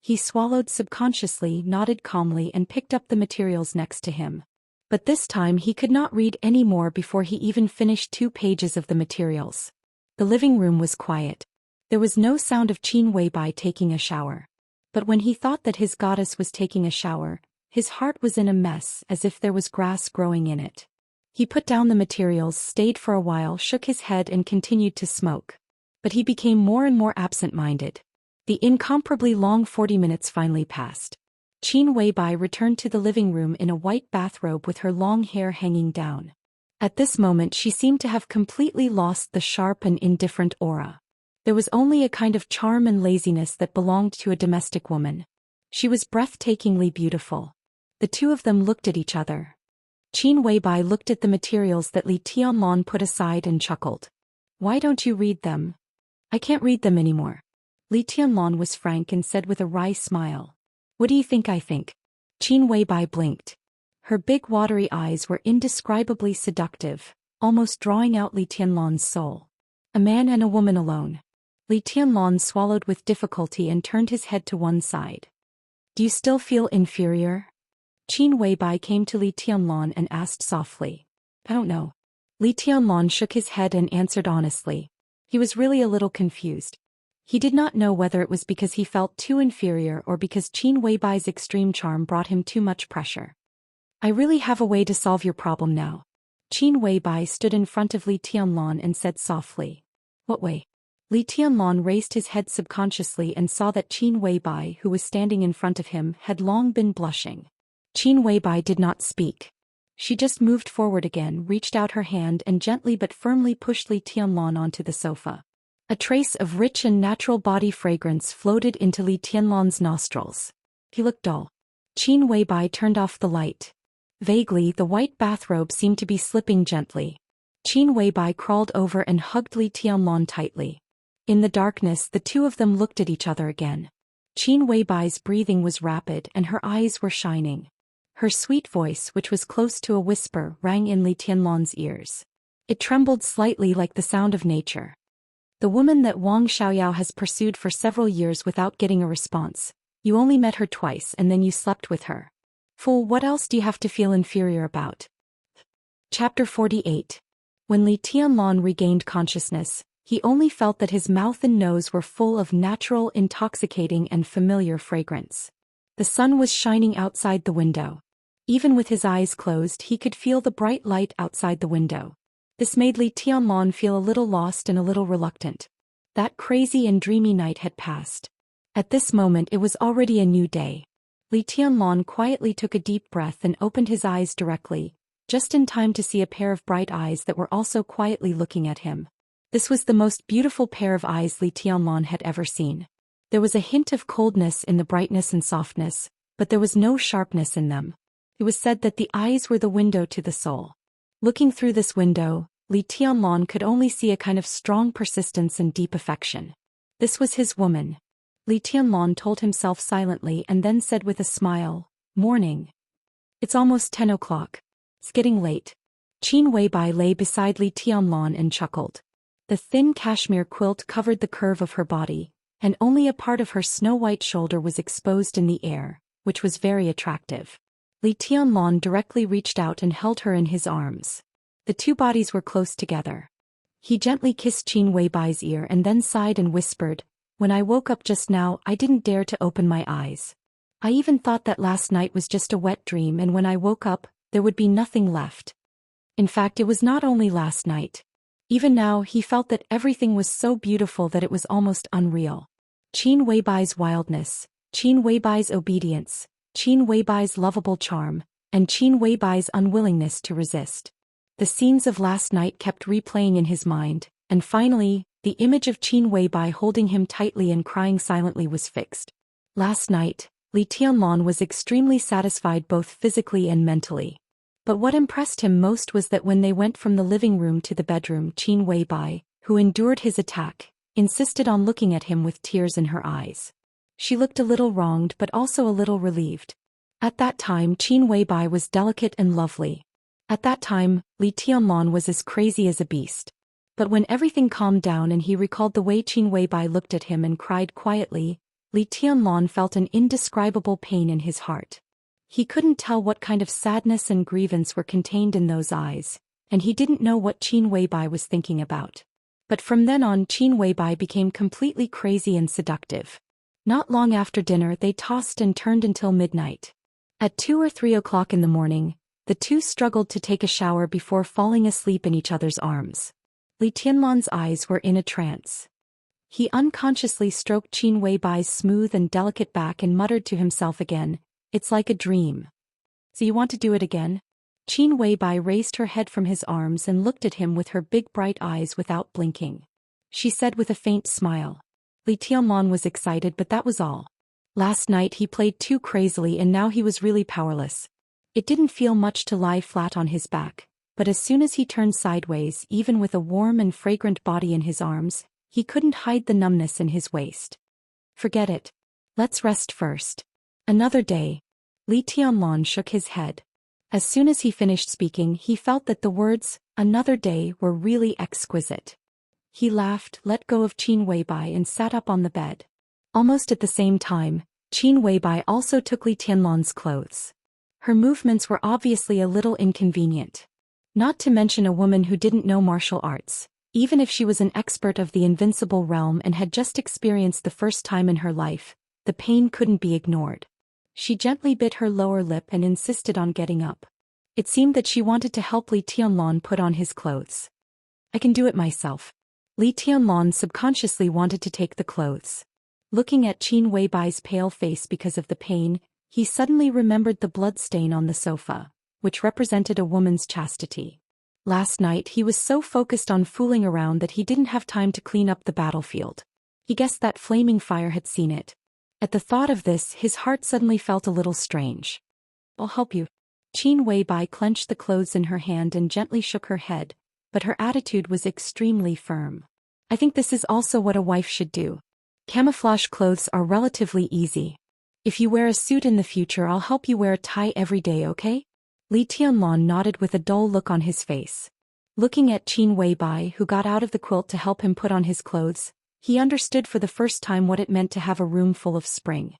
He swallowed subconsciously, nodded calmly and picked up the materials next to him. But this time he could not read any more before he even finished 2 pages of the materials. The living room was quiet. There was no sound of Qin Weibai taking a shower. But when he thought that his goddess was taking a shower, his heart was in a mess as if there was grass growing in it. He put down the materials, stayed for a while, shook his head and continued to smoke. But he became more and more absent-minded. The incomparably long 40 minutes finally passed. Qin Weibai returned to the living room in a white bathrobe with her long hair hanging down. At this moment she seemed to have completely lost the sharp and indifferent aura. There was only a kind of charm and laziness that belonged to a domestic woman. She was breathtakingly beautiful. The two of them looked at each other. Qin Weibai looked at the materials that Li Tianlan put aside and chuckled. "Why don't you read them? I can't read them anymore. Li Tianlan was frank and said with a wry smile. What do you think I think? Qin Weibai blinked. Her big watery eyes were indescribably seductive, almost drawing out Li Tianlan's soul. A man and a woman alone. Li Tianlan swallowed with difficulty and turned his head to one side. Do you still feel inferior? Qin Weibai came to Li Tianlan and asked softly. I don't know. Li Tianlan shook his head and answered honestly. He was really a little confused. He did not know whether it was because he felt too inferior or because Qin Weibai's extreme charm brought him too much pressure. I really have a way to solve your problem now. Qin Weibai stood in front of Li Tianlan and said softly. What way? Li Tianlan raised his head subconsciously and saw that Qin Weibai, who was standing in front of him, had long been blushing. Qin Weibai did not speak. She just moved forward again, reached out her hand and gently but firmly pushed Li Tianlan onto the sofa. A trace of rich and natural body fragrance floated into Li Tianlan's nostrils. He looked dull. Qin Weibai turned off the light. Vaguely, the white bathrobe seemed to be slipping gently. Qin Weibai crawled over and hugged Li Tianlan tightly. In the darkness, the two of them looked at each other again. Qin Weibai's breathing was rapid and her eyes were shining. Her sweet voice, which was close to a whisper, rang in Li Tianlan's ears. It trembled slightly like the sound of nature. The woman that Wang Xiaoyao has pursued for several years without getting a response. You only met her twice and then you slept with her. Fool, what else do you have to feel inferior about? Chapter 48. When Li Tianlan regained consciousness, he only felt that his mouth and nose were full of natural, intoxicating and familiar fragrance. The sun was shining outside the window. Even with his eyes closed, he could feel the bright light outside the window. This made Li Tianlan feel a little lost and a little reluctant. That crazy and dreamy night had passed. At this moment it was already a new day. Li Tianlan quietly took a deep breath and opened his eyes directly, just in time to see a pair of bright eyes that were also quietly looking at him. This was the most beautiful pair of eyes Li Tianlan had ever seen. There was a hint of coldness in the brightness and softness, but there was no sharpness in them. It was said that the eyes were the window to the soul. Looking through this window, Li Tianlan could only see a kind of strong persistence and deep affection. This was his woman. Li Tianlan told himself silently and then said with a smile, Morning. It's almost 10 o'clock. It's getting late. Qin Weibai lay beside Li Tianlan and chuckled. The thin cashmere quilt covered the curve of her body, and only a part of her snow-white shoulder was exposed in the air, which was very attractive. Li Tianlan directly reached out and held her in his arms. The two bodies were close together. He gently kissed Qin Weibai's ear and then sighed and whispered, When I woke up just now, I didn't dare to open my eyes. I even thought that last night was just a wet dream, and when I woke up, there would be nothing left. In fact, it was not only last night. Even now, he felt that everything was so beautiful that it was almost unreal. Qin Weibai's wildness, Qin Weibai's obedience, Qin Weibai's lovable charm, and Qin Weibai's unwillingness to resist. The scenes of last night kept replaying in his mind, and finally, the image of Qin Weibai holding him tightly and crying silently was fixed. Last night, Li Tianlan was extremely satisfied both physically and mentally. But what impressed him most was that when they went from the living room to the bedroom, Qin Weibai, who endured his attack, insisted on looking at him with tears in her eyes. She looked a little wronged but also a little relieved. At that time Qin Weibai was delicate and lovely. At that time, Li Tianlan was as crazy as a beast. But when everything calmed down and he recalled the way Qin Weibai looked at him and cried quietly, Li Tianlan felt an indescribable pain in his heart. He couldn't tell what kind of sadness and grievance were contained in those eyes, and he didn't know what Qin Weibai was thinking about. But from then on Qin Weibai became completely crazy and seductive. Not long after dinner they tossed and turned until midnight. At 2 or 3 o'clock in the morning, the two struggled to take a shower before falling asleep in each other's arms. Li Tianlan's eyes were in a trance. He unconsciously stroked Qin Weibai's smooth and delicate back and muttered to himself again, It's like a dream. So you want to do it again? Qin Weibai raised her head from his arms and looked at him with her big bright eyes without blinking. She said with a faint smile. Li Tianlan was excited, but that was all. Last night he played too crazily and now he was really powerless. It didn't feel much to lie flat on his back, but as soon as he turned sideways, even with a warm and fragrant body in his arms, He couldn't hide the numbness in his waist. Forget it. Let's rest first. Another day. Li Tianlan shook his head. As soon as he finished speaking, he felt that the words, another day, were really exquisite. He laughed, let go of Qin Weibai and sat up on the bed. Almost at the same time, Qin Weibai also took Li Tianlan's clothes. Her movements were obviously a little inconvenient. Not to mention a woman who didn't know martial arts, even if she was an expert of the invincible realm and had just experienced the first time in her life, the pain couldn't be ignored. She gently bit her lower lip and insisted on getting up. It seemed that she wanted to help Li Tianlan put on his clothes. I can do it myself. Li Tianlan subconsciously wanted to take the clothes. Looking at Qin Weibai's pale face because of the pain, he suddenly remembered the blood stain on the sofa, which represented a woman's chastity. Last night he was so focused on fooling around that he didn't have time to clean up the battlefield. He guessed that flaming fire had seen it. At the thought of this, his heart suddenly felt a little strange. I'll help you. Qin Weibai clenched the clothes in her hand and gently shook her head, but her attitude was extremely firm. I think this is also what a wife should do. Camouflage clothes are relatively easy. If you wear a suit in the future, I'll help you wear a tie every day, okay? Li Tianlan nodded with a dull look on his face. Looking at Qin Weibai, who got out of the quilt to help him put on his clothes, he understood for the first time what it meant to have a room full of spring.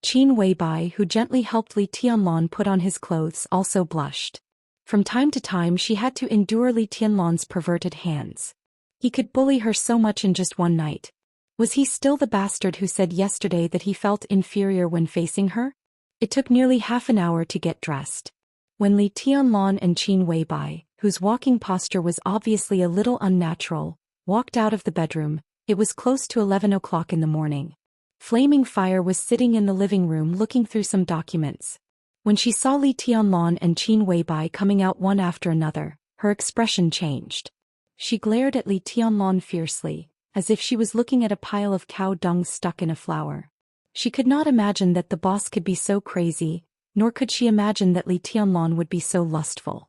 Qin Weibai, who gently helped Li Tianlan put on his clothes, also blushed. From time to time she had to endure Li Tianlan's perverted hands. He could bully her so much in just one night. Was he still the bastard who said yesterday that he felt inferior when facing her? It took nearly half an hour to get dressed. When Li Tianlan and Qin Weibai, whose walking posture was obviously a little unnatural, walked out of the bedroom, it was close to 11 o'clock in the morning. Flaming Fire was sitting in the living room looking through some documents. When she saw Li Tianlan and Qin Weibai coming out one after another, her expression changed. She glared at Li Tianlan fiercely, as if she was looking at a pile of cow dung stuck in a flower. She could not imagine that the boss could be so crazy, nor could she imagine that Li Tianlan would be so lustful.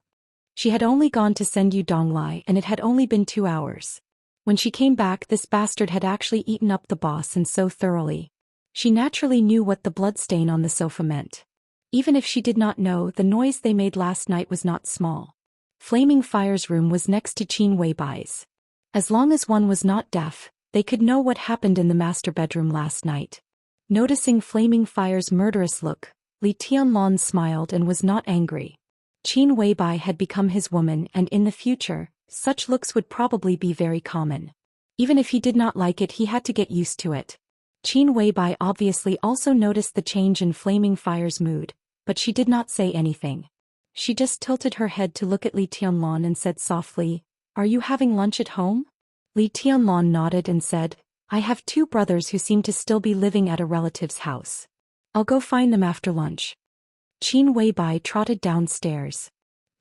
She had only gone to send Yu Donglai and it had only been 2 hours. When she came back, this bastard had actually eaten up the boss, and so thoroughly. She naturally knew what the blood stain on the sofa meant. Even if she did not know, the noise they made last night was not small. Flaming Fire's room was next to Qin Weibai's. As long as one was not deaf, they could know what happened in the master bedroom last night. Noticing Flaming Fire's murderous look, Li Tianlan smiled and was not angry. Qin Weibai had become his woman, and in the future, such looks would probably be very common. Even if he did not like it, he had to get used to it. Qin Weibai obviously also noticed the change in Flaming Fire's mood, but she did not say anything. She just tilted her head to look at Li Tianlan and said softly, "Are you having lunch at home?" Li Tianlan nodded and said, "I have 2 brothers who seem to still be living at a relative's house. I'll go find them after lunch." Qin Weibai trotted downstairs.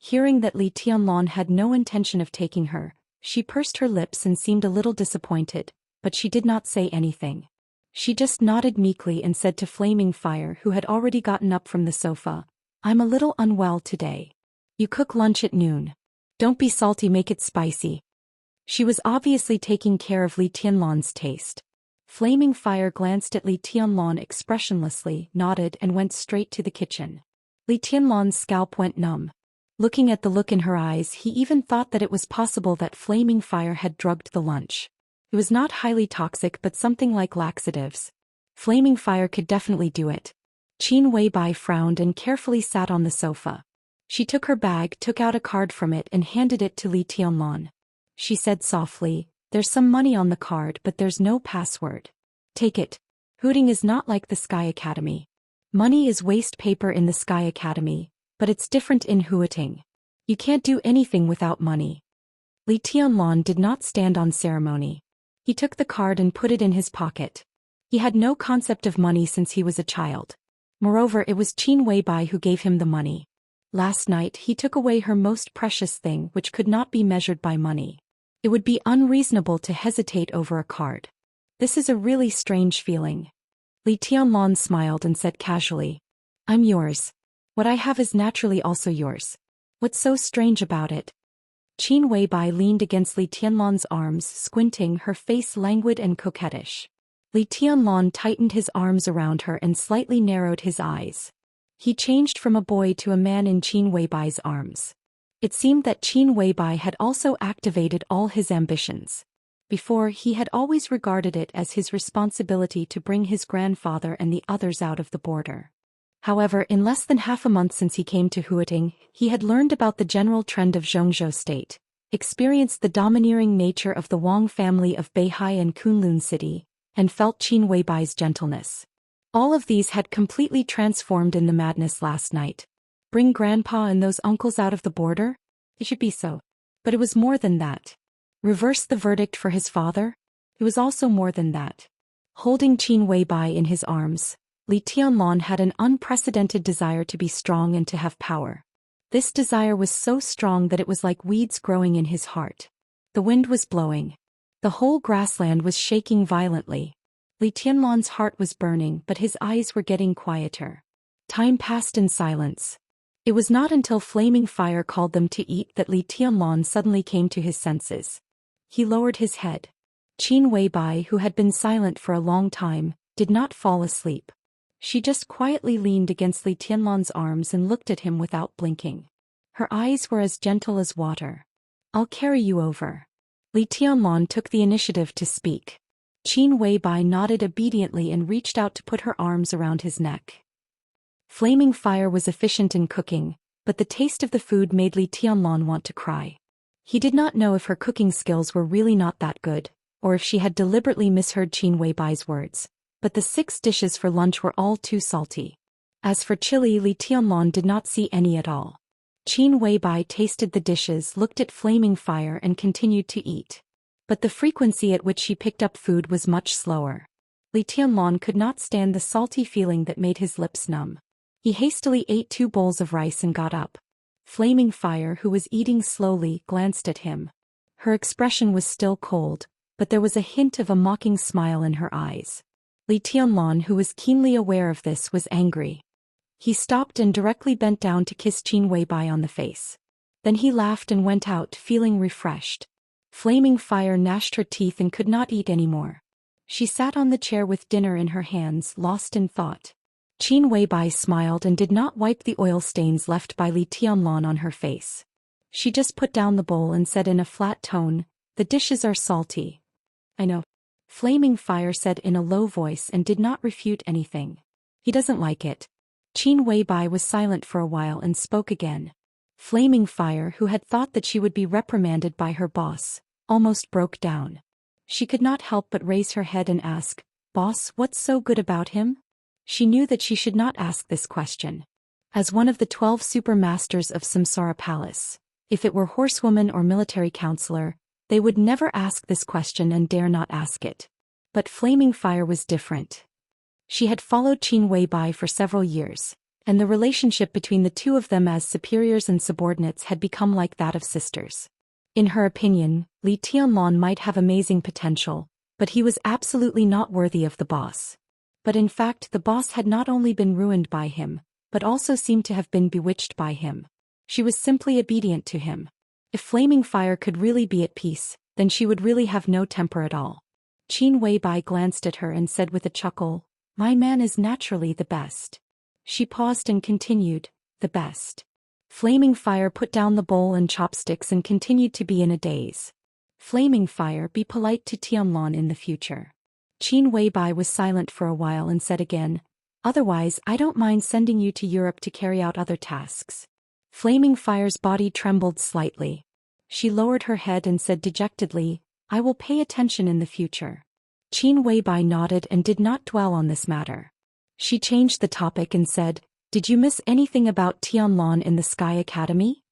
Hearing that Li Tianlan had no intention of taking her, she pursed her lips and seemed a little disappointed, but she did not say anything. She just nodded meekly and said to Flaming Fire, who had already gotten up from the sofa, "I'm a little unwell today. You cook lunch at noon. Don't be salty, make it spicy." She was obviously taking care of Li Tianlan's taste. Flaming Fire glanced at Li Tianlan expressionlessly, nodded and went straight to the kitchen. Li Tianlan's scalp went numb. Looking at the look in her eyes, he even thought that it was possible that Flaming Fire had drugged the lunch. It was not highly toxic, but something like laxatives. Flaming Fire could definitely do it. Qin Weibai frowned and carefully sat on the sofa. She took her bag, took out a card from it and handed it to Li Tianlan. She said softly, "There's some money on the card, but there's no password. Take it. Hooting is not like the Sky Academy. Money is waste paper in the Sky Academy, but it's different in Huating. You can't do anything without money." Li Tianlan did not stand on ceremony. He took the card and put it in his pocket. He had no concept of money since he was a child. Moreover, it was Qin Weibai who gave him the money. Last night he took away her most precious thing, which could not be measured by money. It would be unreasonable to hesitate over a card. This is a really strange feeling. Li Tianlan smiled and said casually, "I'm yours. What I have is naturally also yours. What's so strange about it?" Qin Weibai leaned against Li Tianlan's arms, squinting, her face languid and coquettish. Li Tianlan tightened his arms around her and slightly narrowed his eyes. He changed from a boy to a man in Qin Weibai's arms. It seemed that Qin Weibai had also activated all his ambitions. Before, he had always regarded it as his responsibility to bring his grandfather and the others out of the border. However, in less than half a month since he came to Huating, he had learned about the general trend of Zhongzhou state, experienced the domineering nature of the Wang family of Beihai and Kunlun city, and felt Qin Weibai's gentleness. All of these had completely transformed in the madness last night. Bring Grandpa and those uncles out of the border? It should be so. But it was more than that. Reverse the verdict for his father? It was also more than that. Holding Qin Weibai in his arms, Li Tianlan had an unprecedented desire to be strong and to have power. This desire was so strong that it was like weeds growing in his heart. The wind was blowing. The whole grassland was shaking violently. Li Tianlan's heart was burning, but his eyes were getting quieter. Time passed in silence. It was not until flaming fire called them to eat that Li Tianlan suddenly came to his senses. He lowered his head. Qin Weibai, who had been silent for a long time, did not fall asleep. She just quietly leaned against Li Tianlan's arms and looked at him without blinking. Her eyes were as gentle as water. "I'll carry you over." Li Tianlan took the initiative to speak. Qin Weibai nodded obediently and reached out to put her arms around his neck. Flaming fire was efficient in cooking, but the taste of the food made Li Tianlan want to cry. He did not know if her cooking skills were really not that good, or if she had deliberately misheard Qin Weibai's words, but the 6 dishes for lunch were all too salty. As for chili, Li Tianlan did not see any at all. Qin Weibai tasted the dishes, looked at flaming fire and continued to eat. But the frequency at which she picked up food was much slower. Li Tianlan could not stand the salty feeling that made his lips numb. He hastily ate 2 bowls of rice and got up. Flaming Fire, who was eating slowly, glanced at him. Her expression was still cold, but there was a hint of a mocking smile in her eyes. Li Tianlan, who was keenly aware of this, was angry. He stopped and directly bent down to kiss Qin Weibai on the face. Then he laughed and went out, feeling refreshed. Flaming Fire gnashed her teeth and could not eat anymore. She sat on the chair with dinner in her hands, lost in thought. Qin Weibai smiled and did not wipe the oil stains left by Li Tianlan on her face. She just put down the bowl and said in a flat tone, "The dishes are salty." "I know." Flaming Fire said in a low voice and did not refute anything. "He doesn't like it." Qin Weibai was silent for a while and spoke again. Flaming Fire, who had thought that she would be reprimanded by her boss, almost broke down. She could not help but raise her head and ask, "Boss, what's so good about him?" She knew that she should not ask this question. As one of the 12 super masters of Samsara Palace, if it were horsewoman or military counselor, they would never ask this question and dare not ask it. But Flaming Fire was different. She had followed Qin Weibai for several years, and the relationship between the two of them as superiors and subordinates had become like that of sisters. In her opinion, Li Tianlan might have amazing potential, but he was absolutely not worthy of the boss. But in fact, the boss had not only been ruined by him, but also seemed to have been bewitched by him. She was simply obedient to him. If Flaming Fire could really be at peace, then she would really have no temper at all. Qin Weibai glanced at her and said with a chuckle, "My man is naturally the best." She paused and continued, "The best." Flaming Fire put down the bowl and chopsticks and continued to be in a daze. "Flaming Fire, be polite to Tianlan in the future." Qin Weibai was silent for a while and said again, "Otherwise, I don't mind sending you to Europe to carry out other tasks." Flaming Fire's body trembled slightly. She lowered her head and said dejectedly, "I will pay attention in the future." Qin Weibai nodded and did not dwell on this matter. She changed the topic and said, "Did you miss anything about Tianlan in the Sky Academy?"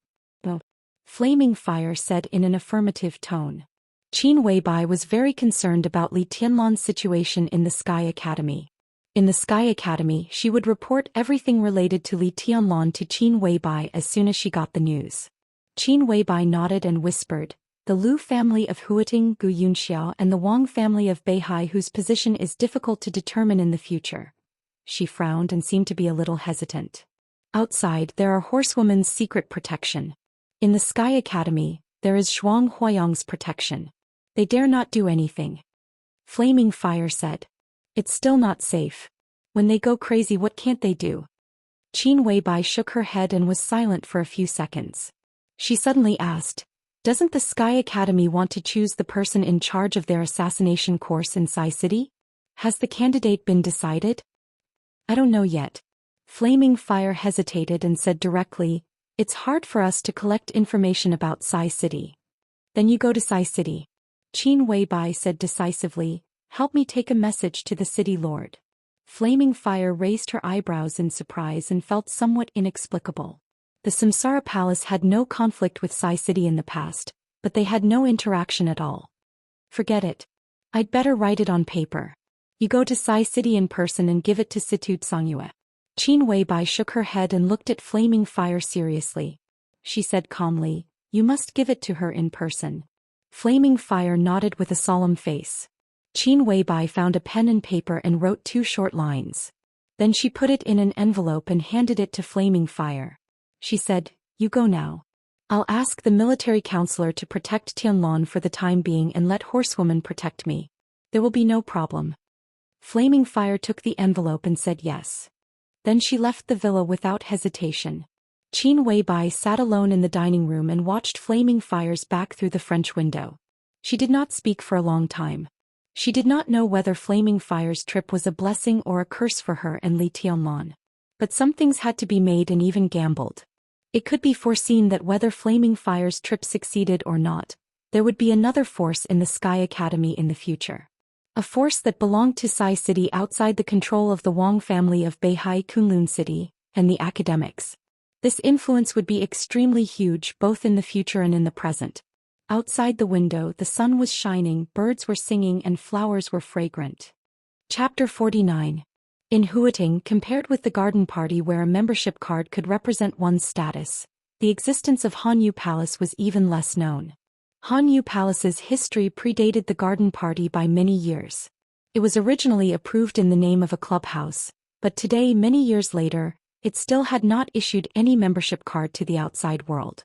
"No." Flaming Fire said in an affirmative tone. Qin Weibai was very concerned about Li Tianlan's situation in the Sky Academy. In the Sky Academy, she would report everything related to Li Tianlan to Qin Weibai as soon as she got the news. Qin Weibai nodded and whispered, "The Lu family of Huating, Gu Yunxia, and the Wang family of Beihai, whose position is difficult to determine in the future." She frowned and seemed to be a little hesitant. "Outside, there are horsewomen's secret protection. In the Sky Academy, There is Zhuang Huayang's protection. They dare not do anything. Flaming Fire said. It's still not safe. When they go crazy, what can't they do? Qin Weibai shook her head and was silent for a few seconds. She suddenly asked, doesn't the Sky Academy want to choose the person in charge of their assassination course in Sai City? Has the candidate been decided? I don't know yet. Flaming Fire hesitated and said directly, it's hard for us to collect information about Sai City. Then you go to Sai City. Qin Weibai said decisively, help me take a message to the city lord. Flaming Fire raised her eyebrows in surprise and felt somewhat inexplicable. The Samsara Palace had no conflict with Sai City in the past, but they had no interaction at all. Forget it. I'd better write it on paper. You go to Sai City in person and give it to Situ Tsangyue. Qin Weibai shook her head and looked at Flaming Fire seriously. She said calmly, you must give it to her in person. Flaming Fire nodded with a solemn face. Qin Weibai found a pen and paper and wrote 2 short lines. Then she put it in an envelope and handed it to Flaming Fire. She said, you go now. I'll ask the military counselor to protect Tianlong for the time being and let Horsewoman protect me. There will be no problem. Flaming Fire took the envelope and said yes. Then she left the villa without hesitation. Qin Weibai sat alone in the dining room and watched Flaming Fire's back through the French window. She did not speak for a long time. She did not know whether Flaming Fire's trip was a blessing or a curse for her and Li Tianlong. But some things had to be made and even gambled. It could be foreseen that whether Flaming Fire's trip succeeded or not, there would be another force in the Sky Academy in the future. A force that belonged to Sai City outside the control of the Wang family of Beihai Kunlun City, and the academics. This influence would be extremely huge both in the future and in the present. Outside the window the sun was shining, birds were singing and flowers were fragrant. Chapter 49. In Huating, compared with the garden party where a membership card could represent one's status, the existence of Hanyu Palace was even less known. Hanyu Palace's history predated the garden party by many years. It was originally approved in the name of a clubhouse, but today, many years later, it still had not issued any membership card to the outside world.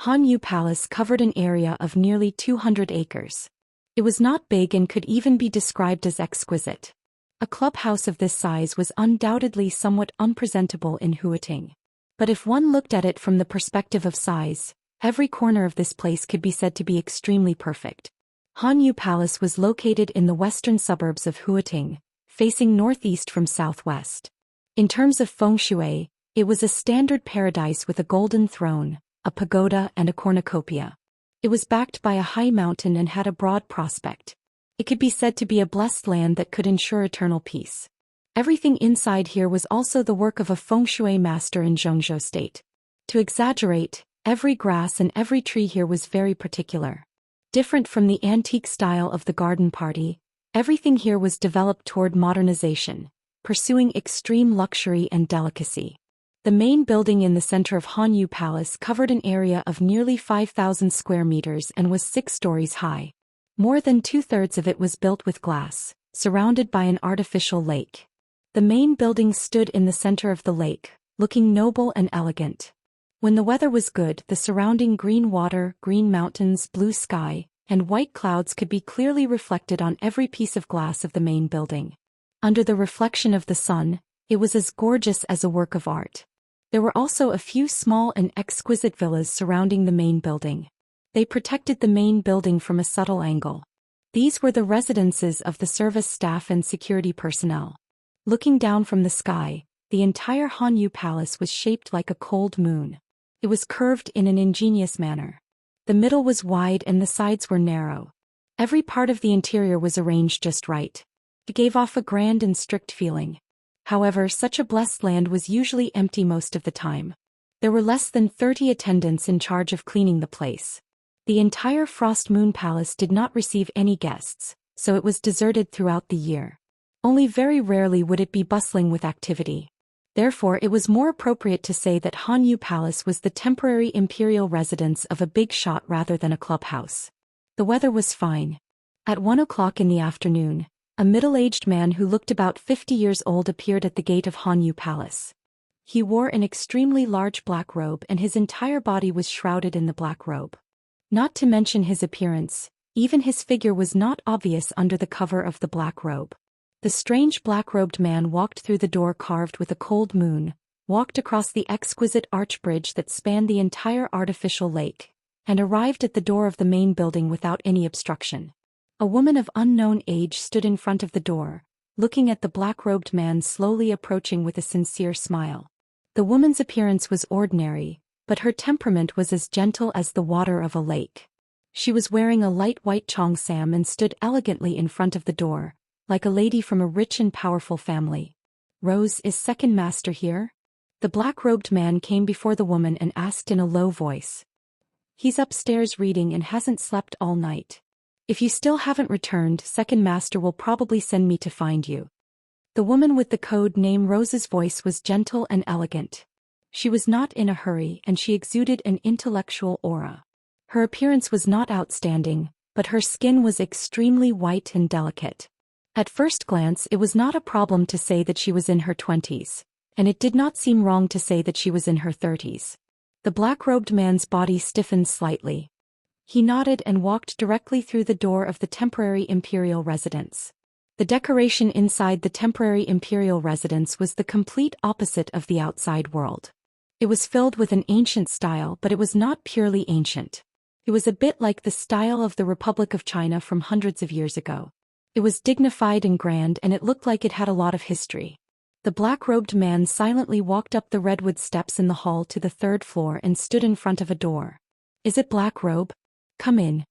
Hanyu Palace covered an area of nearly 200 acres. It was not big and could even be described as exquisite. A clubhouse of this size was undoubtedly somewhat unpresentable in Huating. But if one looked at it from the perspective of size, every corner of this place could be said to be extremely perfect. Hanyu Palace was located in the western suburbs of Huating, facing northeast from southwest. In terms of feng shui, it was a standard paradise with a golden throne, a pagoda and a cornucopia. It was backed by a high mountain and had a broad prospect. It could be said to be a blessed land that could ensure eternal peace. Everything inside here was also the work of a feng shui master in Zhengzhou State. To exaggerate, every grass and every tree here was very particular. Different from the antique style of the garden party, everything here was developed toward modernization, pursuing extreme luxury and delicacy. The main building in the center of Hanyu Palace covered an area of nearly 5,000 square meters and was 6 stories high. More than 2/3 of it was built with glass, surrounded by an artificial lake. The main building stood in the center of the lake, looking noble and elegant. When the weather was good, the surrounding green water, green mountains, blue sky, and white clouds could be clearly reflected on every piece of glass of the main building. Under the reflection of the sun, it was as gorgeous as a work of art. There were also a few small and exquisite villas surrounding the main building. They protected the main building from a subtle angle. These were the residences of the service staff and security personnel. Looking down from the sky, the entire Hanyu Palace was shaped like a cold moon. It was curved in an ingenious manner. The middle was wide and the sides were narrow. Every part of the interior was arranged just right. It gave off a grand and strict feeling. However, such a blessed land was usually empty most of the time. There were less than 30 attendants in charge of cleaning the place. The entire Frost Moon Palace did not receive any guests, so it was deserted throughout the year. Only very rarely would it be bustling with activity. Therefore, it was more appropriate to say that Hanyu Palace was the temporary imperial residence of a big shot rather than a clubhouse. The weather was fine. At 1 o'clock in the afternoon, a middle-aged man who looked about 50 years old appeared at the gate of Hanyu Palace. He wore an extremely large black robe and his entire body was shrouded in the black robe. Not to mention his appearance, even his figure was not obvious under the cover of the black robe. The strange black-robed man walked through the door carved with a cold moon, walked across the exquisite arch bridge that spanned the entire artificial lake, and arrived at the door of the main building without any obstruction. A woman of unknown age stood in front of the door, looking at the black-robed man slowly approaching with a sincere smile. The woman's appearance was ordinary, but her temperament was as gentle as the water of a lake. She was wearing a light white cheongsam and stood elegantly in front of the door, like a lady from a rich and powerful family. "Rose, is second master here?" The black-robed man came before the woman and asked in a low voice. "He's upstairs reading and hasn't slept all night. If you still haven't returned, second master will probably send me to find you." The woman with the code name Rose's voice was gentle and elegant. She was not in a hurry and she exuded an intellectual aura. Her appearance was not outstanding, but her skin was extremely white and delicate. At first glance it was not a problem to say that she was in her 20s, and it did not seem wrong to say that she was in her 30s. The black-robed man's body stiffened slightly. He nodded and walked directly through the door of the temporary imperial residence. The decoration inside the temporary imperial residence was the complete opposite of the outside world. It was filled with an ancient style, but it was not purely ancient. It was a bit like the style of the Republic of China from hundreds of years ago. It was dignified and grand, and it looked like it had a lot of history. The black-robed man silently walked up the redwood steps in the hall to the third floor and stood in front of a door. "Is it Black Robe? Come in."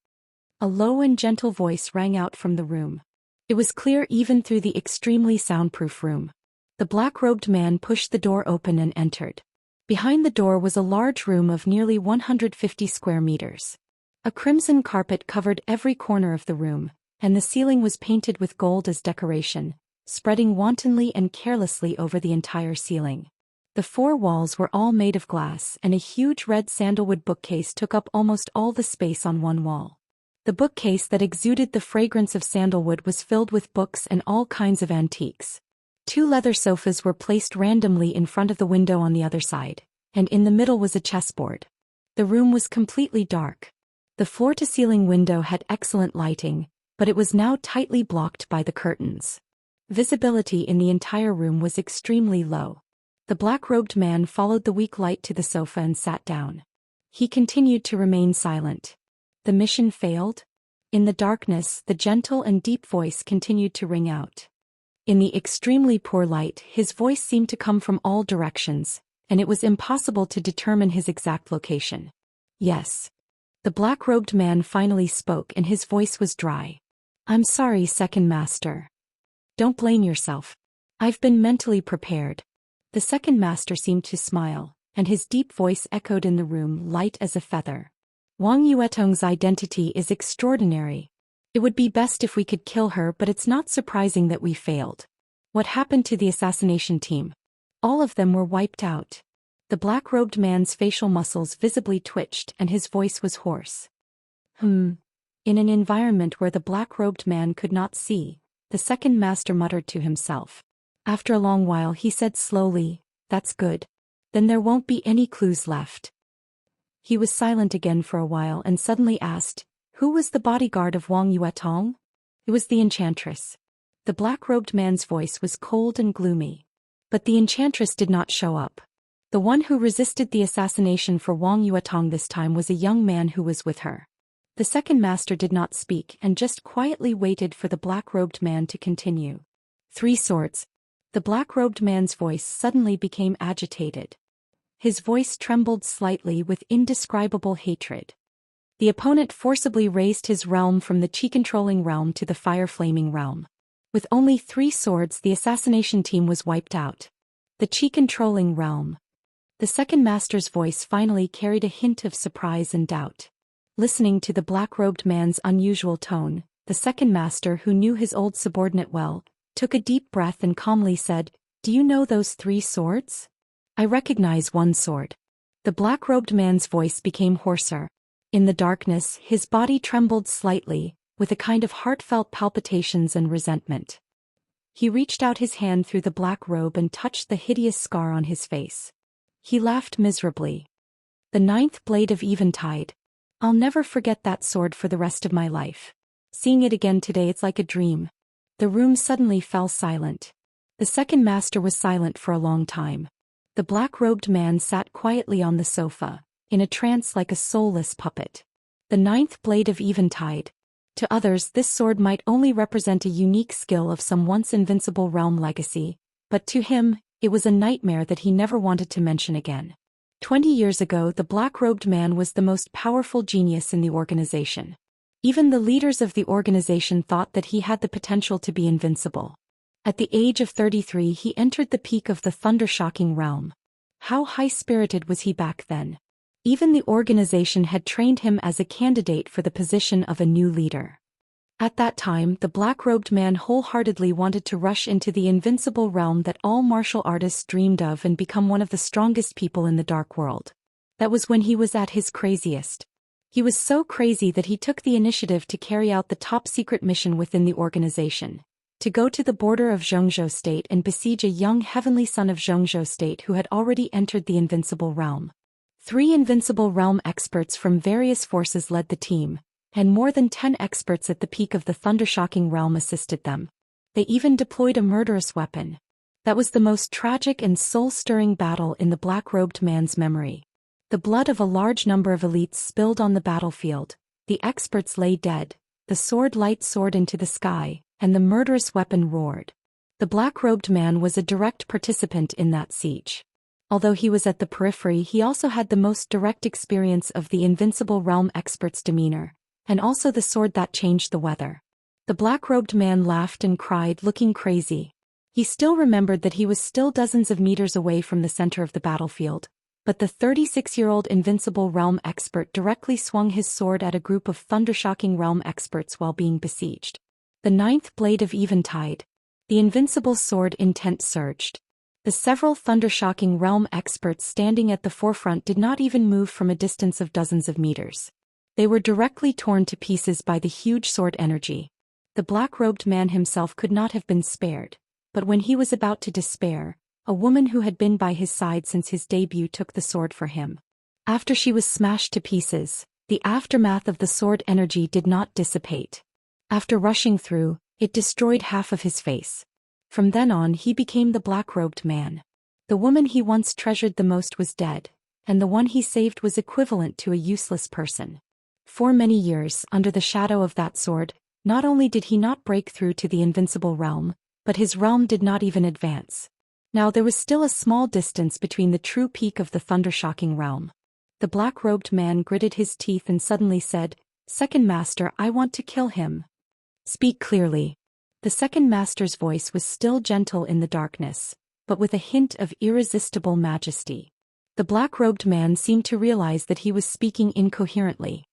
A low and gentle voice rang out from the room. It was clear even through the extremely soundproof room. The black-robed man pushed the door open and entered. Behind the door was a large room of nearly 150 square meters. A crimson carpet covered every corner of the room, and the ceiling was painted with gold as decoration, spreading wantonly and carelessly over the entire ceiling. The four walls were all made of glass, and a huge red sandalwood bookcase took up almost all the space on one wall. The bookcase that exuded the fragrance of sandalwood was filled with books and all kinds of antiques. Two leather sofas were placed randomly in front of the window on the other side, and in the middle was a chessboard. The room was completely dark. The floor-to-ceiling window had excellent lighting, but it was now tightly blocked by the curtains. Visibility in the entire room was extremely low. The black-robed man followed the weak light to the sofa and sat down. He continued to remain silent. The mission failed? In the darkness, the gentle and deep voice continued to ring out. In the extremely poor light, his voice seemed to come from all directions, and it was impossible to determine his exact location. "Yes." The black-robed man finally spoke, and his voice was dry. "I'm sorry, second master. Don't blame yourself. I've been mentally prepared." The second master seemed to smile, and his deep voice echoed in the room, light as a feather. "Wang Yuetong's identity is extraordinary. It would be best if we could kill her, but it's not surprising that we failed. What happened to the assassination team? All of them were wiped out." The black-robed man's facial muscles visibly twitched and his voice was hoarse. In an environment where the black-robed man could not see, the second master muttered to himself. After a long while he said slowly, "That's good. Then there won't be any clues left." He was silent again for a while and suddenly asked, "Who was the bodyguard of Wang Yuetong?" "It was the enchantress." The black-robed man's voice was cold and gloomy. But the enchantress did not show up. The one who resisted the assassination for Wang Yuetong this time was a young man who was with her. The second master did not speak and just quietly waited for the black-robed man to continue. "3 swords." The black-robed man's voice suddenly became agitated. His voice trembled slightly with indescribable hatred. The opponent forcibly raised his realm from the chi-controlling realm to the fire-flaming realm. With only 3 swords, the assassination team was wiped out. The chi-controlling realm. The second master's voice finally carried a hint of surprise and doubt. Listening to the black-robed man's unusual tone, the second master, who knew his old subordinate well, took a deep breath and calmly said, "Do you know those 3 swords?" "I recognize 1 sword." The black-robed man's voice became hoarser. In the darkness, his body trembled slightly, with a kind of heartfelt palpitations and resentment. He reached out his hand through the black robe and touched the hideous scar on his face. He laughed miserably. "The 9th blade of Eventide." I'll never forget that sword for the rest of my life. Seeing it again today, it's like a dream. The room suddenly fell silent. The second master was silent for a long time. The black-robed man sat quietly on the sofa, in a trance like a soulless puppet. The ninth blade of Eventide. To others, this sword might only represent a unique skill of some once invincible realm legacy, but to him, it was a nightmare that he never wanted to mention again. 20 years ago, the black-robed man was the most powerful genius in the organization. Even the leaders of the organization thought that he had the potential to be invincible. At the age of 33, he entered the peak of the thunder-shocking realm. How high-spirited was he back then? Even the organization had trained him as a candidate for the position of a new leader. At that time, the black-robed man wholeheartedly wanted to rush into the invincible realm that all martial artists dreamed of and become one of the strongest people in the dark world. That was when he was at his craziest. He was so crazy that he took the initiative to carry out the top-secret mission within the organization. To go to the border of Xianxia state and besiege a young heavenly son of Xianxia state who had already entered the invincible realm. 3 invincible realm experts from various forces led the team, and more than 10 experts at the peak of the thunder-shocking realm assisted them. They even deployed a murderous weapon. That was the most tragic and soul-stirring battle in the black-robed man's memory. The blood of a large number of elites spilled on the battlefield, the experts lay dead, the sword light soared into the sky, and the murderous weapon roared. The black-robed man was a direct participant in that siege. Although he was at the periphery, he also had the most direct experience of the invincible realm expert's demeanor, and also the sword that changed the weather. The black-robed man laughed and cried, looking crazy. He still remembered that he was still dozens of meters away from the center of the battlefield, but the 36-year-old invincible realm expert directly swung his sword at a group of thunder-shocking realm experts while being besieged. The ninth blade of Eventide. The invincible sword intent surged. The several thunder-shocking realm experts standing at the forefront did not even move from a distance of dozens of meters. They were directly torn to pieces by the huge sword energy. The black-robed man himself could not have been spared, but when he was about to despair, a woman who had been by his side since his debut took the sword for him. After she was smashed to pieces, the aftermath of the sword energy did not dissipate. After rushing through, it destroyed half of his face. From then on, he became the black-robed man. The woman he once treasured the most was dead, and the one he saved was equivalent to a useless person. For many years, under the shadow of that sword, not only did he not break through to the invincible realm, but his realm did not even advance. Now there was still a small distance between the true peak of the thunder-shocking realm. The black-robed man gritted his teeth and suddenly said, "Second Master, I want to kill him." "Speak clearly." The second master's voice was still gentle in the darkness, but with a hint of irresistible majesty. The black-robed man seemed to realize that he was speaking incoherently.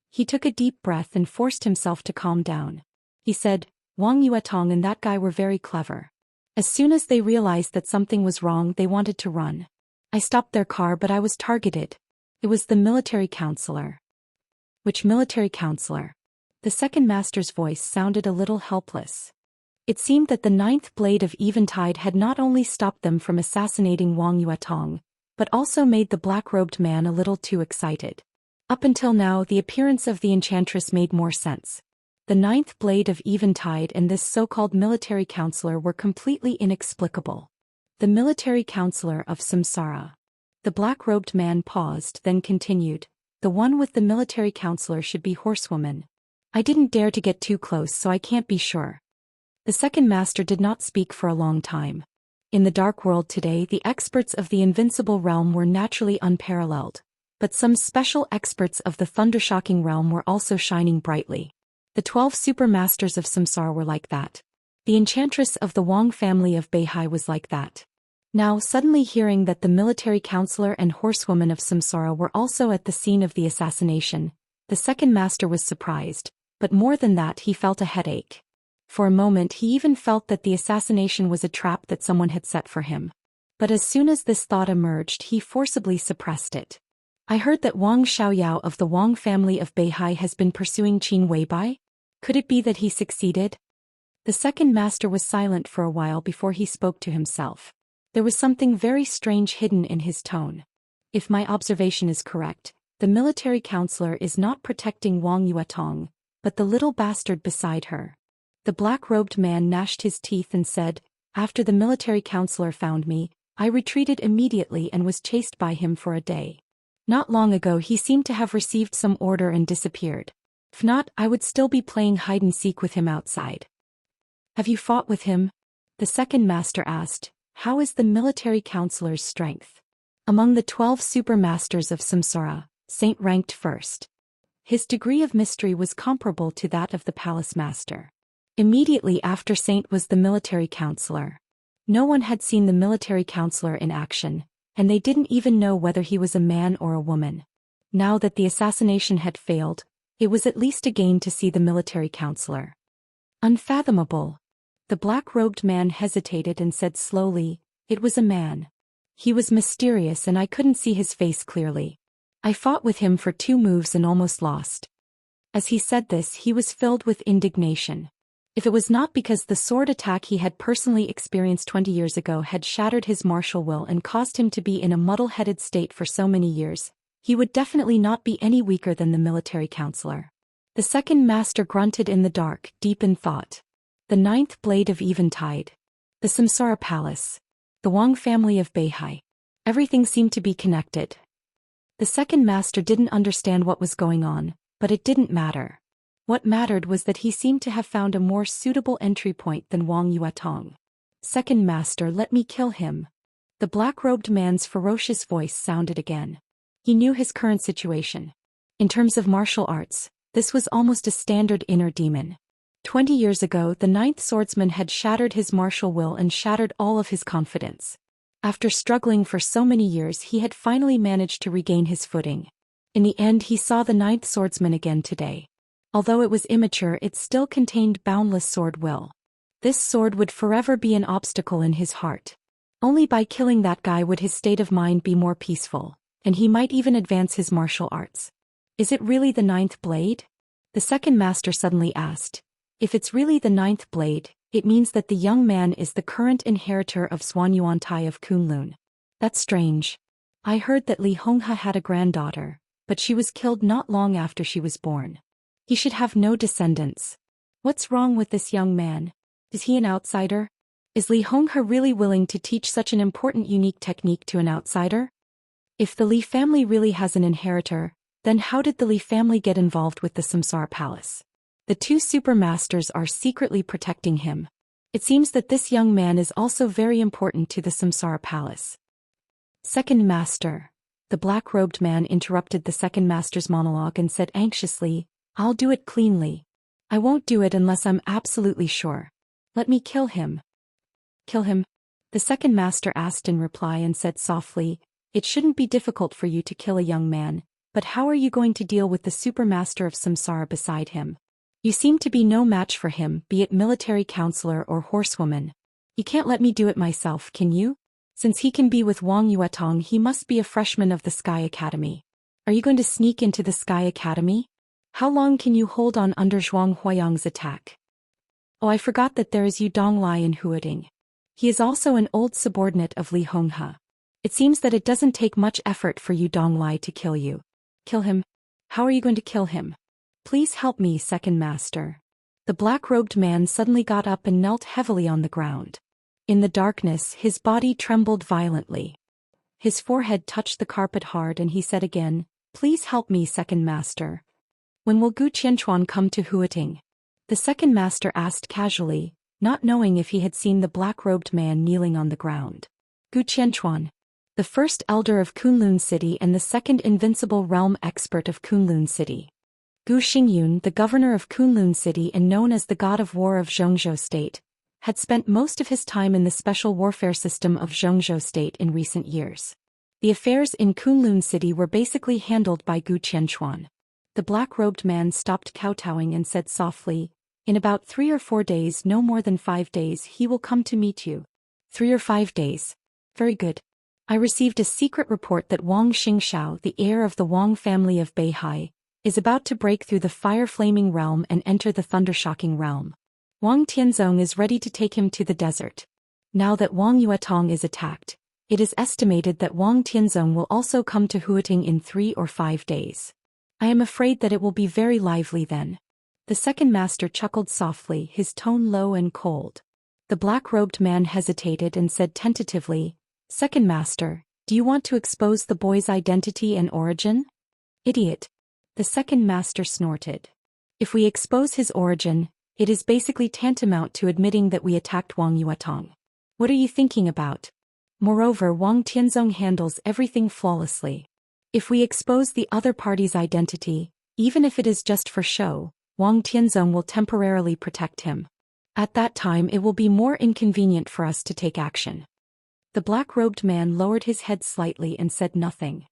He took a deep breath and forced himself to calm down. He said, "Wang Yuetong and that guy were very clever. As soon as they realized that something was wrong, they wanted to run. I stopped their car, but I was targeted. It was the military counselor." "Which military counselor?" The second master's voice sounded a little helpless. It seemed that the ninth blade of Eventide had not only stopped them from assassinating Wang Yuetong, but also made the black-robed man a little too excited. Up until now, the appearance of the enchantress made more sense. The ninth blade of Eventide and this so-called military counselor were completely inexplicable. The military counselor of Samsara. The black-robed man paused, then continued, "The one with the military counselor should be Horsewoman. I didn't dare to get too close, so I can't be sure." The second master did not speak for a long time. In the dark world today, the experts of the invincible realm were naturally unparalleled, but some special experts of the thunder-shocking realm were also shining brightly. The 12 supermasters of Samsara were like that. The enchantress of the Wang family of Beihai was like that. Now, suddenly hearing that the military counselor and horsewoman of Samsara were also at the scene of the assassination, the second master was surprised, but more than that, he felt a headache. For a moment he even felt that the assassination was a trap that someone had set for him. But as soon as this thought emerged, he forcibly suppressed it. "I heard that Wang Xiaoyao of the Wang family of Beihai has been pursuing Qin Weibai. Could it be that he succeeded?" The second master was silent for a while before he spoke to himself. There was something very strange hidden in his tone. "If my observation is correct, The military counselor is not protecting Wang Yuetong, but the little bastard beside her. The black-robed man gnashed his teeth and said, "After the military counselor found me, I retreated immediately and was chased by him for a day. Not long ago he seemed to have received some order and disappeared. If not, I would still be playing hide-and-seek with him outside." "Have you fought with him?" the second master asked. "How is the military counselor's strength?" Among the 12 super masters of Samsara, Saint ranked first. His degree of mystery was comparable to that of the palace master. Immediately after Saint was the military counselor. No one had seen the military counselor in action, and they didn't even know whether he was a man or a woman. Now that the assassination had failed, it was at least a gain to see the military counselor. "Unfathomable." The black-robed man hesitated and said slowly, "It was a man. He was mysterious and I couldn't see his face clearly. I fought with him for 2 moves and almost lost." As he said this, he was filled with indignation. If it was not because the sword attack he had personally experienced 20 years ago had shattered his martial will and caused him to be in a muddle-headed state for so many years, he would definitely not be any weaker than the military counselor. The second master grunted in the dark, deep in thought. The 9th blade of Eventide. The Samsara Palace. The Wang family of Beihai. Everything seemed to be connected. The second master didn't understand what was going on, but it didn't matter. What mattered was that he seemed to have found a more suitable entry point than Wang Yuetong. "Second master, let me kill him." The black-robed man's ferocious voice sounded again. He knew his current situation. In terms of martial arts, this was almost a standard inner demon. 20 years ago, the 9th swordsman had shattered his martial will and shattered all of his confidence. After struggling for so many years, he had finally managed to regain his footing. In the end, he saw the 9th swordsman again today. Although it was immature, it still contained boundless sword will. This sword would forever be an obstacle in his heart. Only by killing that guy would his state of mind be more peaceful, and he might even advance his martial arts. "Is it really the 9th blade?" the second master suddenly asked. "If it's really the 9th blade, it means that the young man is the current inheritor of Xuanyuantai of Kunlun. That's strange. I heard that Li Honghe had a granddaughter, but she was killed not long after she was born. He should have no descendants. What's wrong with this young man? Is he an outsider? Is Li Honghe really willing to teach such an important unique technique to an outsider? If the Li family really has an inheritor, then how did the Li family get involved with the Samsara Palace? The 2 super masters are secretly protecting him. It seems that this young man is also very important to the Samsara Palace." "Second master." The black-robed man interrupted the second master's monologue and said anxiously, "I'll do it cleanly. I won't do it unless I'm absolutely sure. Let me kill him." "Kill him?" the second master asked in reply and said softly, "It shouldn't be difficult for you to kill a young man, but how are you going to deal with the supermaster of Samsara beside him? You seem to be no match for him, be it military counselor or horsewoman. You can't let me do it myself, can you? Since he can be with Wang Yuetong, he must be a freshman of the Sky Academy. Are you going to sneak into the Sky Academy? How long can you hold on under Zhuang Huayang's attack? Oh, I forgot that there is Yu Donglai in Huading. He is also an old subordinate of Li Honghe. It seems that it doesn't take much effort for Yu Donglai to kill you. Kill him? How are you going to kill him? Please help me, second master." The black-robed man suddenly got up and knelt heavily on the ground. In the darkness, his body trembled violently. His forehead touched the carpet hard and he said again, "Please help me, second master." "When will Gu Qianchuan come to Huating?" the second master asked casually, not knowing if he had seen the black-robed man kneeling on the ground. Gu Qianchuan, the first elder of Kunlun City and the second invincible realm expert of Kunlun City. Gu Xingyun, the governor of Kunlun City and known as the god of war of Zhongzhou State, had spent most of his time in the special warfare system of Zhongzhou State in recent years. The affairs in Kunlun City were basically handled by Gu Qianchuan. The black-robed man stopped kowtowing and said softly, "In about 3 or 4 days, no more than 5 days, he will come to meet you." 3 or 5 days. Very good. I received a secret report that Wang Xingxiao, the heir of the Wang family of Beihai, is about to break through the fire-flaming realm and enter the thunder-shocking realm. Wang Tianzong is ready to take him to the desert. Now that Wang Yuetong is attacked, It is estimated that Wang Tianzong will also come to Huating in 3 or 5 days. I am afraid that it will be very lively then. The second master chuckled softly, his tone low and cold. The black-robed man hesitated and said tentatively, "Second master, do you want to expose the boy's identity and origin?" "Idiot." The second master snorted. "If we expose his origin, it is basically tantamount to admitting that we attacked Wang Yuetong. What are you thinking about? Moreover, Wang Tianzong handles everything flawlessly. If we expose the other party's identity, even if it is just for show, Wang Tianzong will temporarily protect him. At that time it will be more inconvenient for us to take action." The black-robed man lowered his head slightly and said nothing.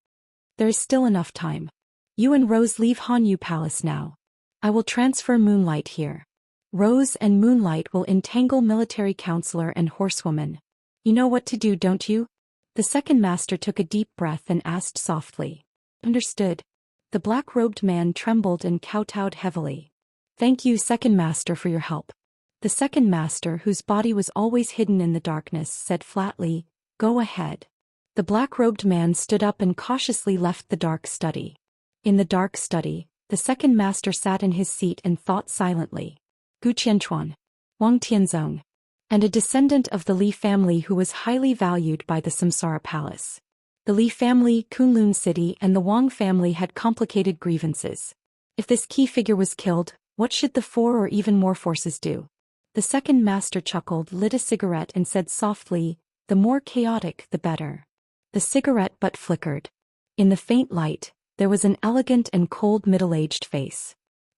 "There is still enough time. You and Rose leave Hanyu Palace now. I will transfer Moonlight here. Rose and Moonlight will entangle military counselor and horsewoman. You know what to do, don't you?" The second master took a deep breath and asked softly. "Understood." The black-robed man trembled and kowtowed heavily. "Thank you, second master, for your help." The second master, whose body was always hidden in the darkness, said flatly, "Go ahead." The black-robed man stood up and cautiously left the dark study. In the dark study, the second master sat in his seat and thought silently. Gu Qianchuan, Wang Tianzong, and a descendant of the Li family who was highly valued by the Samsara Palace. The Li family, Kunlun City, and the Wang family had complicated grievances. If this key figure was killed, what should the 4 or even more forces do? The second master chuckled, lit a cigarette and said softly, "The more chaotic, the better." The cigarette butt flickered. In the faint light, there was an elegant and cold middle-aged face.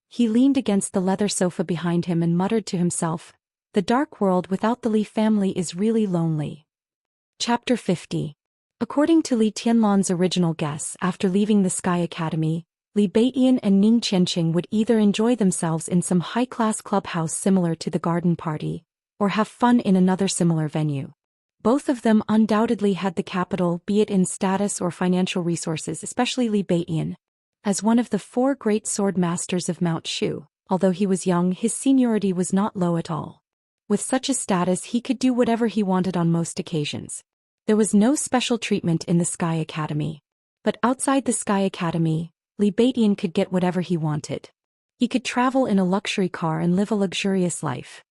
He leaned against the leather sofa behind him and muttered to himself, "The dark world without the Li family is really lonely." Chapter 50. According to Li Tianlan's original guess, after leaving the Sky Academy, Li Beiyan and Ning Qianqing would either enjoy themselves in some high-class clubhouse similar to the garden party, or have fun in another similar venue. Both of them undoubtedly had the capital, be it in status or financial resources, especially Li Beiyan. As one of the 4 great sword masters of Mount Shu, although he was young, his seniority was not low at all. With such a status, he could do whatever he wanted on most occasions. There was no special treatment in the Sky Academy. But outside the Sky Academy, Li Beiyan could get whatever he wanted. He could travel in a luxury car and live a luxurious life.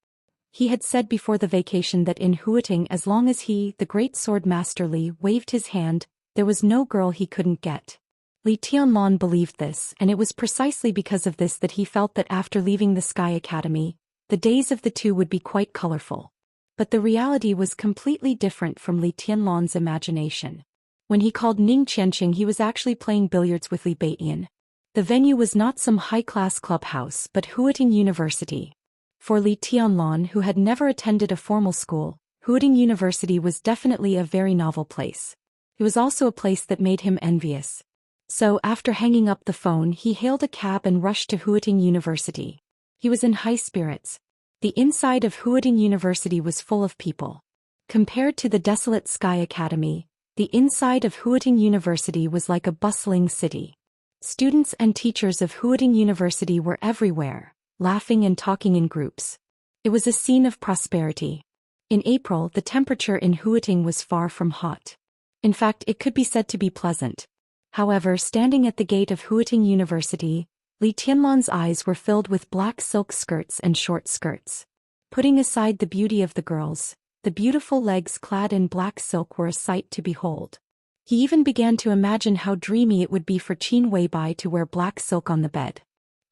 He had said before the vacation that in Huating, as long as he, the great sword master Li, waved his hand, there was no girl he couldn't get. Li Tianlan believed this, and it was precisely because of this that he felt that after leaving the Sky Academy, the days of the two would be quite colorful. But the reality was completely different from Li Tianlan's imagination. When he called Ning Qianqing, he was actually playing billiards with Li Beiyan. The venue was not some high-class clubhouse but Huating University. For Li Tianlan, who had never attended a formal school, Huating University was definitely a very novel place. It was also a place that made him envious. So, after hanging up the phone, he hailed a cab and rushed to Huating University. He was in high spirits. The inside of Huating University was full of people. Compared to the desolate Sky Academy, the inside of Huating University was like a bustling city. Students and teachers of Huating University were everywhere, laughing and talking in groups. It was a scene of prosperity. In April, the temperature in Huating was far from hot. In fact, it could be said to be pleasant. However, standing at the gate of Huating University, Li Tianlan's eyes were filled with black silk skirts and short skirts. Putting aside the beauty of the girls, the beautiful legs clad in black silk were a sight to behold. He even began to imagine how dreamy it would be for Qin Weibai to wear black silk on the bed.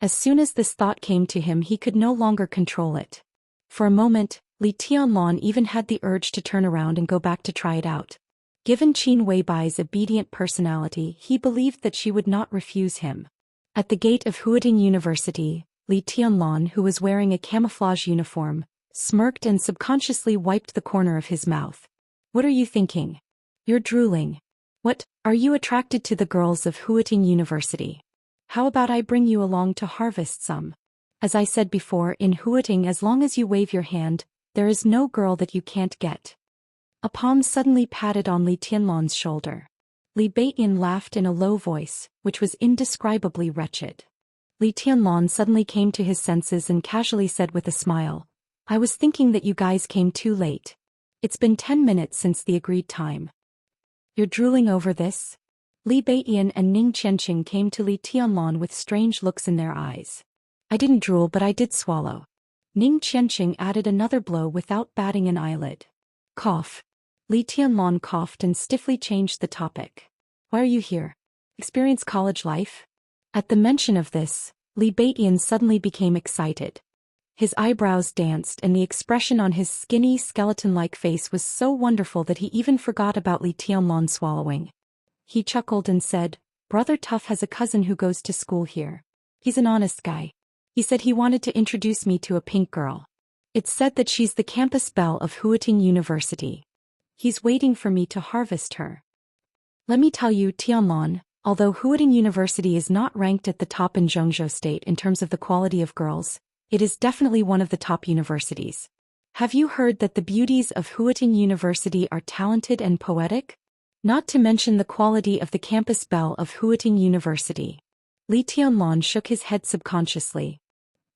As soon as this thought came to him, he could no longer control it. For a moment, Li Tianlan even had the urge to turn around and go back to try it out. Given Qin Weibai's obedient personality, he believed that she would not refuse him. At the gate of Huating University, Li Tianlan, who was wearing a camouflage uniform, smirked and subconsciously wiped the corner of his mouth. "What are you thinking? You're drooling. What, are you attracted to the girls of Huating University? How about I bring you along to harvest some? As I said before, in Huating, as long as you wave your hand, there is no girl that you can't get." A palm suddenly patted on Li Tianlan's shoulder. Li Beiyan laughed in a low voice, which was indescribably wretched. Li Tianlan suddenly came to his senses and casually said with a smile, "I was thinking that you guys came too late. It's been 10 minutes since the agreed time. You're drooling over this? Li Beiyan and Ning Qianqing came to Li Tianlan with strange looks in their eyes. I didn't drool, but I did swallow. Ning Qianqing added another blow without batting an eyelid. Cough. Li Tianlan coughed and stiffly changed the topic. Why are you here? Experience college life? At the mention of this, Li Beiyan suddenly became excited. His eyebrows danced and the expression on his skinny, skeleton-like face was so wonderful that he even forgot about Li Tianlan swallowing. He chuckled and said, Brother Tough has a cousin who goes to school here. He's an honest guy. He said he wanted to introduce me to a pink girl. It's said that she's the campus belle of Huating University. He's waiting for me to harvest her. Let me tell you, Tianlan, although Huating University is not ranked at the top in Zhou State in terms of the quality of girls, it is definitely one of the top universities. Have you heard that the beauties of Huating University are talented and poetic? Not to mention the quality of the campus belle of Huating University. Li Tianlan shook his head subconsciously.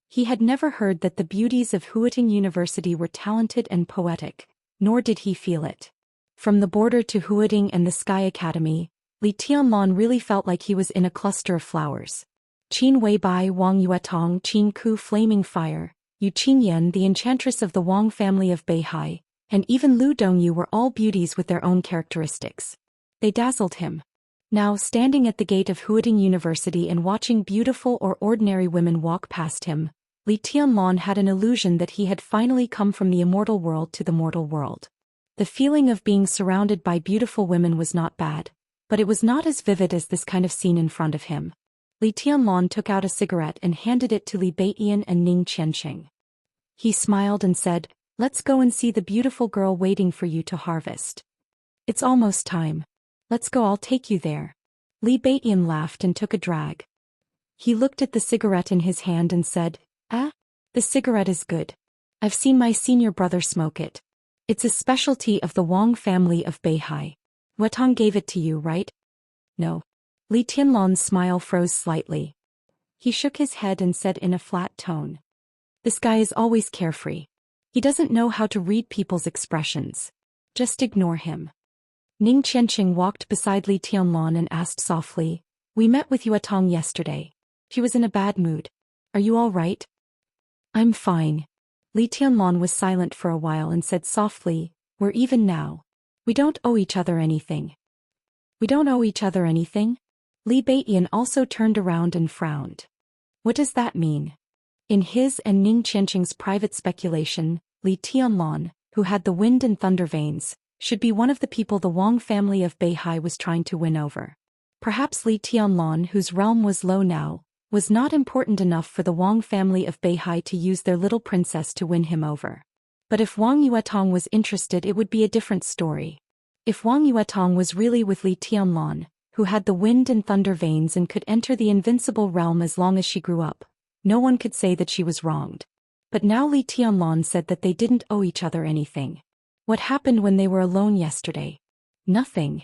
He had never heard that the beauties of Huating University were talented and poetic, nor did he feel it. From the border to Huating and the Sky Academy, Li Tianlan really felt like he was in a cluster of flowers. Qin Weibai, Wang Yuetong, Qin Ku, Flaming Fire, Yu Qingyan, the enchantress of the Wang family of Beihai, and even Lu Dongyu were all beauties with their own characteristics. They dazzled him. Now, standing at the gate of Huating University and watching beautiful or ordinary women walk past him, Li Tianlan had an illusion that he had finally come from the immortal world to the mortal world. The feeling of being surrounded by beautiful women was not bad, but it was not as vivid as this kind of scene in front of him. Li Tianlan took out a cigarette and handed it to Li Beiyan and Ning Qianqing. He smiled and said, Let's go and see the beautiful girl waiting for you to harvest. It's almost time. Let's go, I'll take you there. Li Beiyan laughed and took a drag. He looked at the cigarette in his hand and said, the cigarette is good. I've seen my senior brother smoke it. It's a specialty of the Wang family of Beihai. Wetong gave it to you, right? No. Li Tianlan's smile froze slightly. He shook his head and said in a flat tone. This guy is always carefree. He doesn't know how to read people's expressions. Just ignore him. Ning Qianqing walked beside Li Tianlan and asked softly, We met with Yuetong yesterday. She was in a bad mood. Are you all right? I'm fine. Li Tianlan was silent for a while and said softly, We're even now. We don't owe each other anything. We don't owe each other anything? Li Beiyan also turned around and frowned. What does that mean? In his and Ning Qianqing's private speculation, Li Tianlan, who had the wind and thunder veins, should be one of the people the Wang family of Beihai was trying to win over. Perhaps Li Tianlan, whose realm was low now, was not important enough for the Wang family of Beihai to use their little princess to win him over. But if Wang Yuetong was interested, it would be a different story. If Wang Yuetong was really with Li Tianlan, who had the wind and thunder veins and could enter the invincible realm as long as she grew up, no one could say that she was wronged. But now Li Tianlan said that they didn't owe each other anything. What happened when they were alone yesterday? Nothing.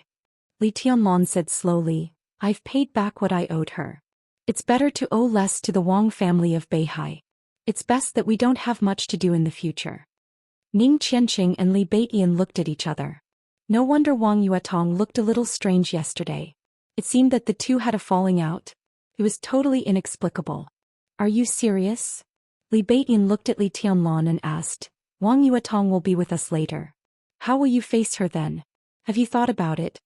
Li Tianlan said slowly, I've paid back what I owed her. It's better to owe less to the Wang family of Beihai. It's best that we don't have much to do in the future. Ning Qianqing and Li Beiyan looked at each other. No wonder Wang Yuetong looked a little strange yesterday. It seemed that the two had a falling out. It was totally inexplicable. Are you serious? Li Beiyan looked at Li Tianlan and asked, Wang Yuetong will be with us later. How will you face her then? Have you thought about it?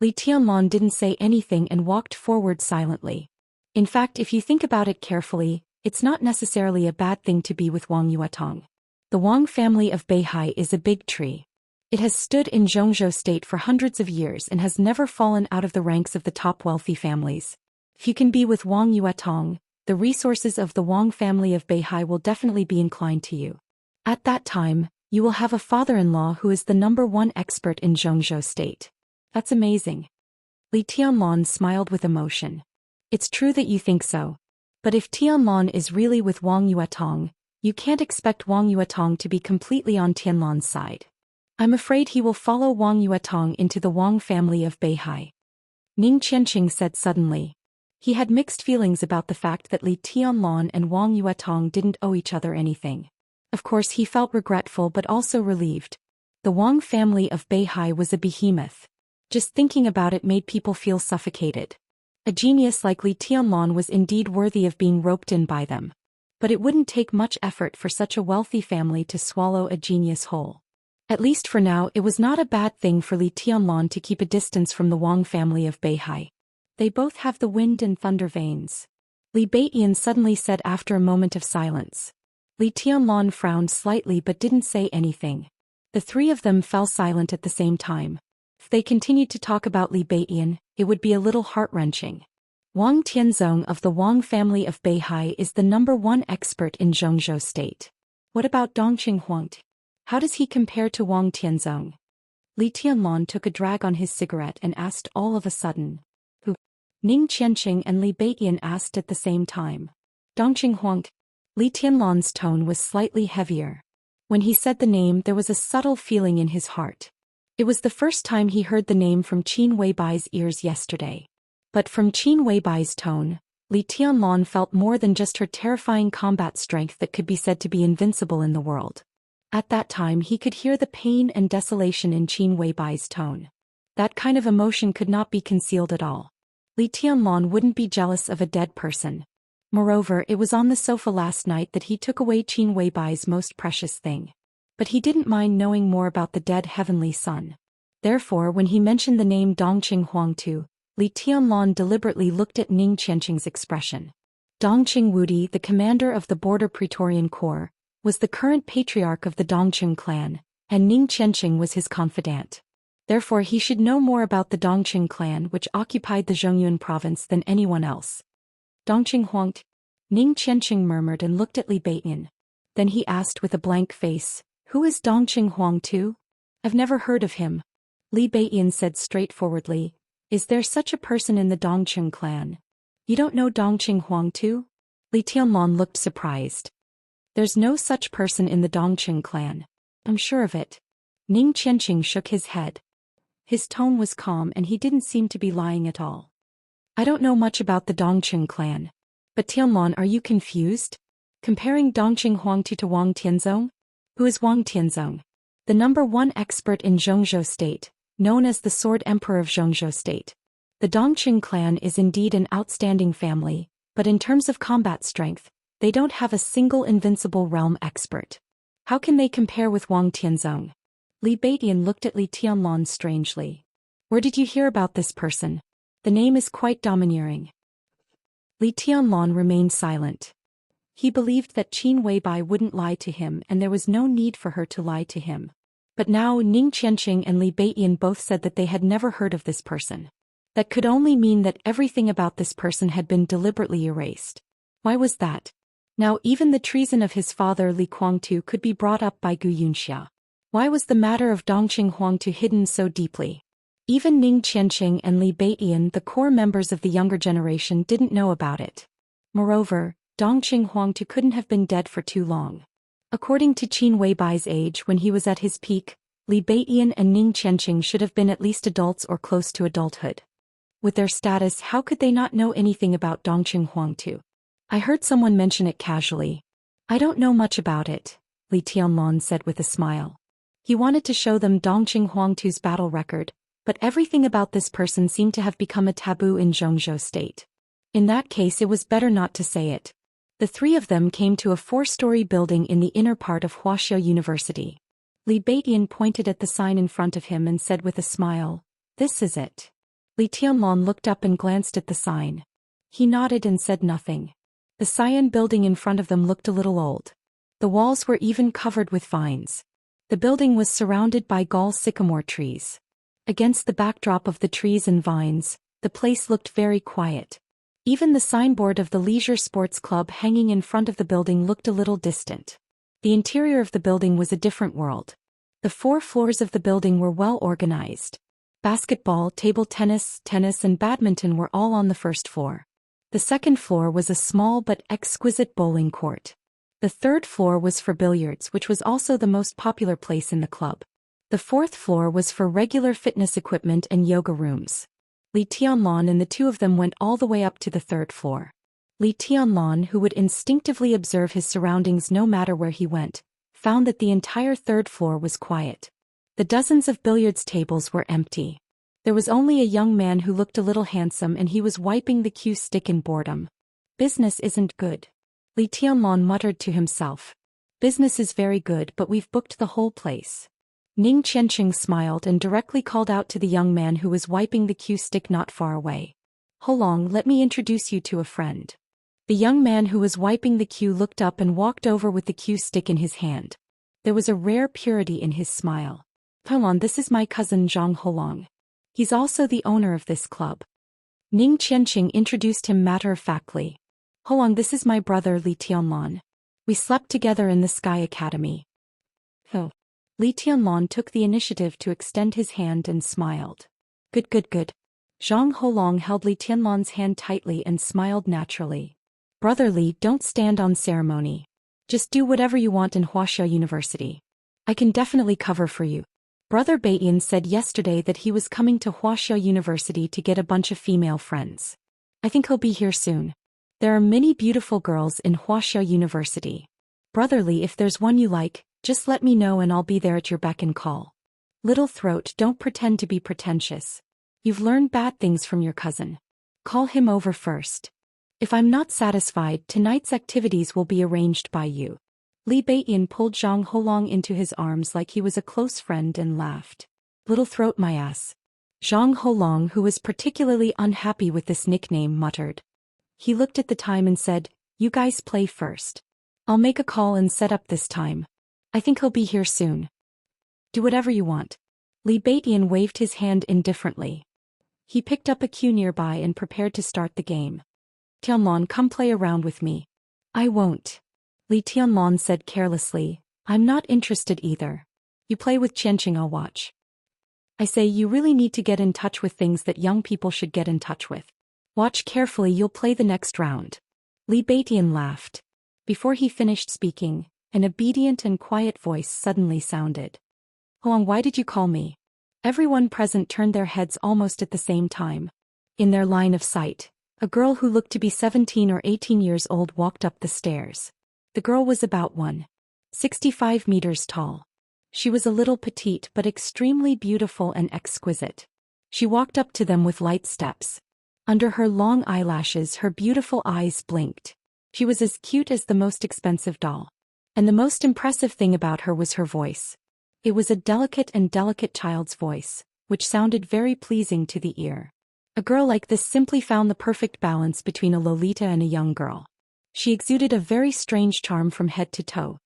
Li Tianlan didn't say anything and walked forward silently. In fact, if you think about it carefully, it's not necessarily a bad thing to be with Wang Yuetong. The Wang family of Beihai is a big tree. It has stood in Zhou State for hundreds of years and has never fallen out of the ranks of the top wealthy families. If you can be with Wang Yuetong, the resources of the Wang family of Beihai will definitely be inclined to you. At that time, you will have a father-in-law who is the #1 expert in Zhou State. That's amazing. Li Tianlan smiled with emotion. It's true that you think so. But if Tianlan is really with Wang Yuetong, you can't expect Wang Yuetong to be completely on Tianlan's side. I'm afraid he will follow Wang Yuetong into the Wang family of Beihai. Ning Qianqing said suddenly. He had mixed feelings about the fact that Li Tianlan and Wang Yuetong didn't owe each other anything. Of course he felt regretful but also relieved. The Wang family of Beihai was a behemoth. Just thinking about it made people feel suffocated. A genius like Li Tianlan was indeed worthy of being roped in by them. But it wouldn't take much effort for such a wealthy family to swallow a genius whole. At least for now, it was not a bad thing for Li Tianlan to keep a distance from the Wang family of Beihai. They both have the wind and thunder veins. Li Beiyan suddenly said after a moment of silence. Li Tianlan frowned slightly but didn't say anything. The three of them fell silent at the same time. If they continued to talk about Li Beiyan, it would be a little heart-wrenching. Wang Tianzong of the Wang family of Beihai is the #1 expert in Zhongzhou state. What about Dongqing Huang? How does he compare to Wang Tianzong? Li Tianlan took a drag on his cigarette and asked all of a sudden. Who? Ning Qianqing and Li Beiyan asked at the same time. Dongqing Huang? Li Tianlan's tone was slightly heavier. When he said the name, there was a subtle feeling in his heart. It was the first time he heard the name from Qin Weibai's ears yesterday. But from Qin Weibai's tone, Li Tianlan felt more than just her terrifying combat strength that could be said to be invincible in the world. At that time he could hear the pain and desolation in Qin Weibai's tone. That kind of emotion could not be concealed at all. Li Tianlan wouldn't be jealous of a dead person. Moreover, it was on the sofa last night that he took away Qin Weibai's most precious thing. But he didn't mind knowing more about the dead heavenly son. Therefore, when he mentioned the name Dongqing Huangtu, Li Tianlan deliberately looked at Ning Qianqing's expression. Dongqing Wudi, the commander of the Border Praetorian Corps, was the current patriarch of the Dongqing clan, and Ning Qianqing was his confidant. Therefore he should know more about the Dongqing clan which occupied the Zhongyuan province than anyone else. Dongqing Huangtu? Ning Qianqing murmured and looked at Li Beiyan. Then he asked with a blank face, "Who is Dongqing Huangtu? I've never heard of him." Li Beiyan said straightforwardly, "Is there such a person in the Dongqing clan? You don't know Dongqing Huangtu?" Li Tianlan looked surprised. "There's no such person in the Dongqing clan. I'm sure of it." Ning Qianqing shook his head. His tone was calm and he didn't seem to be lying at all. "I don't know much about the Dongqing clan. But Tianlan, are you confused? Comparing Dongqing Huangtu to Wang Tianzong? Who is Wang Tianzong? The #1 expert in Zhongzhou state, known as the Sword Emperor of Zhongzhou state. The Dongqing clan is indeed an outstanding family, but in terms of combat strength, they don't have a single invincible realm expert. How can they compare with Wang Tianzong?" Li Beiyan looked at Li Tianlan strangely. "Where did you hear about this person? The name is quite domineering." Li Tianlan remained silent. He believed that Qin Weibai wouldn't lie to him and there was no need for her to lie to him. But now Ning Qianqing and Li Beiyan both said that they had never heard of this person. That could only mean that everything about this person had been deliberately erased. Why was that? Now even the treason of his father Li Kuangtu could be brought up by Gu Yunxia. Why was the matter of Dongqing Huangtu hidden so deeply? Even Ning Qianqing and Li Beiyan, the core members of the younger generation, didn't know about it. Moreover, Dongqing Huangtu couldn't have been dead for too long. According to Qin Weibai's age when he was at his peak, Li Beiyan and Ning Qianqing should have been at least adults or close to adulthood. With their status, how could they not know anything about Dongqing Huangtu? "I heard someone mention it casually. I don't know much about it," Li Tianlan said with a smile. He wanted to show them Dongqing Huangtu's battle record, but everything about this person seemed to have become a taboo in Zhongzhou state. In that case it was better not to say it. The three of them came to a 4-story building in the inner part of Wuxia University. Li Beiyan pointed at the sign in front of him and said with a smile, "This is it." Li Tianlan looked up and glanced at the sign. He nodded and said nothing. The cyan building in front of them looked a little old. The walls were even covered with vines. The building was surrounded by gall sycamore trees. Against the backdrop of the trees and vines, the place looked very quiet. Even the signboard of the Leisure Sports Club hanging in front of the building looked a little distant. The interior of the building was a different world. The 4 floors of the building were well organized. Basketball, table tennis, and badminton were all on the first floor. The second floor was a small but exquisite bowling court. The third floor was for billiards, which was also the most popular place in the club. The fourth floor was for regular fitness equipment and yoga rooms. Li Tianlan and the two of them went all the way up to the third floor. Li Tianlan, who would instinctively observe his surroundings no matter where he went, found that the entire third floor was quiet. The dozens of billiards tables were empty. There was only a young man who looked a little handsome and he was wiping the cue stick in boredom. Business isn't good. Li Tianlong muttered to himself. Business is very good, but we've booked the whole place. Ning Qianqing smiled and directly called out to the young man who was wiping the cue stick not far away. Holong, let me introduce you to a friend. The young man who was wiping the cue looked up and walked over with the cue stick in his hand. There was a rare purity in his smile. Holong, this is my cousin Zhang Holong. He's also the owner of this club. Ning Qianqing introduced him matter-of-factly. Holong, this is my brother Li Tianlong. We slept together in the Sky Academy. Oh. Li Tianlong took the initiative to extend his hand and smiled. Good. Zhang Holong held Li Tianlong's hand tightly and smiled naturally. Brother Li, don't stand on ceremony. Just do whatever you want in Wuxia University. I can definitely cover for you. Brother Baiyan said yesterday that he was coming to Wuxia University to get a bunch of female friends. I think he'll be here soon. There are many beautiful girls in Wuxia University. Brother Li, if there's one you like, just let me know and I'll be there at your beck and call. Little throat, don't pretend to be pretentious. You've learned bad things from your cousin. Call him over first. If I'm not satisfied, tonight's activities will be arranged by you. Li Baiyan pulled Zhang Holong into his arms like he was a close friend and laughed. Little throat, my ass. Zhang Holong, who was particularly unhappy with this nickname, muttered. He looked at the time and said, you guys play first. I'll make a call and set up this time. I think he'll be here soon. Do whatever you want. Li Baiyan waved his hand indifferently. He picked up a cue nearby and prepared to start the game. Tianlong, come play around with me. I won't. Li Tianlong said carelessly, I'm not interested either. You play with Qianqing, I'll watch. I say you really need to get in touch with things that young people should get in touch with. Watch carefully, you'll play the next round. Li Baiyan laughed. Before he finished speaking, an obedient and quiet voice suddenly sounded. Huang, why did you call me? Everyone present turned their heads almost at the same time. In their line of sight, a girl who looked to be 17 or 18 years old walked up the stairs. The girl was about 1.65 meters tall. She was a little petite but extremely beautiful and exquisite. She walked up to them with light steps. Under her long eyelashes, her beautiful eyes blinked. She was as cute as the most expensive doll. And the most impressive thing about her was her voice. It was a delicate child's voice, which sounded very pleasing to the ear. A girl like this simply found the perfect balance between a Lolita and a young girl. She exuded a very strange charm from head to toe.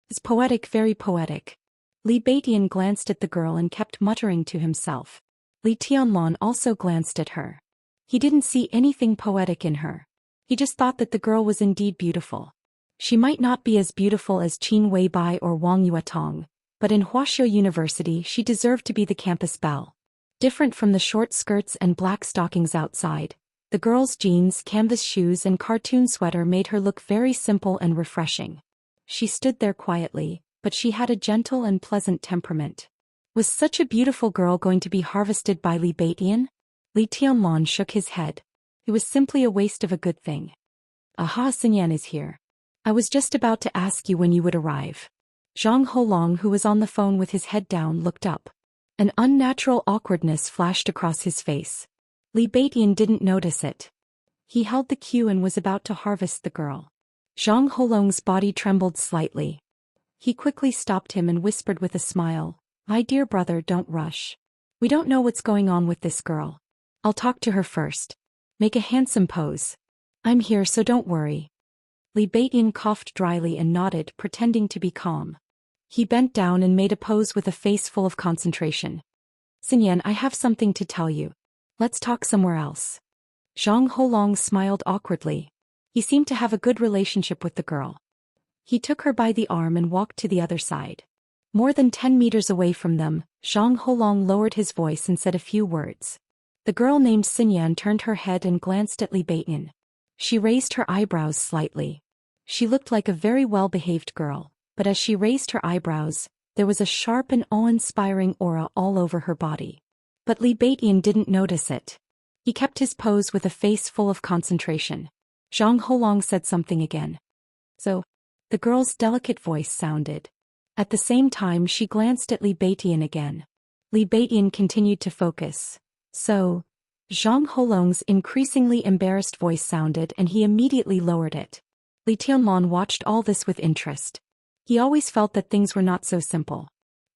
It's poetic, very poetic. Li Baiyan glanced at the girl and kept muttering to himself. Li Tianlong also glanced at her. He didn't see anything poetic in her. He just thought that the girl was indeed beautiful. She might not be as beautiful as Qin Weibai or Wang Yuetong, but in Wuxia University she deserved to be the campus belle. Different from the short skirts and black stockings outside, the girl's jeans, canvas shoes and cartoon sweater made her look very simple and refreshing. She stood there quietly, but she had a gentle and pleasant temperament. Was such a beautiful girl going to be harvested by Li Baiyan? Li Tianlong shook his head. It was simply a waste of a good thing. Aha, Xinyan is here. I was just about to ask you when you would arrive. Zhang Holong, who was on the phone with his head down, looked up. An unnatural awkwardness flashed across his face. Li Baiyan didn't notice it. He held the cue and was about to harvest the girl. Zhang Holong's body trembled slightly. He quickly stopped him and whispered with a smile, My dear brother, don't rush. We don't know what's going on with this girl. I'll talk to her first. Make a handsome pose. I'm here, so don't worry. Li Baiyan coughed dryly and nodded, pretending to be calm. He bent down and made a pose with a face full of concentration. Xinyan, I have something to tell you. Let's talk somewhere else. Zhang Holong smiled awkwardly. He seemed to have a good relationship with the girl. He took her by the arm and walked to the other side. More than 10 meters away from them, Zhang Holong lowered his voice and said a few words. The girl named Xinyan turned her head and glanced at Li Baiyan. She raised her eyebrows slightly. She looked like a very well-behaved girl, but as she raised her eyebrows, there was a sharp and awe-inspiring aura all over her body. But Li Baiyan didn't notice it. He kept his pose with a face full of concentration. Zhang Holong said something again. So, the girl's delicate voice sounded. At the same time she glanced at Li Baiyan again. Li Baiyan continued to focus. So, Zhang Holong's increasingly embarrassed voice sounded and he immediately lowered it. Li Tianlong watched all this with interest. He always felt that things were not so simple.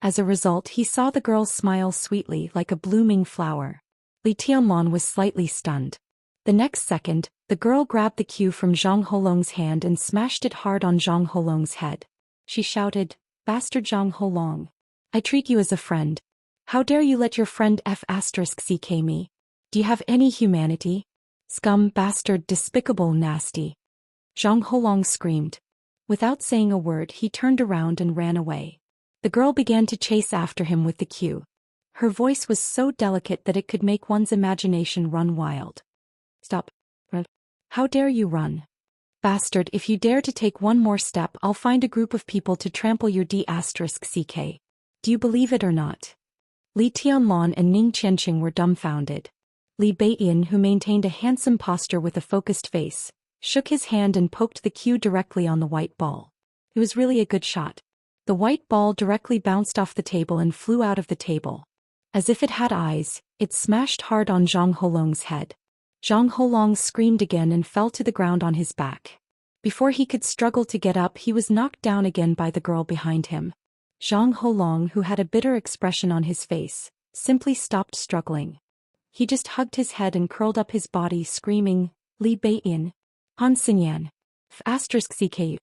As a result, he saw the girl smile sweetly like a blooming flower. Li Tianlong was slightly stunned. The next second, the girl grabbed the cue from Zhang Holong's hand and smashed it hard on Zhang Holong's head. She shouted, "Bastard Zhang Holong. I treat you as a friend. How dare you let your friend F***ck me? Do you have any humanity? Scum, bastard, despicable, nasty." Zhang Holong screamed. Without saying a word, he turned around and ran away. The girl began to chase after him with the cue. Her voice was so delicate that it could make one's imagination run wild. "Stop. How dare you run? Bastard, if you dare to take one more step, I'll find a group of people to trample your d***ck. Do you believe it or not?" Li Tianlong and Ning Qianqing were dumbfounded. Li Beiyin, who maintained a handsome posture with a focused face, shook his hand and poked the cue directly on the white ball. It was really a good shot. The white ball directly bounced off the table and flew out of the table. As if it had eyes, it smashed hard on Zhang Holong's head. Zhang Holong screamed again and fell to the ground on his back. Before he could struggle to get up, he was knocked down again by the girl behind him. Zhang Holong, who had a bitter expression on his face, simply stopped struggling. He just hugged his head and curled up his body, screaming, "Li Beiyin. Han Xinyan. F***ck.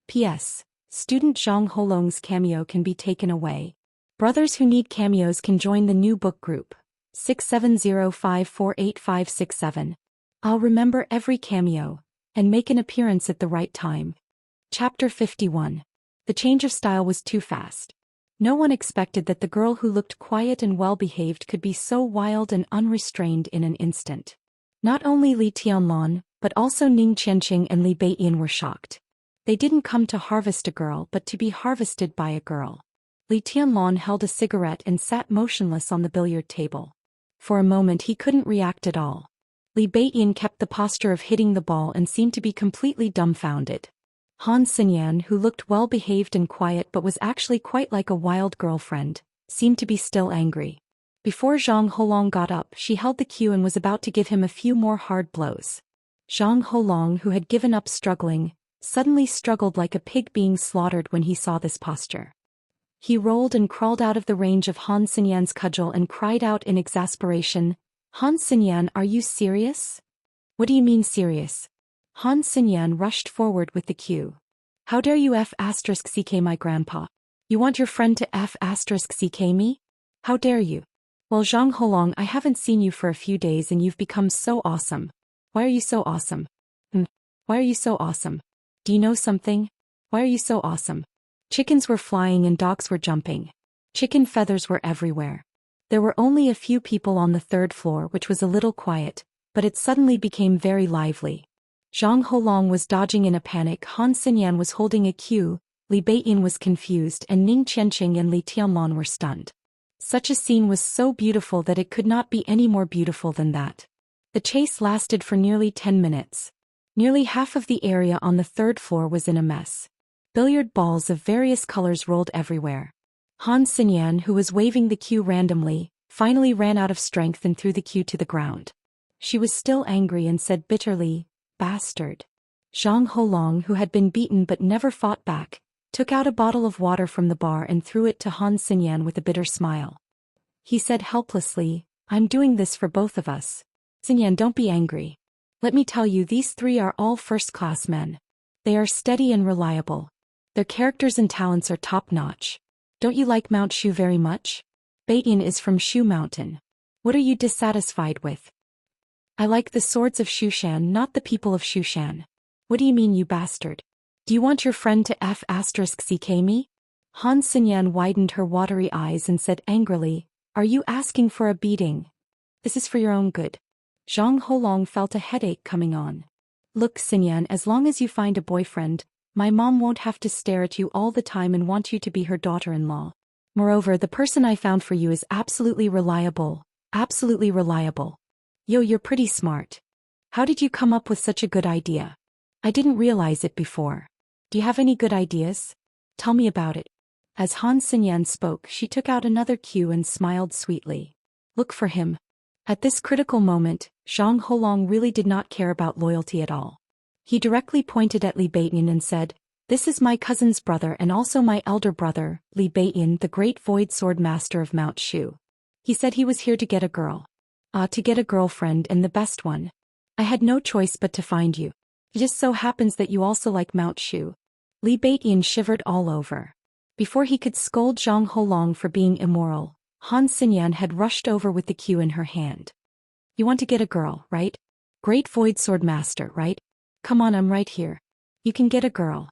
P.S. Student Zhang Holong's cameo can be taken away. Brothers who need cameos can join the new book group. 6705485567. I'll remember every cameo and make an appearance at the right time." Chapter 51. The change of style was too fast. No one expected that the girl who looked quiet and well-behaved could be so wild and unrestrained in an instant. Not only Li Tianlong, but also Ning Qianqing and Li Beiyin were shocked. They didn't come to harvest a girl but to be harvested by a girl. Li Tianlong held a cigarette and sat motionless on the billiard table. For a moment he couldn't react at all. Li Beiyin kept the posture of hitting the ball and seemed to be completely dumbfounded. Han Xinyan, who looked well-behaved and quiet but was actually quite like a wild girlfriend, seemed to be still angry. Before Zhang Holong got up, she held the cue and was about to give him a few more hard blows. Zhang Holong, who had given up struggling, suddenly struggled like a pig being slaughtered when he saw this posture. He rolled and crawled out of the range of Han Xinyan's cudgel and cried out in exasperation, "Han Xinyan, are you serious?" "What do you mean serious?" Han Xinyan rushed forward with the cue. "How dare you F***ck my grandpa? You want your friend to F***ck me? How dare you? Well, Zhang Holong, I haven't seen you for a few days and you've become so awesome. Why are you so awesome? Why are you so awesome? Do you know something? Why are you so awesome?" Chickens were flying and dogs were jumping. Chicken feathers were everywhere. There were only a few people on the third floor, which was a little quiet, but it suddenly became very lively. Zhang Holong was dodging in a panic, Han Xinyan was holding a cue, Li Beiyin was confused, and Ning Qianqing and Li Tianlong were stunned. Such a scene was so beautiful that it could not be any more beautiful than that. The chase lasted for nearly 10 minutes. Nearly half of the area on the third floor was in a mess. Billiard balls of various colors rolled everywhere. Han Xinyan, who was waving the cue randomly, finally ran out of strength and threw the cue to the ground. She was still angry and said bitterly, "Bastard." Zhang Holong, who had been beaten but never fought back, took out a bottle of water from the bar and threw it to Han Xinyan with a bitter smile. He said helplessly, "I'm doing this for both of us. Xinyan, don't be angry. Let me tell you, these three are all first-class men. They are steady and reliable. Their characters and talents are top-notch. Don't you like Mount Shu very much? Beiyin is from Shu Mountain. What are you dissatisfied with?" "I like the swords of Zhou Xian, not the people of Zhou Xian." "What do you mean, you bastard? Do you want your friend to F***ck me?" Han Xinyan widened her watery eyes and said angrily, "Are you asking for a beating? This is for your own good." Zhang Holong felt a headache coming on. "Look, Xinyan, as long as you find a boyfriend, my mom won't have to stare at you all the time and want you to be her daughter-in-law. Moreover, the person I found for you is absolutely reliable. Absolutely reliable. Yo, you're pretty smart. How did you come up with such a good idea? I didn't realize it before. Do you have any good ideas? Tell me about it." As Han Xinyan spoke, she took out another cue and smiled sweetly. "Look for him. At this critical moment, Zhang Holong really did not care about loyalty at all. He directly pointed at Li Beiyin and said, "This is my cousin's brother and also my elder brother, Li Beiyin, the great void sword master of Mount Shu. He said he was here to get a girl. To get a girlfriend and the best one. I had no choice but to find you. It just so happens that you also like Mount Shu." Li Beiyin shivered all over. Before he could scold Zhang Holong for being immoral, Han Xinyan had rushed over with the cue in her hand. "You want to get a girl, right? Great void sword master, right? Come on, I'm right here. You can get a girl."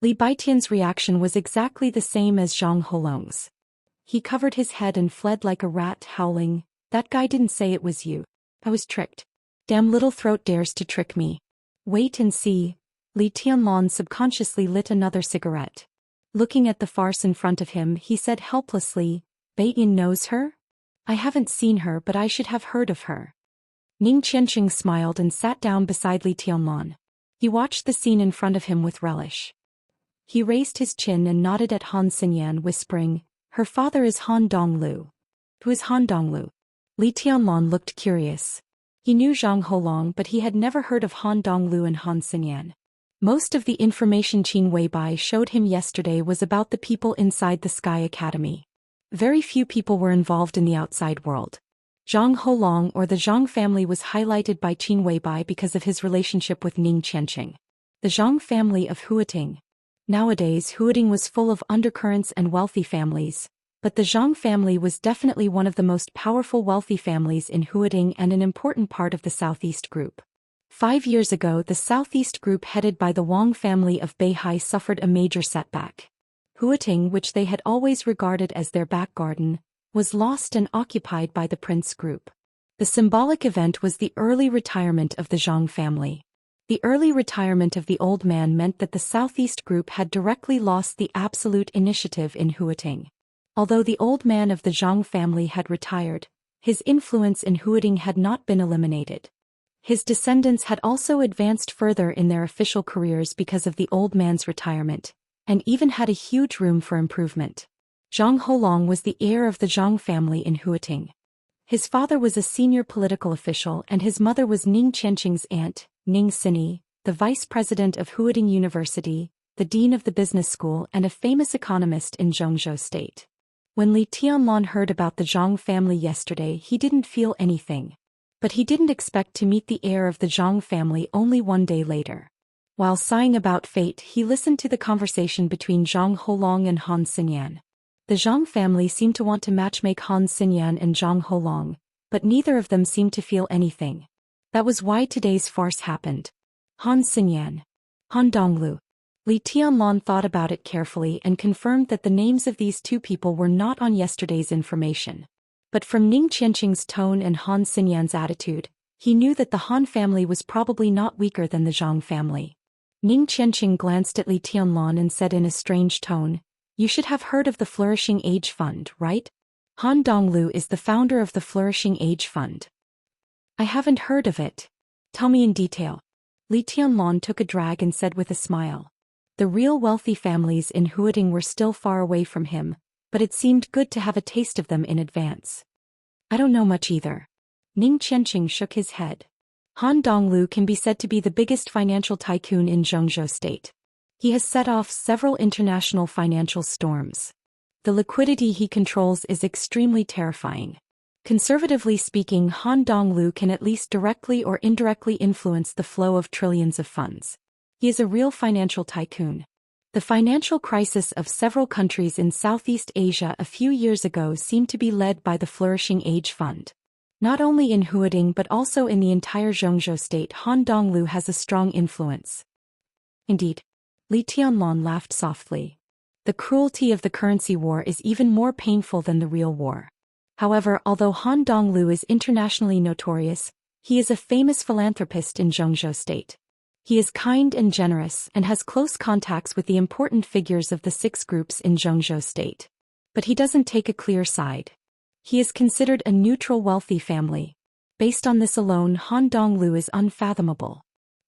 Li Baitian's reaction was exactly the same as Zhang Holong's. He covered his head and fled like a rat, howling, "That guy didn't say it was you. I was tricked. Damn little throat dares to trick me." "Wait and see." Li Tianlan subconsciously lit another cigarette. Looking at the farce in front of him, he said helplessly, "Beiyin knows her? I haven't seen her, but I should have heard of her." Ning Qianqing smiled and sat down beside Li Tianlan. He watched the scene in front of him with relish. He raised his chin and nodded at Han Xinyan, whispering, "Her father is Han Donglu." "Who is Han Donglu?" Li Tianlan looked curious. He knew Zhang Holong, but he had never heard of Han Donglu and Han Xinyan. Most of the information Qin Weibai showed him yesterday was about the people inside the Sky Academy. Very few people were involved in the outside world. Zhang Holong or the Zhang family was highlighted by Qin Weibai because of his relationship with Ning Qianqing. The Zhang family of Huating. Nowadays, Huating was full of undercurrents and wealthy families, but the Zhang family was definitely one of the most powerful wealthy families in Huating and an important part of the Southeast Group. 5 years ago, the Southeast Group headed by the Wang family of Beihai suffered a major setback. Huating, which they had always regarded as their back garden, was lost and occupied by the Prince Group. The symbolic event was the early retirement of the Zhang family. The early retirement of the old man meant that the Southeast Group had directly lost the absolute initiative in Huating. Although the old man of the Zhang family had retired, his influence in Huating had not been eliminated. His descendants had also advanced further in their official careers because of the old man's retirement, and even had a huge room for improvement. Zhang Holong was the heir of the Zhang family in Huating. His father was a senior political official and his mother was Ning Qianqing's aunt, Ning Xini, the vice president of Huating University, the dean of the business school and a famous economist in Zhengzhou State. When Li Tianlan heard about the Zhang family yesterday, he didn't feel anything. But he didn't expect to meet the heir of the Zhang family only one day later. While sighing about fate, he listened to the conversation between Zhang Holong and Han Xinyan. The Zhang family seemed to want to matchmake Han Xinyan and Zhang Holong, but neither of them seemed to feel anything. That was why today's farce happened. Han Xinyan. Han Donglu. Li Tianlan thought about it carefully and confirmed that the names of these two people were not on yesterday's information. But from Ning Qianqing's tone and Han Xinyan's attitude, he knew that the Han family was probably not weaker than the Zhang family. Ning Qianqing glanced at Li Tianlan and said in a strange tone, "You should have heard of the Flourishing Age Fund, right? Han Donglu is the founder of the Flourishing Age Fund." "I haven't heard of it. Tell me in detail." Li Tianlan took a drag and said with a smile. The real wealthy families in Huating were still far away from him, but it seemed good to have a taste of them in advance. "I don't know much either." Ning Qianqing shook his head. Han Donglu can be said to be the biggest financial tycoon in Zhengzhou State. He has set off several international financial storms. The liquidity he controls is extremely terrifying. Conservatively speaking, Han Donglu can at least directly or indirectly influence the flow of trillions of funds. He is a real financial tycoon. The financial crisis of several countries in Southeast Asia a few years ago seemed to be led by the Flourishing Age Fund. Not only in Huating but also in the entire Zhengzhou state, Han Donglu has a strong influence. Indeed. Li Tianlan laughed softly. The cruelty of the currency war is even more painful than the real war. However, although Han Donglu is internationally notorious, he is a famous philanthropist in Zhengzhou state. He is kind and generous and has close contacts with the important figures of the 6 groups in Zhengzhou state. But he doesn't take a clear side. He is considered a neutral wealthy family. Based on this alone, Han Donglu is unfathomable.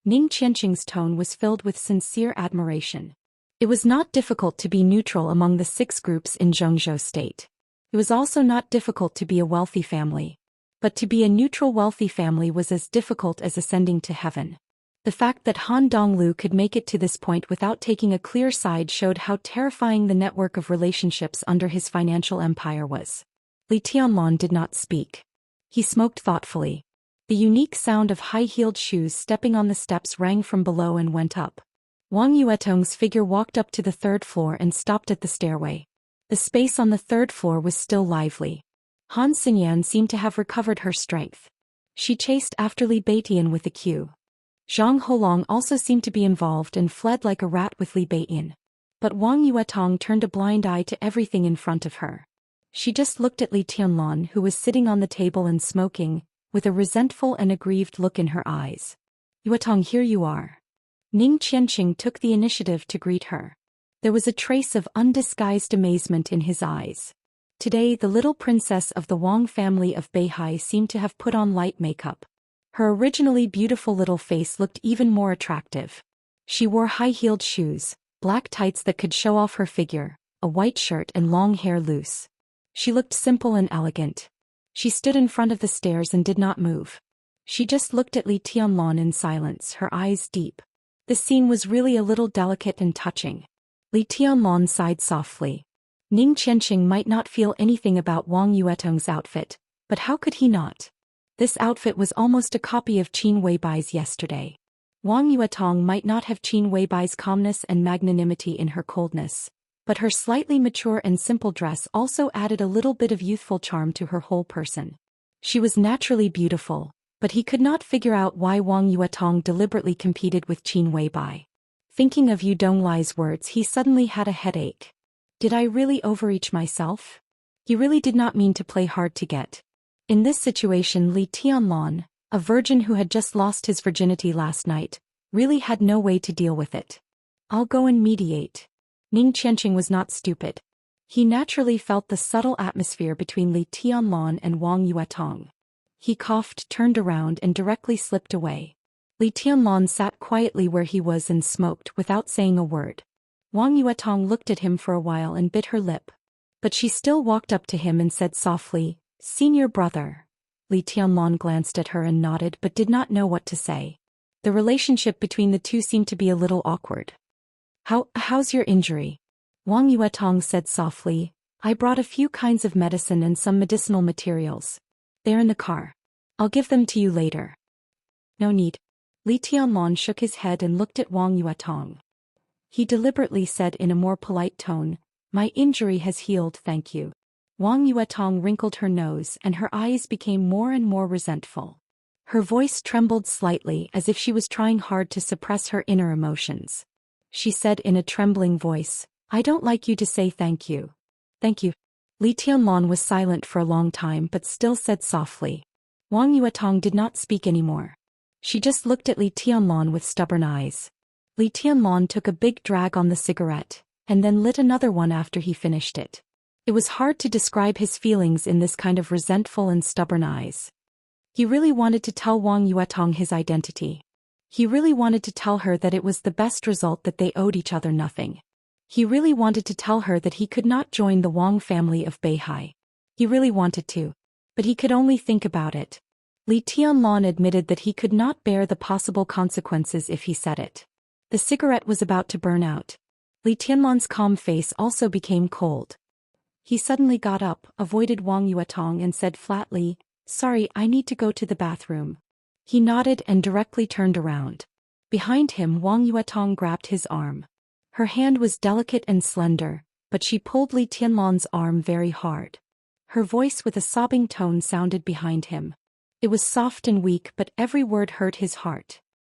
Ning Qianqing's tone was filled with sincere admiration. It was not difficult to be neutral among the 6 groups in Zhengzhou state. It was also not difficult to be a wealthy family. But to be a neutral wealthy family was as difficult as ascending to heaven. The fact that Han Donglu could make it to this point without taking a clear side showed how terrifying the network of relationships under his financial empire was. Li Tianlong did not speak. He smoked thoughtfully. The unique sound of high-heeled shoes stepping on the steps rang from below and went up. Wang Yuetong's figure walked up to the third floor and stopped at the stairway. The space on the third floor was still lively. Han Xinyan seemed to have recovered her strength. She chased after Li Beitian with a cue. Zhang Holong also seemed to be involved and fled like a rat with Li Beitian. But Wang Yuetong turned a blind eye to everything in front of her. She just looked at Li Tianlong, who was sitting on the table and smoking, with a resentful and aggrieved look in her eyes. "Yuetong, here you are." Ning Qianqing took the initiative to greet her. There was a trace of undisguised amazement in his eyes. Today the little princess of the Wang family of Beihai seemed to have put on light makeup. Her originally beautiful little face looked even more attractive. She wore high-heeled shoes, black tights that could show off her figure, a white shirt and long hair loose. She looked simple and elegant. She stood in front of the stairs and did not move. She just looked at Li Tianlong in silence, her eyes deep. The scene was really a little delicate and touching. Li Tianlong sighed softly. Ning Qianqing might not feel anything about Wang Yuetong's outfit, but how could he not? This outfit was almost a copy of Qin Weibai's yesterday. Wang Yuetong might not have Qin Weibai's calmness and magnanimity in her coldness, but her slightly mature and simple dress also added a little bit of youthful charm to her whole person. She was naturally beautiful, but he could not figure out why Wang Yuetong deliberately competed with Qin Weibai. Thinking of Yu Donglai's words, he suddenly had a headache. Did I really overreach myself? He really did not mean to play hard to get. In this situation, Li Tianlong, a virgin who had just lost his virginity last night, really had no way to deal with it. "I'll go and mediate." Ning Qianqing was not stupid. He naturally felt the subtle atmosphere between Li Tianlong and Wang Yuetong. He coughed, turned around and directly slipped away. Li Tianlong sat quietly where he was and smoked without saying a word. Wang Yuetong looked at him for a while and bit her lip. But she still walked up to him and said softly, "Senior brother." Li Tianlong glanced at her and nodded but did not know what to say. The relationship between the two seemed to be a little awkward. How's your injury?" Wang Yuetong said softly, "I brought a few kinds of medicine and some medicinal materials. They're in the car. I'll give them to you later." "No need." Li Tianlong shook his head and looked at Wang Yuetong. He deliberately said in a more polite tone, "My injury has healed, thank you." Wang Yuetong wrinkled her nose and her eyes became more and more resentful. Her voice trembled slightly as if she was trying hard to suppress her inner emotions. She said in a trembling voice, "I don't like you to say thank you." "Thank you." Li Tianlong was silent for a long time but still said softly. Wang Yuetong did not speak anymore. She just looked at Li Tianlong with stubborn eyes. Li Tianlong took a big drag on the cigarette, and then lit another one after he finished it. It was hard to describe his feelings in this kind of resentful and stubborn eyes. He really wanted to tell Wang Yuetong his identity. He really wanted to tell her that it was the best result, that they owed each other nothing. He really wanted to tell her that he could not join the Wang family of Beihai. He really wanted to. But he could only think about it. Li Tianlong admitted that he could not bear the possible consequences if he said it. The cigarette was about to burn out. Li Tianlong's calm face also became cold. He suddenly got up, avoided Wang Yuetong and said flatly, "Sorry, I need to go to the bathroom." He nodded and directly turned around. Behind him, Wang Yuetong grabbed his arm. Her hand was delicate and slender, but she pulled Li Tianlong's arm very hard. Her voice with a sobbing tone sounded behind him. It was soft and weak, but every word hurt his heart.